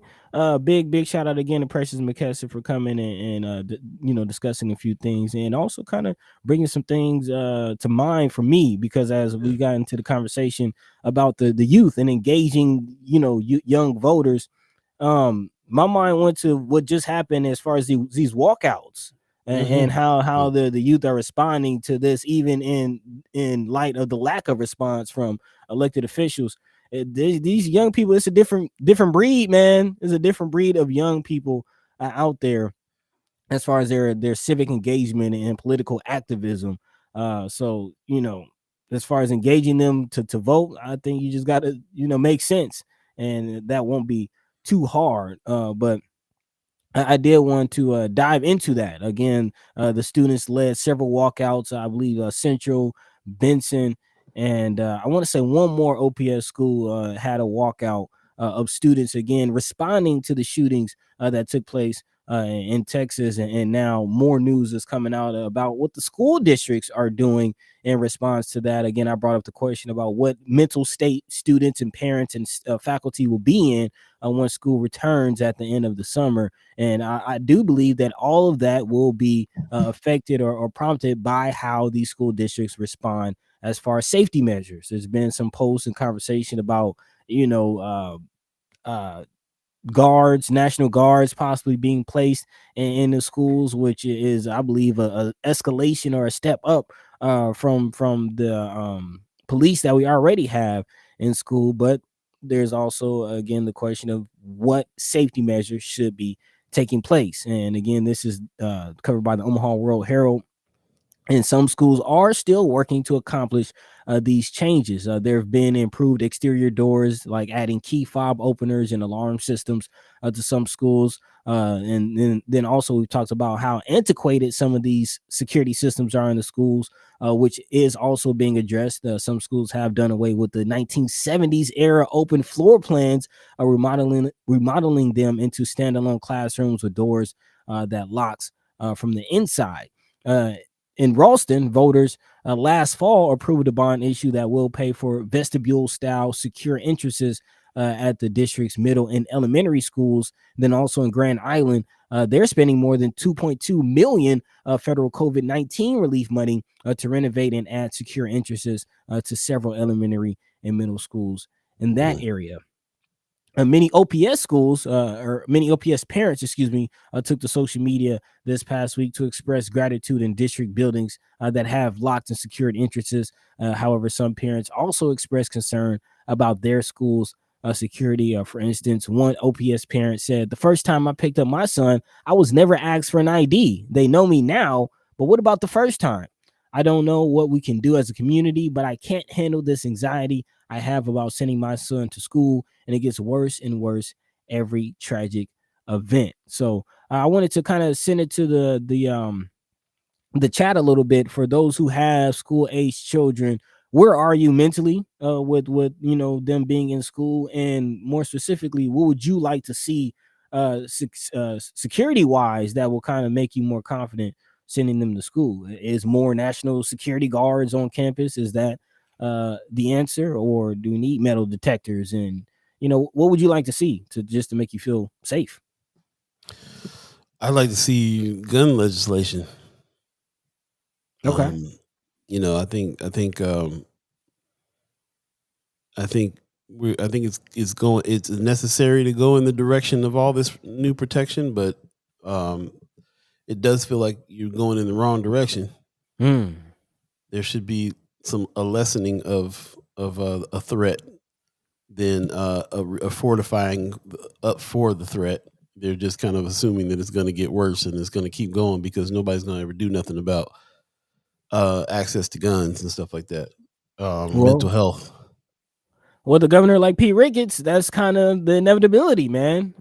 Big shout out again to Precious McKesson for coming and discussing a few things, and also kind of bringing some things to mind for me, because as we got into the conversation about the youth and engaging young voters, my mind went to what just happened as far as these walkouts. And how the youth are responding to this, even in light of the lack of response from elected officials. These young people, it's a different breed, man. There's a different breed of young people out there as far as their civic engagement and political activism. So as far as engaging them to vote, I think you just got to make sense, and that won't be too hard. But I did want to dive into that. Again, the students led several walkouts, I believe Central, Benson, and I want to say one more OPS school had a walkout of students, again, responding to the shootings that took place in Texas. And now more news is coming out about what the school districts are doing in response to that. Again, I brought up the question about what mental state students and parents and faculty will be in when school returns at the end of the summer. And I do believe that all of that will be affected or prompted by how these school districts respond as far as safety measures. There's been some posts and conversation about, guards, National Guards possibly being placed in the schools, which is, I believe, a escalation or a step up from the police that we already have in school. But there's also, again, the question of what safety measures should be taking place. And again, this is covered by the Omaha World Herald. And some schools are still working to accomplish these changes. There have been improved exterior doors, like adding key fob openers and alarm systems to some schools. And then also we talked about how antiquated some of these security systems are in the schools, which is also being addressed. Some schools have done away with the 1970s era open floor plans, remodeling them into standalone classrooms with doors that locks from the inside. In Ralston, voters last fall approved a bond issue that will pay for vestibule-style secure entrances at the district's middle and elementary schools. Then also in Grand Island, they're spending more than $2.2 million federal COVID-19 relief money to renovate and add secure entrances to several elementary and middle schools in that area. Many OPS schools, or many OPS parents, took to social media this past week to express gratitude in district buildings that have locked and secured entrances. However, some parents also expressed concern about their school's security. For instance, one OPS parent said, "The first time I picked up my son, I was never asked for an ID. They know me now, but what about the first time? I don't know what we can do as a community, but I can't handle this anxiety I have about sending my son to school, and it gets worse and worse every tragic event." So I wanted to kind of send it to the chat a little bit for those who have school age children. Where are you mentally with them being in school, and more specifically, what would you like to see security wise that will kind of make you more confident sending them to school? Is more national security guards on campus? Is that the answer, or do we need metal detectors? And what would you like to see to make you feel safe? I'd like to see gun legislation. Okay. I think it's necessary to go in the direction of all this new protection, but it does feel like you're going in the wrong direction. There should be a lessening of a threat than a fortifying up for the threat. They're just kind of assuming that it's going to get worse and it's going to keep going because nobody's going to ever do nothing about access to guns and stuff like that. Mental health. Well, the governor, like Pete Ricketts, that's kind of the inevitability, man.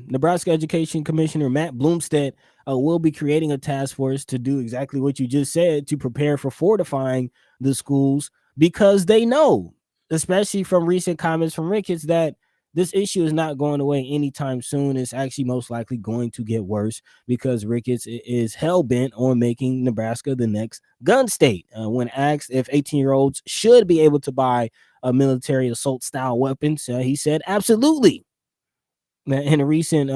Nebraska Education Commissioner Matt Bloomstead will be creating a task force to do exactly what you just said, to prepare for fortifying the schools, because they know, especially from recent comments from Ricketts, that this issue is not going away anytime soon. It's actually most likely going to get worse because Ricketts is hell-bent on making Nebraska the next gun state. When asked if 18-year-olds should be able to buy military assault-style weapons, he said, absolutely. In a recent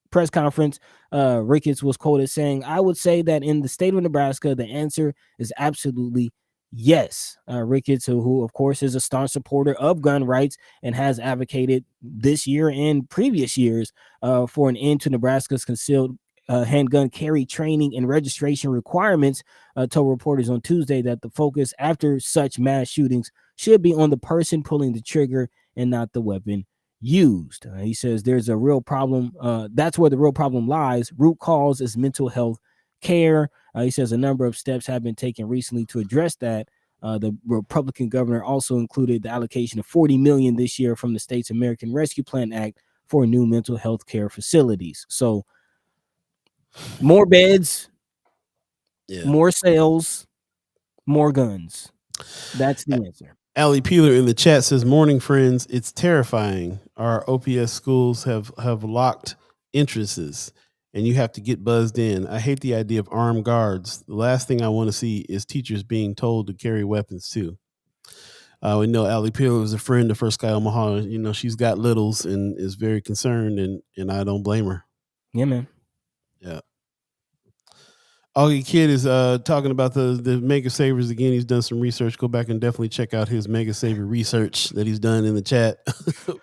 press conference, Ricketts was quoted saying, "I would say that in the state of Nebraska, the answer is absolutely yes." Ricketts, who of course is a staunch supporter of gun rights and has advocated this year and previous years for an end to Nebraska's concealed handgun carry training and registration requirements, told reporters on Tuesday that the focus after such mass shootings should be on the person pulling the trigger and not the weapon used. He says there's a real problem. That's where the real problem lies. Root cause is mental health care. He says a number of steps have been taken recently to address that. The Republican governor also included the allocation of $40 million this year from the state's American Rescue Plan Act for new mental health care facilities. So more beds, more sales, more guns. That's the answer. Allie Peeler in the chat says, "Morning, friends. It's terrifying. Our OPS schools have locked entrances, and you have to get buzzed in. I hate the idea of armed guards. The last thing I want to see is teachers being told to carry weapons too." We know Allie Peeler is a friend of First Sky Omaha. She's got littles and is very concerned, and I don't blame her. Yeah, man. Yeah. Augie Kid is talking about the Mega Savers again. He's done some research. Go back and definitely check out his Mega Saver research that he's done in the chat.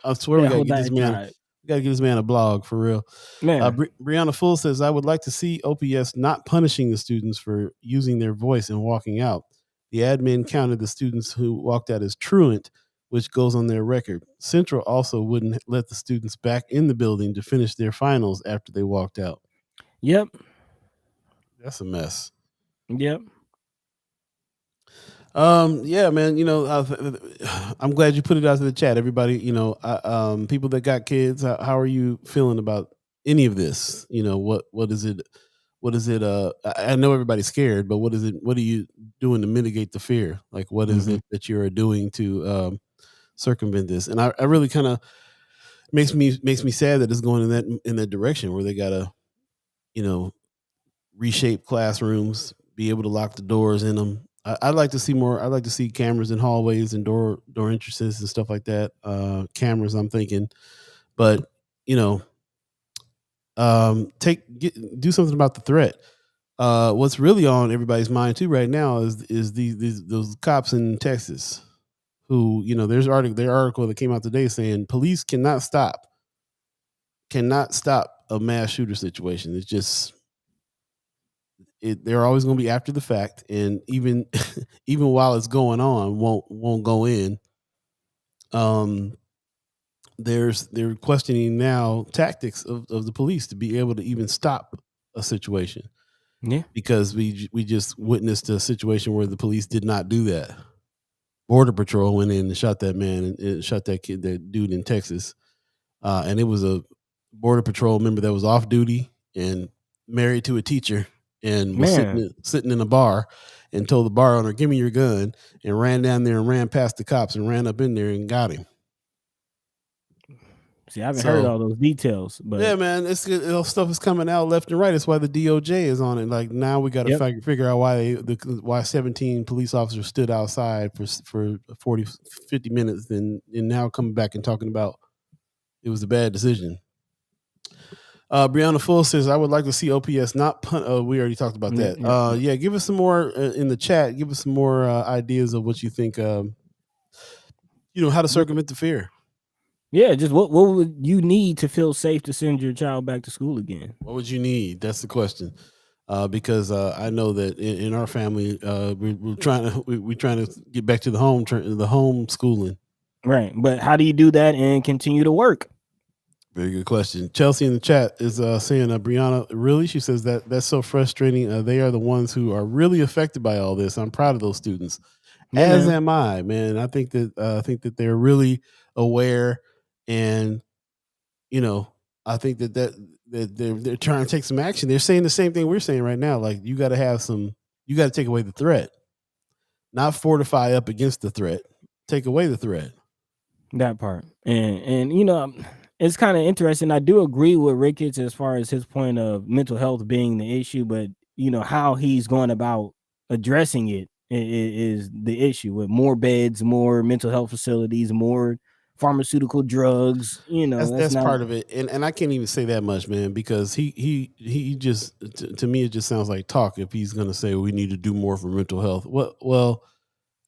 I swear we gotta get this man. We got to get this man a blog for real. Brianna Full says, I would like to see OPS not punishing the students for using their voice and walking out. The admin counted the students who walked out as truant, which goes on their record. Central also wouldn't let the students back in the building to finish their finals after they walked out. Yep. That's a mess. Yep. Yeah, man, I'm glad you put it out to the chat. Everybody, people that got kids, how are you feeling about any of this? What is it? What is it? I know everybody's scared, but what is it? What are you doing to mitigate the fear? Like, what is it that you are doing to circumvent this? And I really kind of makes me sad that it's going in that direction where they gotta, reshape classrooms, be able to lock the doors in them. I'd like to see more. I'd like to see cameras in hallways and door entrances and stuff like that. Cameras, I'm thinking, but do something about the threat. What's really on everybody's mind too right now is those cops in Texas who, there's their article that came out today saying police cannot stop a mass shooter situation. It's just they're always going to be after the fact, and even while it's going on, won't go in. They're questioning now tactics of the police to be able to even stop a situation. Yeah, because we just witnessed a situation where the police did not do that. Border Patrol went in and shot that man and shot that dude in Texas, and it was a Border Patrol member that was off duty and married to a teacher. And was sitting in a bar and told the bar owner, "Give me your gun," and ran down there and ran past the cops and ran up in there and got him. See, I haven't heard all those details, but yeah, man, stuff is coming out left and right. That's why the DOJ is on it. Like now, we got to figure out why 17 police officers stood outside for 40, 50 minutes, and now coming back and talking about it was a bad decision. Brianna Full says, I would like to see OPS not punt. We already talked about that. Yeah, give us some more in the chat. Give us some more ideas of what you think, how to circumvent the fear. Yeah, just what would you need to feel safe to send your child back to school again? What would you need? That's the question. Because I know that in our family, we're trying to get back to the home schooling. Right. But how do you do that and continue to work? Very good question. Chelsea in the chat is saying, Brianna, really? She says that's so frustrating. They are the ones who are really affected by all this. I'm proud of those students, as am I, man. I think that they're really aware, and I think that they're trying to take some action. They're saying the same thing we're saying right now. Like you got to take away the threat, not fortify up against the threat. Take away the threat. That part, and it's kind of interesting. I do agree with Ricketts as far as his point of mental health being the issue, but how he's going about addressing it is the issue, with more beds, more mental health facilities, more pharmaceutical drugs. That's part of it, and I can't even say that much, man, because he just to me it just sounds like talk. If he's going to say we need to do more for mental health, well.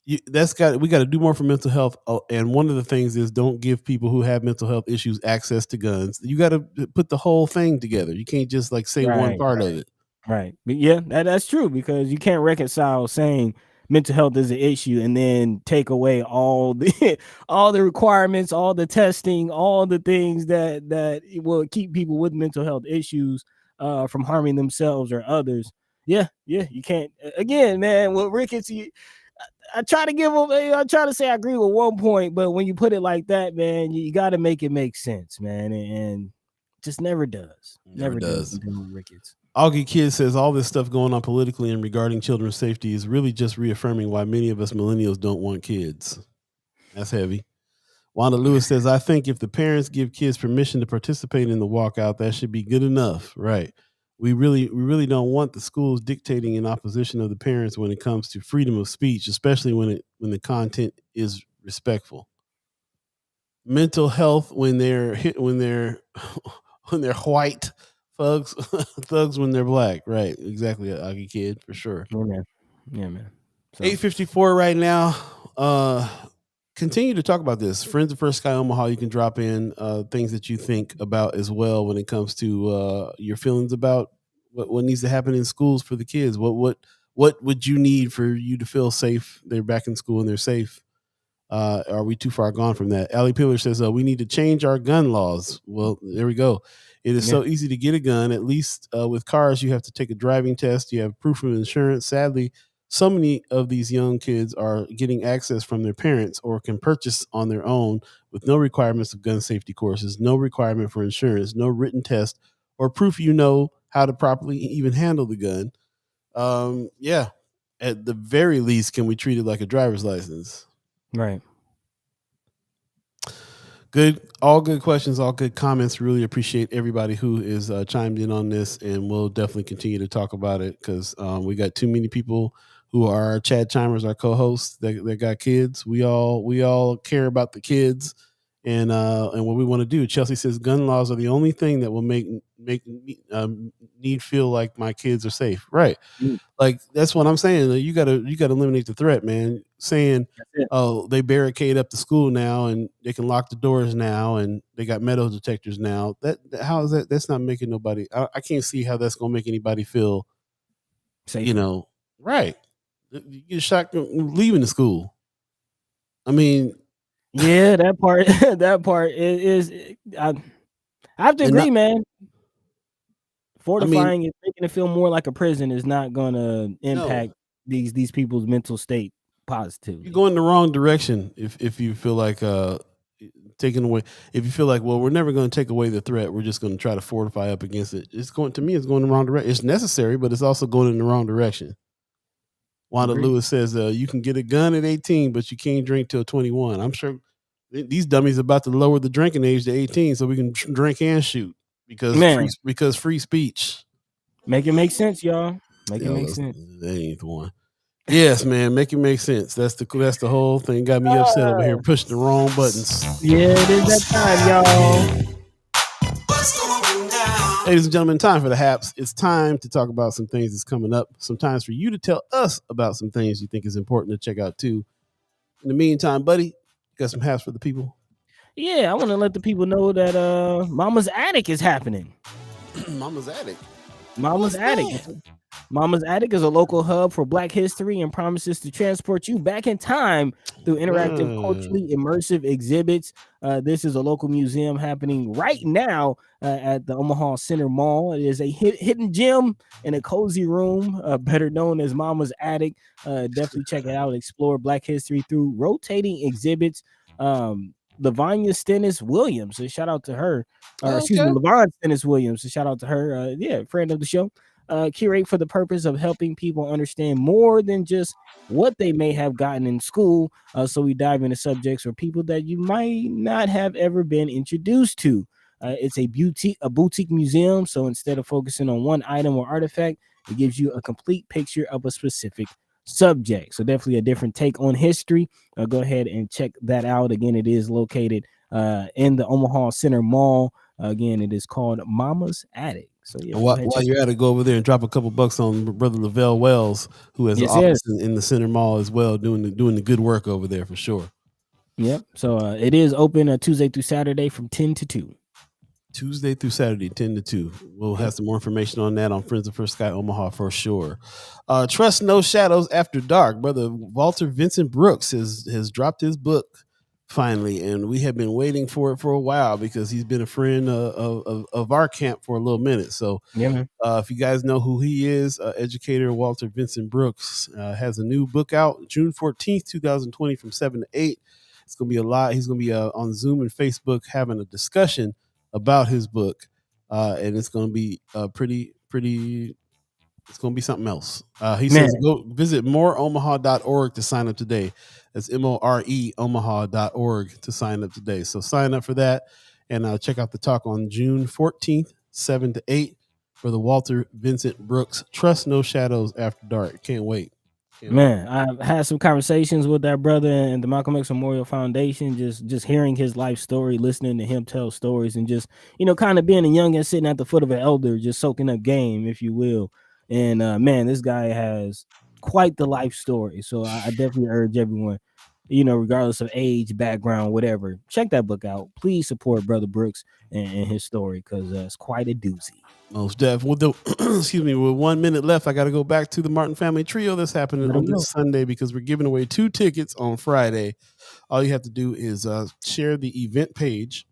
We got to do more for mental health, and one of the things is don't give people who have mental health issues access to guns. You got to put the whole thing together. You can't just say one part of it. Right. But yeah, that's true, because you can't reconcile saying mental health is an issue and then take away all the requirements, all the testing, all the things that will keep people with mental health issues from harming themselves or others. Yeah, you can't. Again, man, with Ricketts, I try to give him. I try to say I agree with one point, but when you put it like that, man, you got to make it make sense, man, and just never does. Never does. Ricketts. Augie Kid says all this stuff going on politically and regarding children's safety is really just reaffirming why many of us millennials don't want kids. That's heavy. Wanda Lewis says, I think if the parents give kids permission to participate in the walkout, that should be good enough. Right. We really don't want the schools dictating in opposition of the parents when it comes to freedom of speech, especially when the content is respectful. Mental health when they're white, thugs when they're black. Right, exactly, Augie Kid, for sure. Yeah, man. So. 8:54 right now. continue to talk about this. Friends of First Sky Omaha, you can drop in things that you think about as well when it comes to your feelings about what needs to happen in schools for the kids. What would you need for you to feel safe? They're back in school and they're safe. Are we too far gone from that? Allie Pillar says we need to change our gun laws. Well, there we go. It is so easy to get a gun. At least with cars, you have to take a driving test. You have proof of insurance. Sadly, so many of these young kids are getting access from their parents or can purchase on their own with no requirements of gun safety courses, no requirement for insurance, no written test or proof you know how to properly even handle the gun. Yeah, at the very least, can we treat it like a driver's license? Right. Good. All good questions, all good comments. Really appreciate everybody who is chimed in on this, and we'll definitely continue to talk about it because we got too many people who are Chad Chimers, our co-hosts that got kids. We all care about the kids and what we want to do. Chelsea says gun laws are the only thing that will make need feel like my kids are safe. Right. Like that's what I'm saying. You gotta eliminate the threat, man. Saying, oh, they barricade up the school now and they can lock the doors now and they got metal detectors now. How is that? That's not making nobody. I can't see how that's gonna make anybody feel safe. Right. You get shot leaving the school. I mean, yeah, that part is I have to agree, man. Fortifying it, making it feel more like a prison is not going to impact these people's mental state positively. You go in the wrong direction if you feel like taking away. If you feel like, well, we're never going to take away the threat, we're just going to try to fortify up against it. It's going in the wrong direction. It's necessary, but it's also going in the wrong direction. Wanda Lewis says you can get a gun at 18, but you can't drink till 21. I'm sure these dummies are about to lower the drinking age to 18 so we can drink and shoot. Because free speech. Make it make sense, y'all. Make it make sense. That ain't the one. Yes, man. Make it make sense. That's the whole thing. Got me upset over here pushing the wrong buttons. Yeah, it is that time, y'all. Ladies and gentlemen, time for the haps. It's time to talk about some things that's coming up. Sometimes for you to tell us about some things you think is important to check out too. In the meantime, buddy, you got some haps for the people? Yeah, I want to let the people know that Mama's Attic is happening. Mama's Attic. Mama's Attic. Mama's Attic is a local hub for Black history and promises to transport you back in time through interactive, culturally immersive exhibits. This is a local museum happening right now at the Omaha Center Mall. It is a hidden gem in a cozy room, better known as Mama's Attic. Definitely check it out. Explore Black history through rotating exhibits. Lavanya Stennis Williams, so shout out to her. Excuse me, Lavon Stennis Williams, so shout out to her. Friend of the show. Curate for the purpose of helping people understand more than just what they may have gotten in school. So we dive into subjects or people that you might not have ever been introduced to. It's a boutique museum. So instead of focusing on one item or artifact, it gives you a complete picture of a specific subject. So definitely a different take on history. Go ahead and check that out. Again, it is located in the Omaha Center Mall. Again, it is called Mama's Attic. So yeah, while you're at it, go over there and drop a couple bucks on Brother Lavelle Wells, who has an office in the Center Mall as well, doing the good work over there for sure. Yep. So it is open Tuesday through Saturday from 10 to 2. Tuesday through Saturday, 10 to 2. We'll have some more information on that on Friends of First Sky Omaha for sure. Trust No Shadows After Dark. Brother Walter Vincent Brooks has dropped his book finally, and we have been waiting for it for a while because he's been a friend of our camp for a little minute. So if you guys know who he is, educator Walter Vincent Brooks has a new book out June 14th, 2020 from 7 to 8. It's going to be a lot. He's going to be on Zoom and Facebook having a discussion about his book, and it's going to be pretty. It's going to be something else. He says go visit moreomaha.org to sign up today. That's MORE Omaha.org to sign up today. So sign up for that and check out the talk on June 14th, 7 to 8 for the Walter Vincent Brooks Trust No Shadows After Dark. Can't wait. I've had some conversations with that brother and the Malcolm X Memorial Foundation, just hearing his life story, listening to him tell stories, and just, kind of being a youngin' sitting at the foot of an elder, just soaking up game, if you will. And this guy has quite the life story. So I definitely urge everyone, regardless of age, background, whatever. Check that book out. Please support Brother Brooks and his story, because it's quite a doozy. Most definitely. With 1 minute left, I got to go back to the Martin Family Trio that's happening on this Sunday, because we're giving away 2 tickets on Friday. All you have to do is share the event page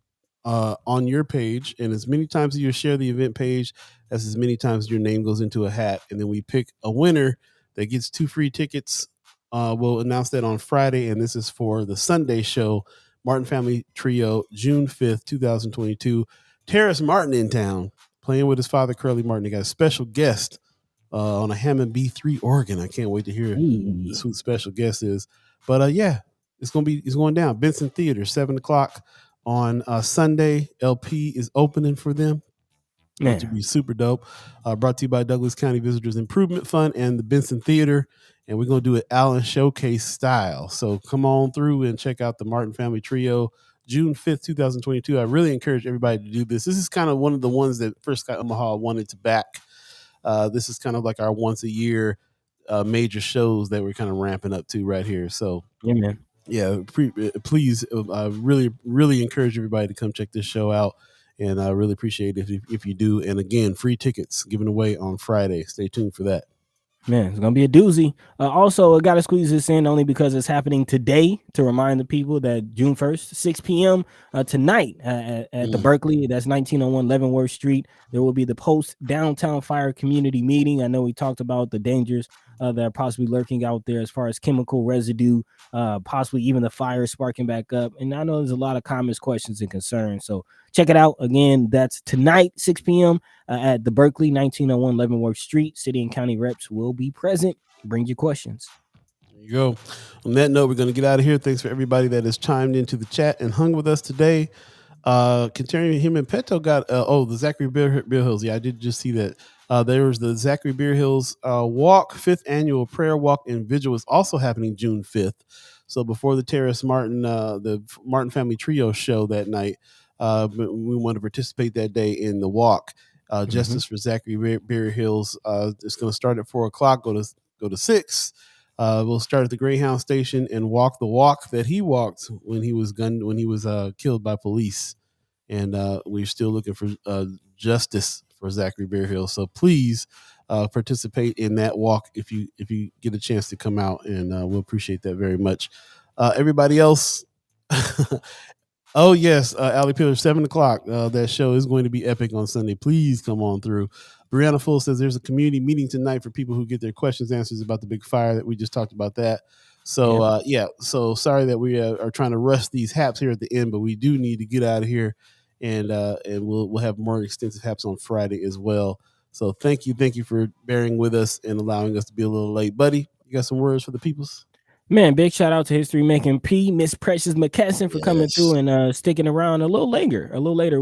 on your page, and as many times as you share the event page, that's as many times your name goes into a hat, and then we pick a winner that gets 2 free tickets. We'll announce that on Friday, and this is for the Sunday show, Martin Family Trio, June 5th, 2022. Terrace Martin in town, playing with his father, Curly Martin. They got a special guest on a Hammond B3 organ. I can't wait to hear who the special guest is. But it's going down. Benson Theater, 7:00 on Sunday. LP is opening for them. Going to be super dope. Brought to you by Douglas County Visitors Improvement Fund and the Benson Theater. And we're going to do it Allen Showcase style. So come on through and check out the Martin Family Trio, June 5th, 2022. I really encourage everybody to do this. This is kind of one of the ones that First Sky Omaha wanted to back. This is kind of like our once a year major shows that we're kind of ramping up to right here. So yeah, man. Yeah, please, really, really encourage everybody to come check this show out. And I really appreciate it if you do. And again, free tickets given away on Friday. Stay tuned for that. Man, it's going to be a doozy. Also, I got to squeeze this in only because it's happening today, to remind the people that June 1st, 6 p.m. Tonight at the Berkeley, that's 1901 Leavenworth Street. There will be the post-downtown fire community meeting. I know we talked about the dangers that are possibly lurking out there as far as chemical residue, possibly even the fire sparking back up. And I know there's a lot of comments, questions, and concerns. So check it out. Again, that's tonight, 6 p.m. At the Berkeley, 1901 Leavenworth Street. City and county reps will be present. Bring your questions. There you go. On that note, we're going to get out of here. Thanks for everybody that has chimed into the chat and hung with us today. Continuing, him and Peto got the Zachary Beer Hills. Yeah, I did just see that. There was the Zachary Beer Hills walk, 5th annual prayer walk and vigil is also happening June 5th. So before the Terrace Martin, the Martin Family Trio show that night, we want to participate that day in the walk. Justice for Zachary Beer Hills. It's going to start at 4:00. Go to 6. We'll start at the Greyhound station and walk the walk that he walked when he was killed by police. And we're still looking for justice for Zachary Beer Hills. So please participate in that walk if you get a chance to come out, and we'll appreciate that very much. Everybody else. Oh, yes. Allie Pillar, 7:00. That show is going to be epic on Sunday. Please come on through. Brianna Full says there's a community meeting tonight for people who get their questions answers about the big fire that we just talked about that. So, so sorry that we are trying to rush these haps here at the end, but we do need to get out of here, and we'll have more extensive haps on Friday as well. So thank you for bearing with us and allowing us to be a little late. Buddy, you got some words for the peoples? Man, big shout out to History Making P, Miss Precious McKesson, for coming through and sticking around a little later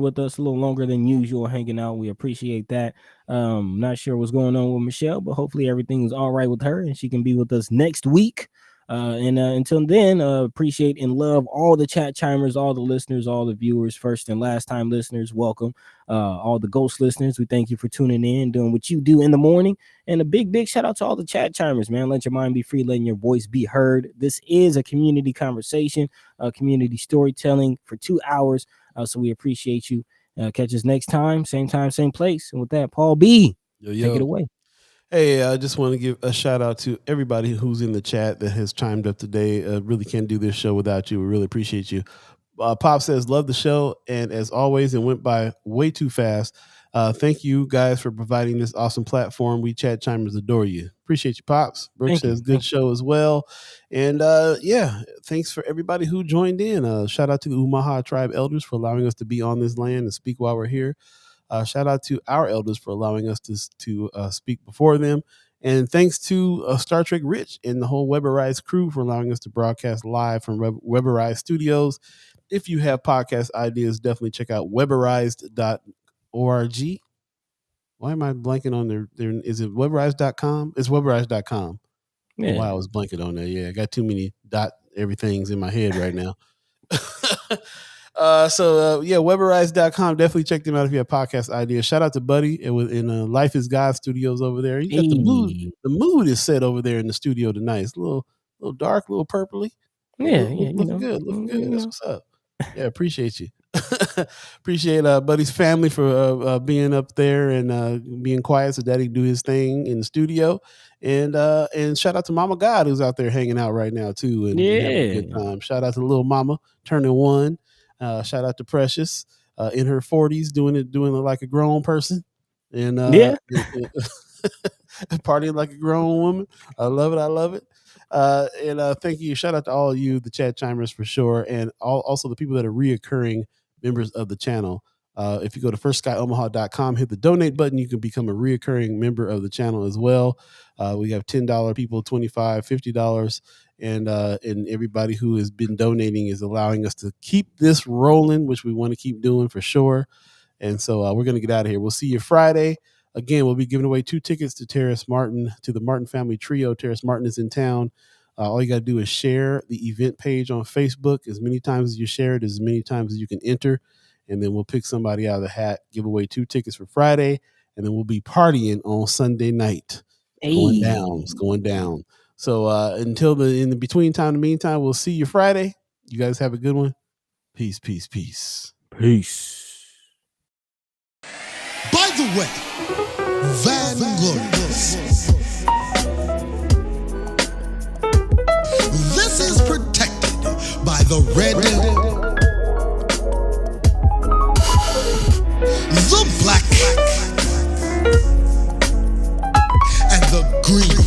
with us, a little longer than usual, hanging out. We appreciate that. Not sure what's going on with Michelle, but hopefully everything is all right with her and she can be with us next week. Until then, appreciate and love all the chat chimers, all the listeners, all the viewers, first and last time listeners. Welcome. All the ghost listeners, we thank you for tuning in, doing what you do in the morning. And a big shout out to all the chat chimers, man. Let your mind be free, letting your voice be heard. This is a community conversation, community storytelling for 2 hours. So we appreciate you. Catch us next time, same place. And with that, Paul B, take it away. Hey, I just want to give a shout out to everybody who's in the chat that has chimed up today. Really can't do this show without you. We really appreciate you. Pop says, love the show. And as always, it went by way too fast. Thank you guys for providing this awesome platform. We chat chimers adore you. Appreciate you, Pops. Brooks says, good show as well. And thanks for everybody who joined in. Shout out to the Omaha Tribe elders for allowing us to be on this land and speak while we're here. Shout out to our elders for allowing us to speak before them. And thanks to Star Trek Rich and the whole Weberized crew for allowing us to broadcast live from Weberized Studios. If you have podcast ideas, definitely check out weberized.org. Why am I blanking on there? Is it weberized.com? It's weberized.com. Yeah. Wow, I was blanking on there. Yeah, I got too many everything's in my head right now. Weberized.com. Definitely check them out if you have podcast ideas. Shout out to Buddy in Life is God Studios over there. You got the mood is set over there in the studio tonight. It's a little dark, a little purpley. Looking good. That's what's up. Yeah, appreciate you. Appreciate Buddy's family for being up there and being quiet so Daddy can do his thing in the studio. And shout out to Mama God who's out there hanging out right now too and having a good time. Shout out to little Mama turning 1. Shout out to Precious in her 40s doing it like a grown person. And partying like a grown woman. I love it. And thank you. Shout out to all of you, the chat chimers for sure, and also the people that are reoccurring members of the channel. If you go to firstskyOmaha.com, hit the donate button, you can become a reoccurring member of the channel as well. We have $10 people, $25, $50, and everybody who has been donating is allowing us to keep this rolling, which we want to keep doing for sure. And so we're going to get out of here. We'll see you Friday. Again, we'll be giving away 2 tickets to Terrace Martin, to the Martin Family Trio. Terrace Martin is in town. All you got to do is share the event page on Facebook. As many times as you share it, as many times as you can enter. And then we'll pick somebody out of the hat, give away 2 tickets for Friday. And then we'll be partying on Sunday night. It's going down. So until in the between time, in the meantime, we'll see you Friday. You guys have a good one. Peace. By the way, Van Glorious, this is protected by the red, the black, and the green